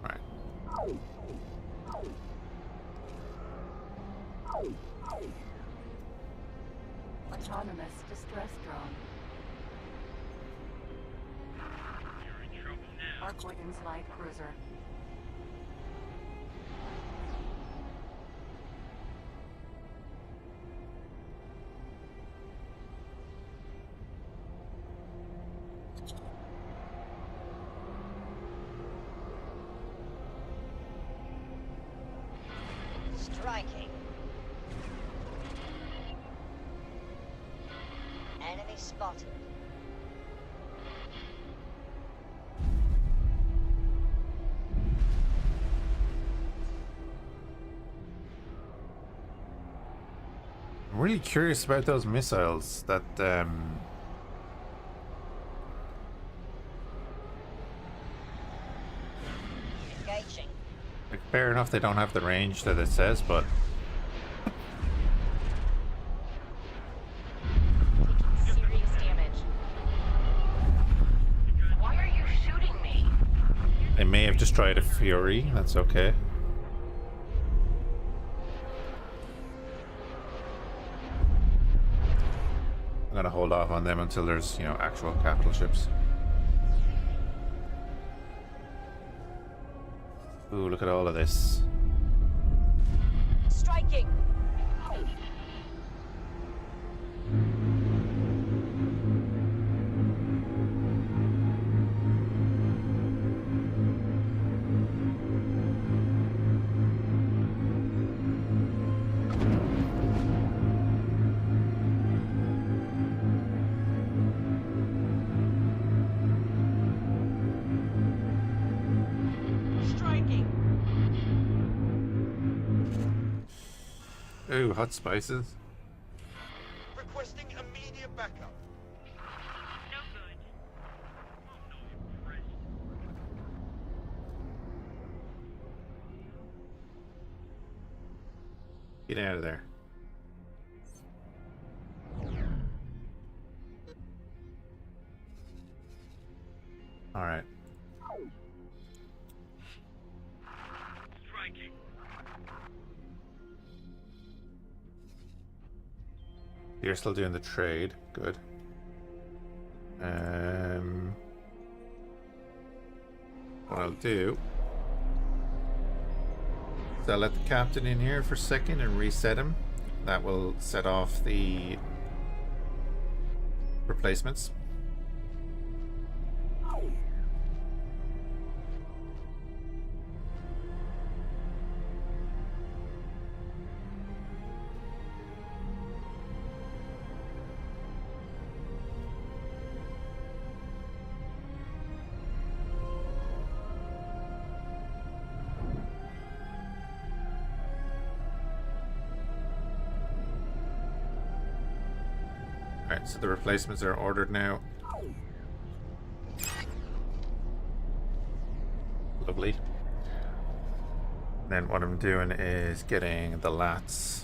Right. Autonomous distress drone. You're in trouble now. Arkwiggen's light cruiser. Striking. Enemy spotted. I'm really curious about those missiles that Engaging. like, fair enough they don't have the range that it says, but Taking serious damage. Why are you shooting me? they may have just tried a Fury. That's okay. I'm gonna hold off on them until there's, you know, actual capital ships. Ooh, look at all of this. Striking. Striking. Ooh, hot spices. Requesting immediate backup. No good. Oh no, impressed. Get out of there. All right. Striking. You're still doing the trade. Good. What I'll do is I'll let the captain in here for a second and reset him. That will set off the replacements. Alright, so the replacements are ordered now. Lovely. Then what I'm doing is getting the lats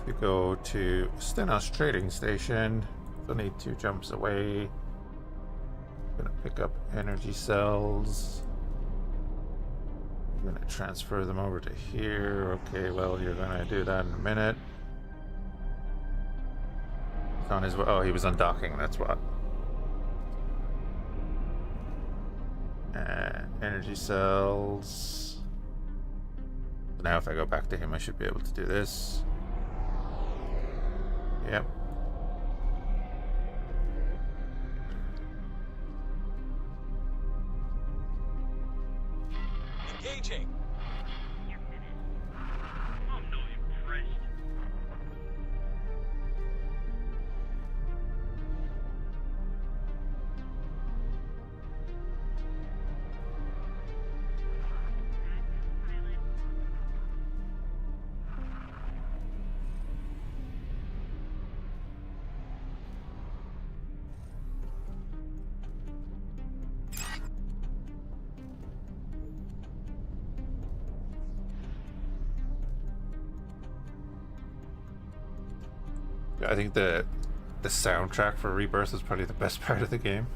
to go to Stenos Trading Station. It's only 2 jumps away. Gonna pick up energy cells. I'm gonna transfer them over to here. Okay, well, you're gonna do that in a minute. He's on his way. Oh, he was undocking, that's what. Energy cells. Now if I go back to him, I should be able to do this. Yep. Engaging. I think the soundtrack for Rebirth is probably the best part of the game.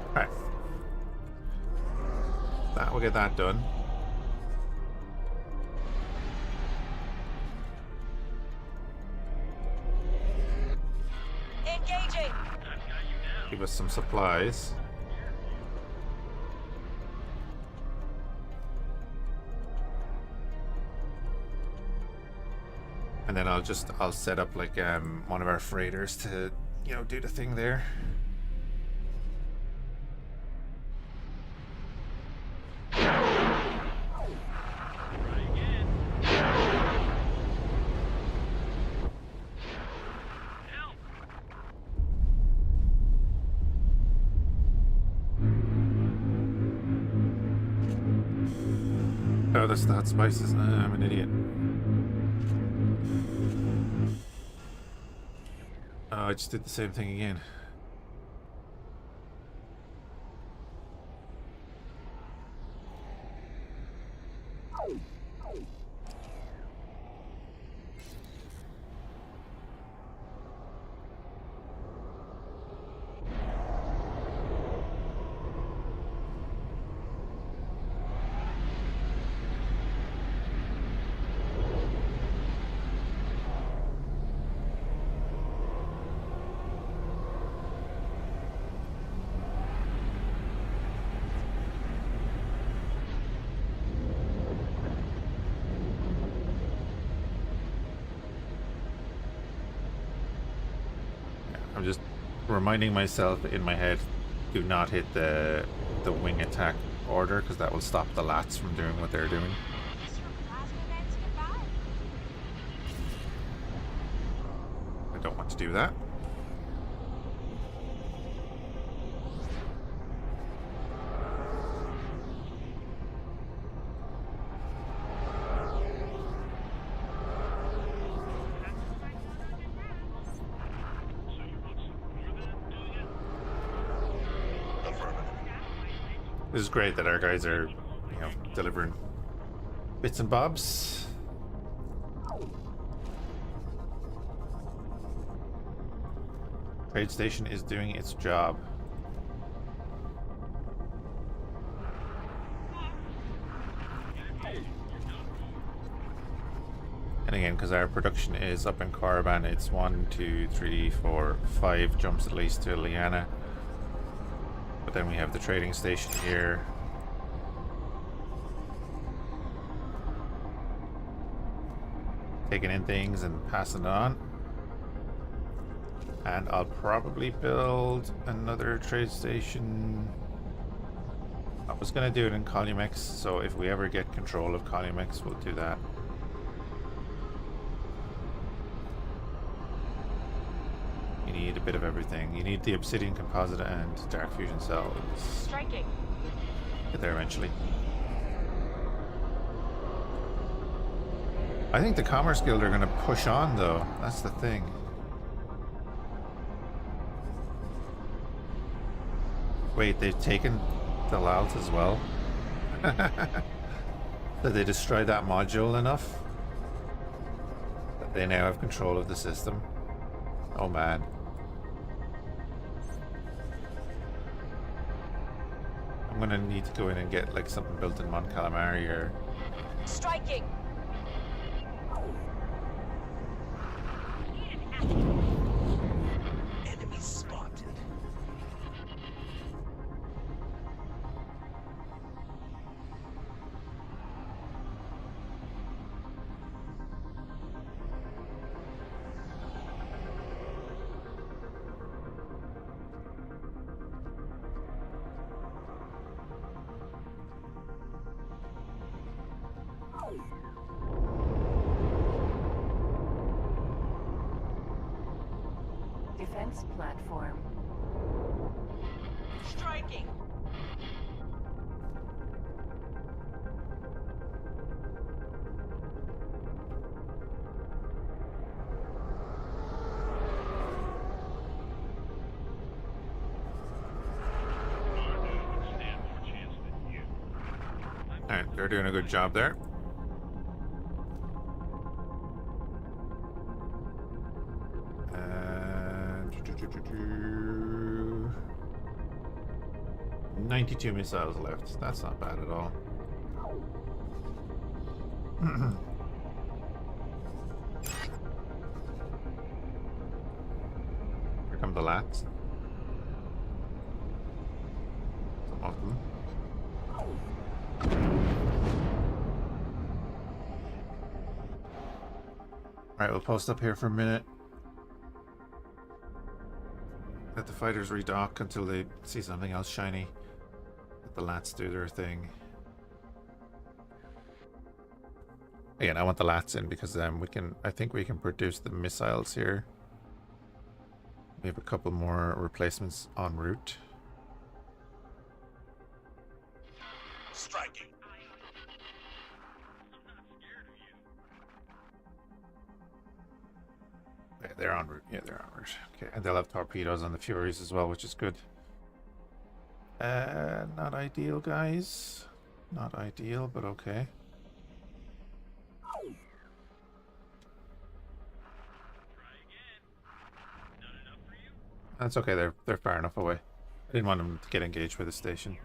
Alright. We'll get that done. Engaging. Give us some supplies. And then I'll set up like one of our freighters to, you know, do the thing there. Oh, that's not spices. I'm an idiot. Oh, I just did the same thing again. I'm just reminding myself in my head, do not hit the wing attack order, because that will stop the lats from doing what they're doing. Is your plasma vents goodbye? I don't want to do that. This is great that our guys are, you know, delivering bits and bobs. Trade station is doing its job. And again, because our production is up in Caravan, it's 1, 2, 3, 4, 5 jumps at least to Liana. But then we have the trading station here. Taking in things and passing it on. And I'll probably build another trade station. I was going to do it in Columex, so if we ever get control of Columex, we'll do that. You need a bit of everything. You need the obsidian composite and dark fusion cells. Striking. Get there eventually. I think the Commerce Guild are going to push on, though. That's the thing. Wait, they've taken the Lalt as well? Did they destroy that module enough that they now have control of the system? Oh man. I'm gonna need to go in and get like something built in Mon Calamari or... Striking. Enemy spotted. Defense platform. Striking. Alright, they're doing a good job there. And 92 missiles left. That's not bad at all. Here come the lats. Some of them. Alright, we'll post up here for a minute. Let the fighters redock until they see something else shiny. Let the lats do their thing. Again, I want the lats in because I think we can produce the missiles here. We have a couple more replacements en route. Striking. Yeah, they're en route. Yeah, they're en route. Okay, and they'll have torpedoes on the Furies as well, which is good. Not ideal, guys. Not ideal, but okay. That's okay. They're far enough away. I didn't want them to get engaged with the station.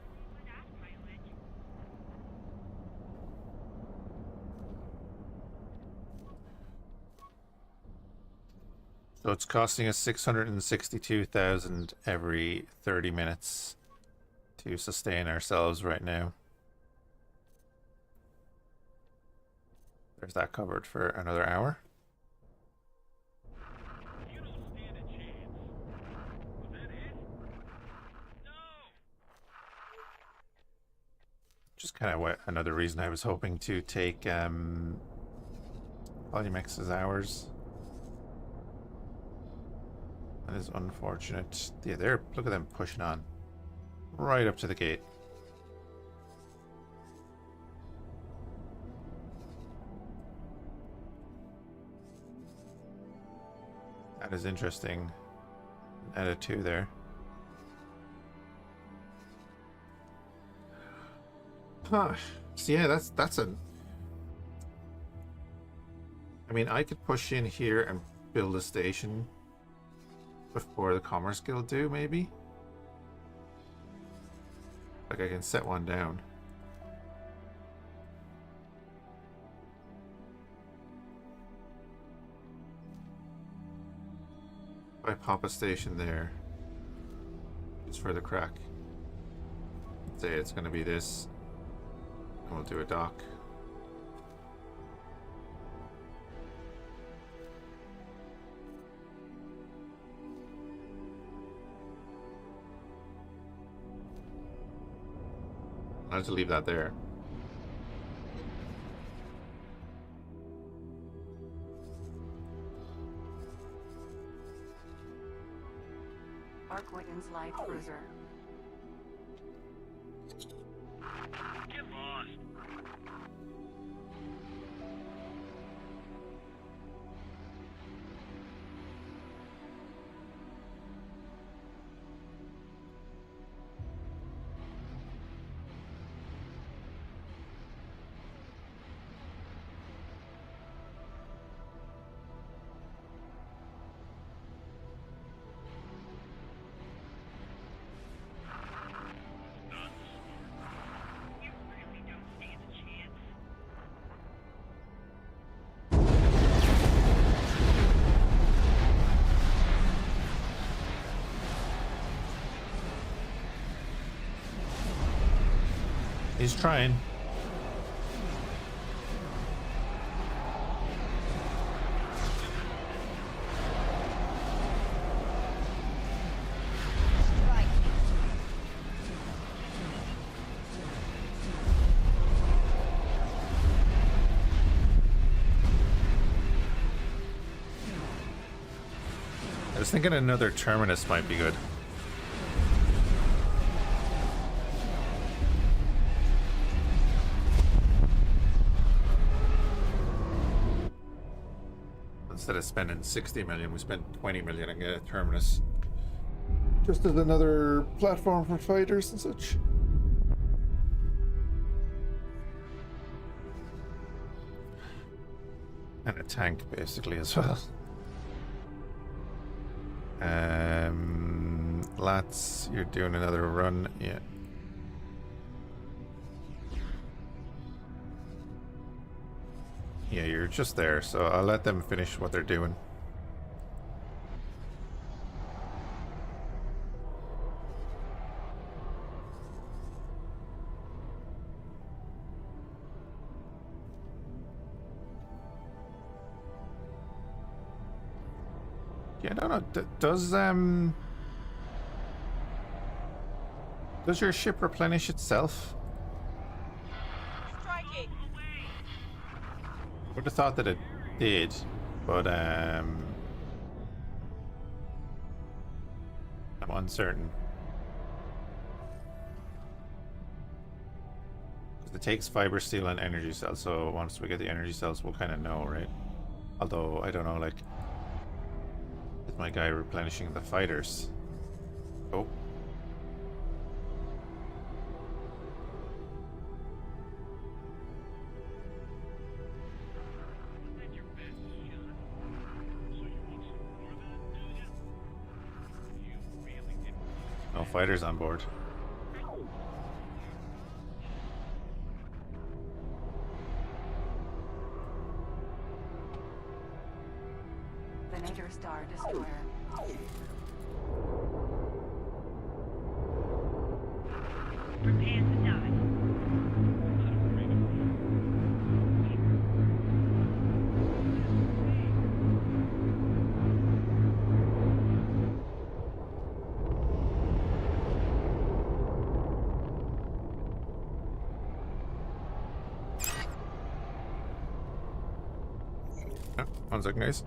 So it's costing us 662,000 every 30 minutes to sustain ourselves right now. There's that covered for another hour. You don't stand a chance. Was that it? No! Just kind of another reason I was hoping to take Polymex's hours. That is unfortunate. Yeah, look at them pushing on. Right up to the gate. That is interesting. Added 2 there. Huh. So yeah, that's a... I mean, I could push in here and build a station before the Commerce Guild do, maybe? Like, I can set one down. If I pop a station there, just for the crack. Say it's going to be this, and we'll do a dock. I'll just leave that there. Arkwiggen's light cruiser. Get lost. You really don't stand a chance. He's trying. Striking. I was thinking another terminus might be good. Instead of spending 60 million, we spent 20 million and get a terminus. Just as another platform for fighters and such. And a tank, basically, as well. Lats, you're doing another run, yeah. Yeah, you're just there, so I'll let them finish what they're doing. Yeah, I don't know. Does your ship replenish itself? Striking. Would have thought that it did, but I'm uncertain. Because it takes fiber steel and energy cells, so once we get the energy cells, we'll kind of know, right? Although I don't know, like, is my guy replenishing the fighters? Oh. No fighters on board. Venator Star Destroyer. Prepare to die. Oh, 1 second, guys.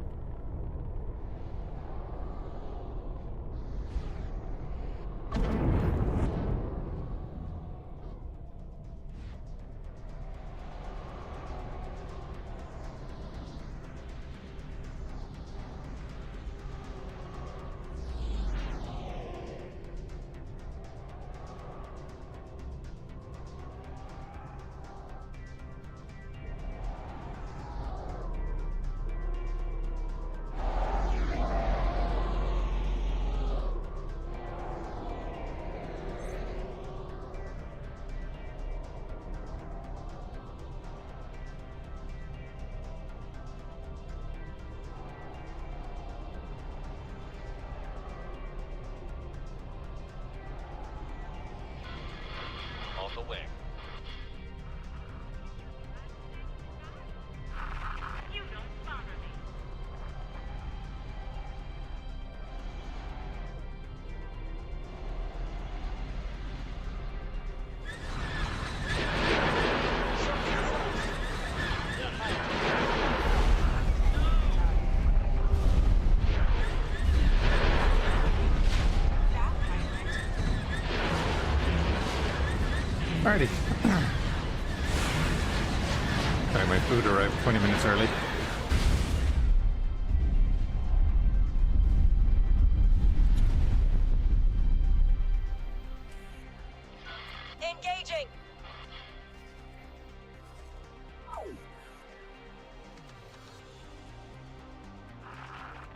On the wing. You don't bother me. Alrighty. Sorry, my food arrived 20 minutes early. Engaging.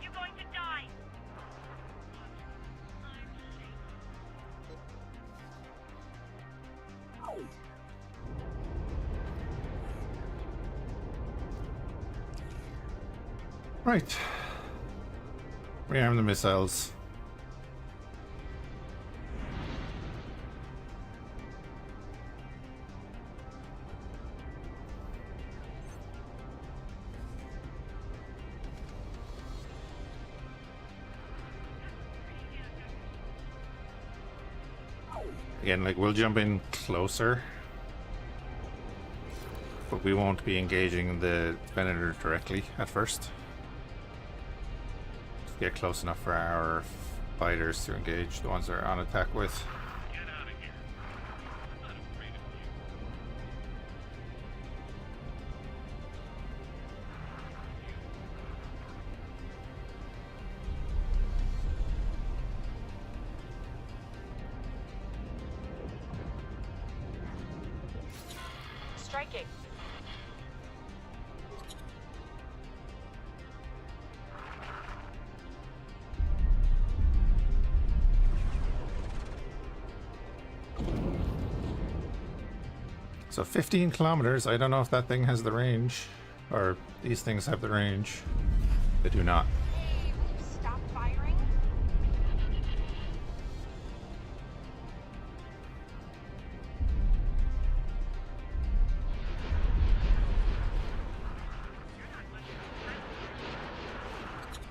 You're going to die. Right. Rearm the missiles. Again, like, we'll jump in closer, but we won't be engaging the Venator directly at first. Just get close enough for our fighters to engage the ones they're on attack with. Get out of here. I'm not afraid of you. Striking. So 15 kilometers. I don't know if that thing has the range, or these things have the range. They do not. Hey, will you stop firing?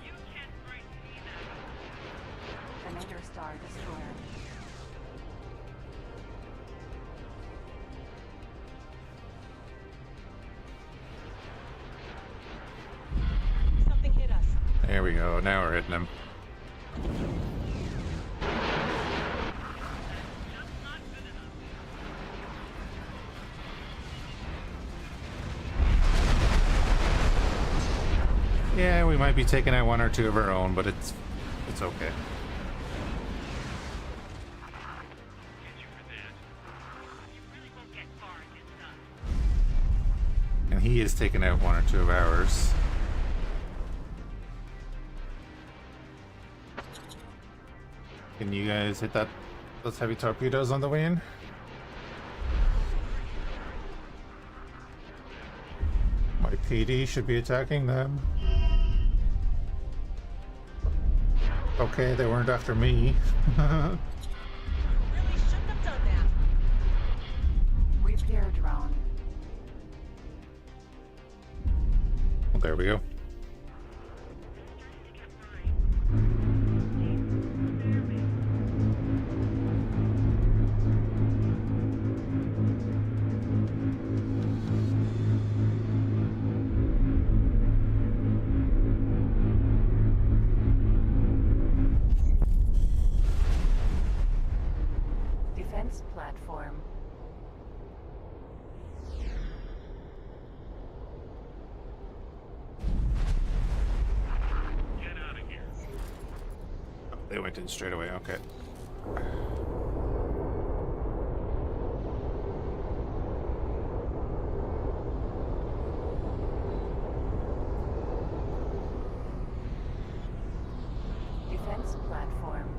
You can't break me now. Commander Star Destroyer. Something hit us. There we go. Now we're hitting them. Yeah, we might be taking out one or two of our own, but it's okay. Get you for that. You really won't get far in this stuff. And he is taking out one or two of ours. Can you guys hit those heavy torpedoes on the way in? My PD should be attacking them. Okay, they weren't after me. Really shouldn't have done that. Repair drone. Well, there we go. Defense platform. Get out of here. Oh, they went in straight away. Okay. Defense platform.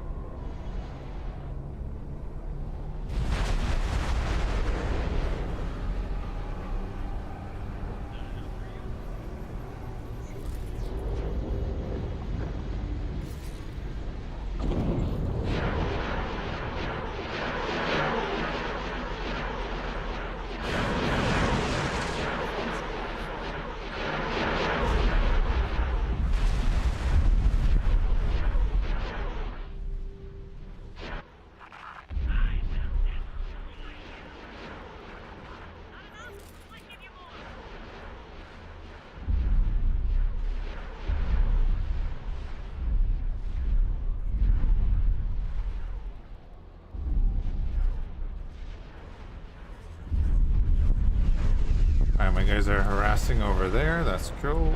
Alright, my guys are harassing over there. That's cool.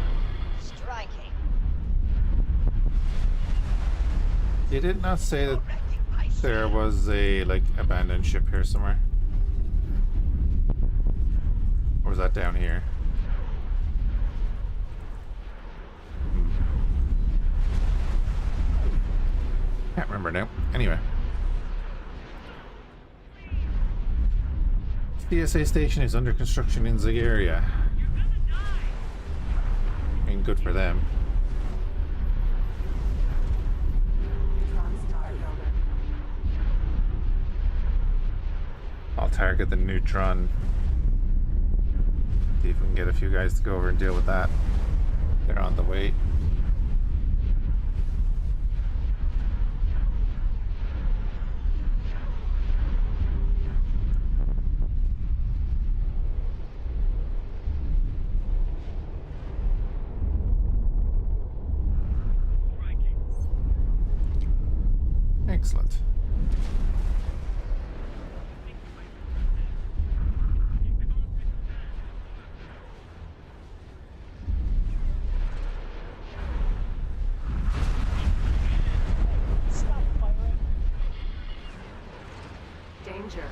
Striking. They did not say that there was a, like, abandoned ship here somewhere. Or was that down here? Can't remember now. Anyway. CSA station is under construction in the area. I mean, good for them. Neutron Star Builder. I'll target the neutron. See if we can get a few guys to go over and deal with that. They're on the way. Excellent. Stop firing. Danger.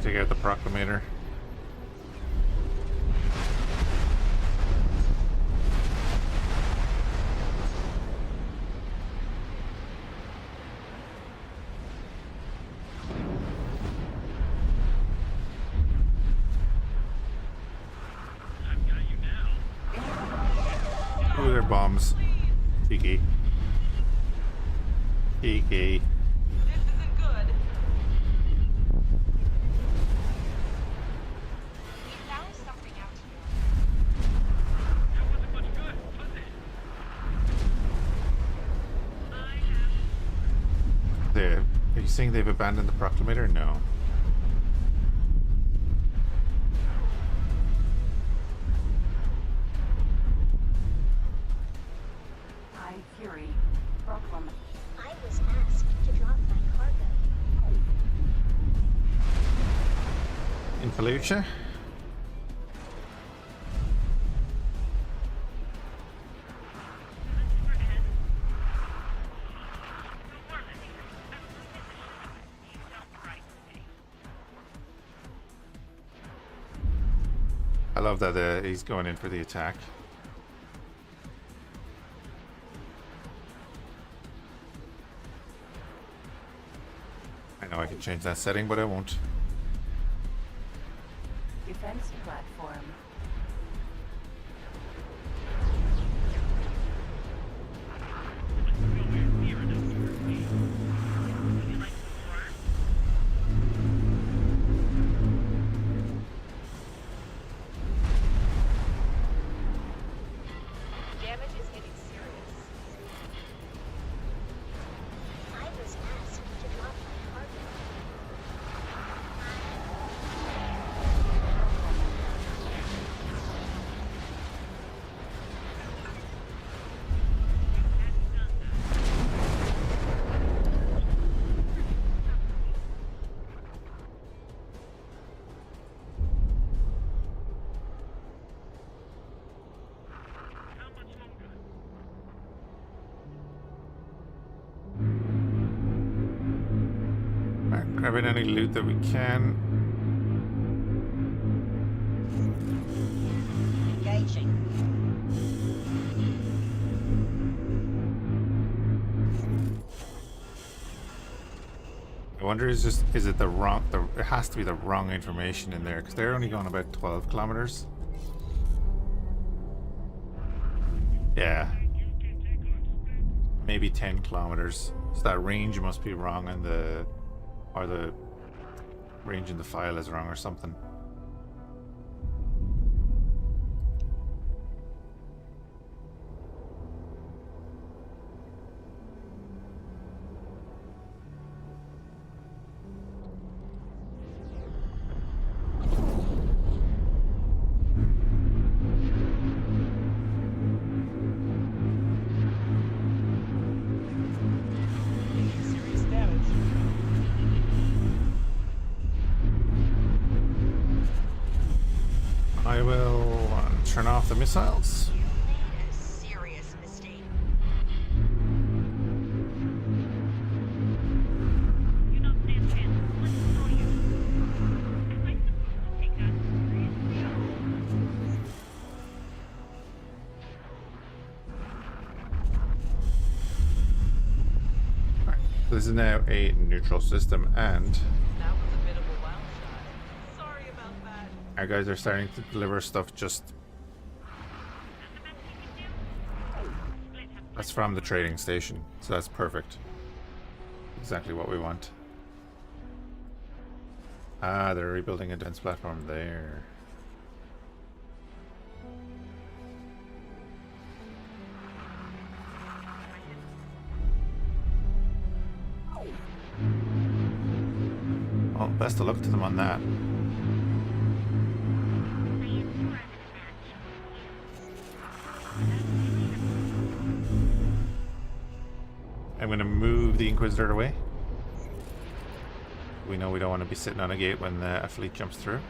we take out the Proclamator? I've got you now. Ooh, they're bombs. Cheeky. Cheeky. This isn't good. We found something out here. That wasn't much good, was it? I have Are you saying they've abandoned the Proclamator? No. High Fury. Proclamation. I was asked to drop my cargo. In Fallujah? I love that he's going in for the attack. I know I can change that setting, but I won't. Defense platform. Damage is getting serious. I was asked to drop my cargo. How much longer? Alright, grabbing any loot that we can. Engaging. I wonder is it the wrong it has to be the wrong information in there because they're only going about 12 kilometers. Yeah. Maybe 10 kilometers. So that range must be wrong in the range in the file is wrong or something. Serious damage. I will turn off the missiles. You made a serious mistake. You don't stand a chance. Let's show you. Am I supposed to take that seriously? Alright, this is now a neutral system and That was a bit of a wild shot. Sorry about that. our guys are starting to deliver stuff just that's from the trading station, so that's perfect. Exactly what we want. Ah, they're rebuilding a defense platform there. Well, best of luck to them on that. I'm going to move the Inquisitor away. We know we don't want to be sitting on a gate when a fleet jumps through.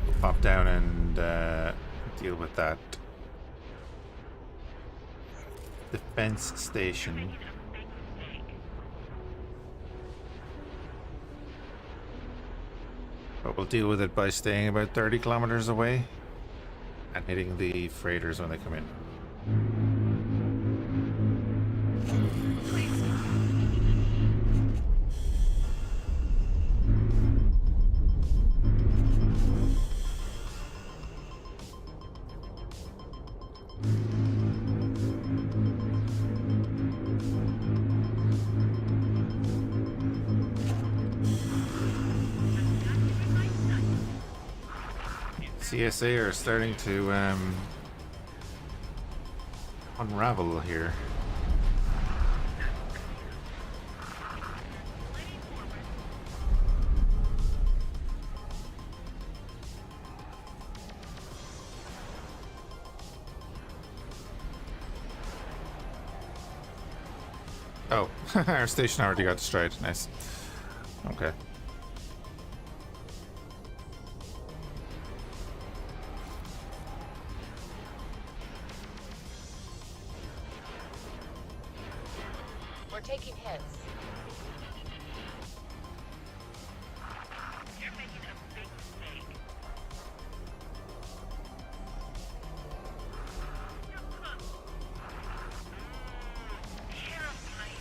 We'll pop down and deal with that defense station. We'll deal with it by staying about 30 kilometers away and hitting the freighters when they come in. CSA are starting to unravel here. Oh, our station already got destroyed. Nice. Okay. We're taking hits. You're making a big mistake. Terrifying.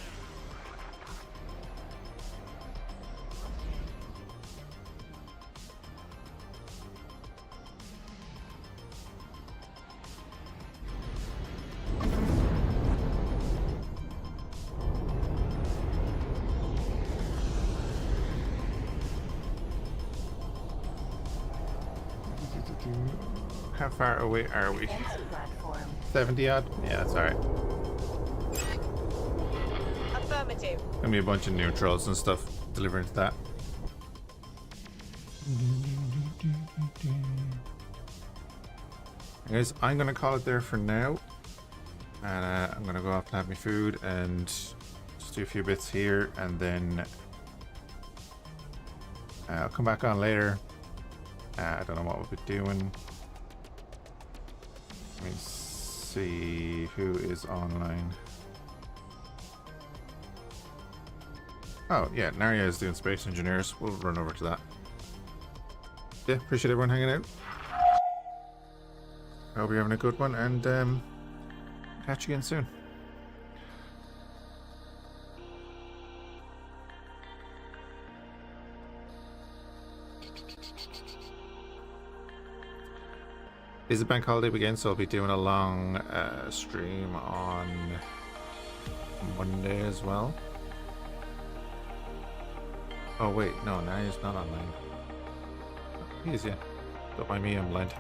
How far away are we? Defense platform. 70 odd? Yeah, that's alright. Affirmative. Gonna be a bunch of neutrals and stuff delivering to that. Guys, I'm gonna call it there for now. And I'm gonna go off and have my food and just do a few bits here, and then I'll come back on later. I don't know what we'll be doing. Let me see who is online. Oh, yeah, Narya is doing Space Engineers. We'll run over to that. Yeah, appreciate everyone hanging out. I hope you're having a good one, and catch you again soon. It's a bank holiday weekend, so I'll be doing a long stream on Monday as well. Oh wait, no, now he's not online. He is, yeah. Don't mind me, I'm blind.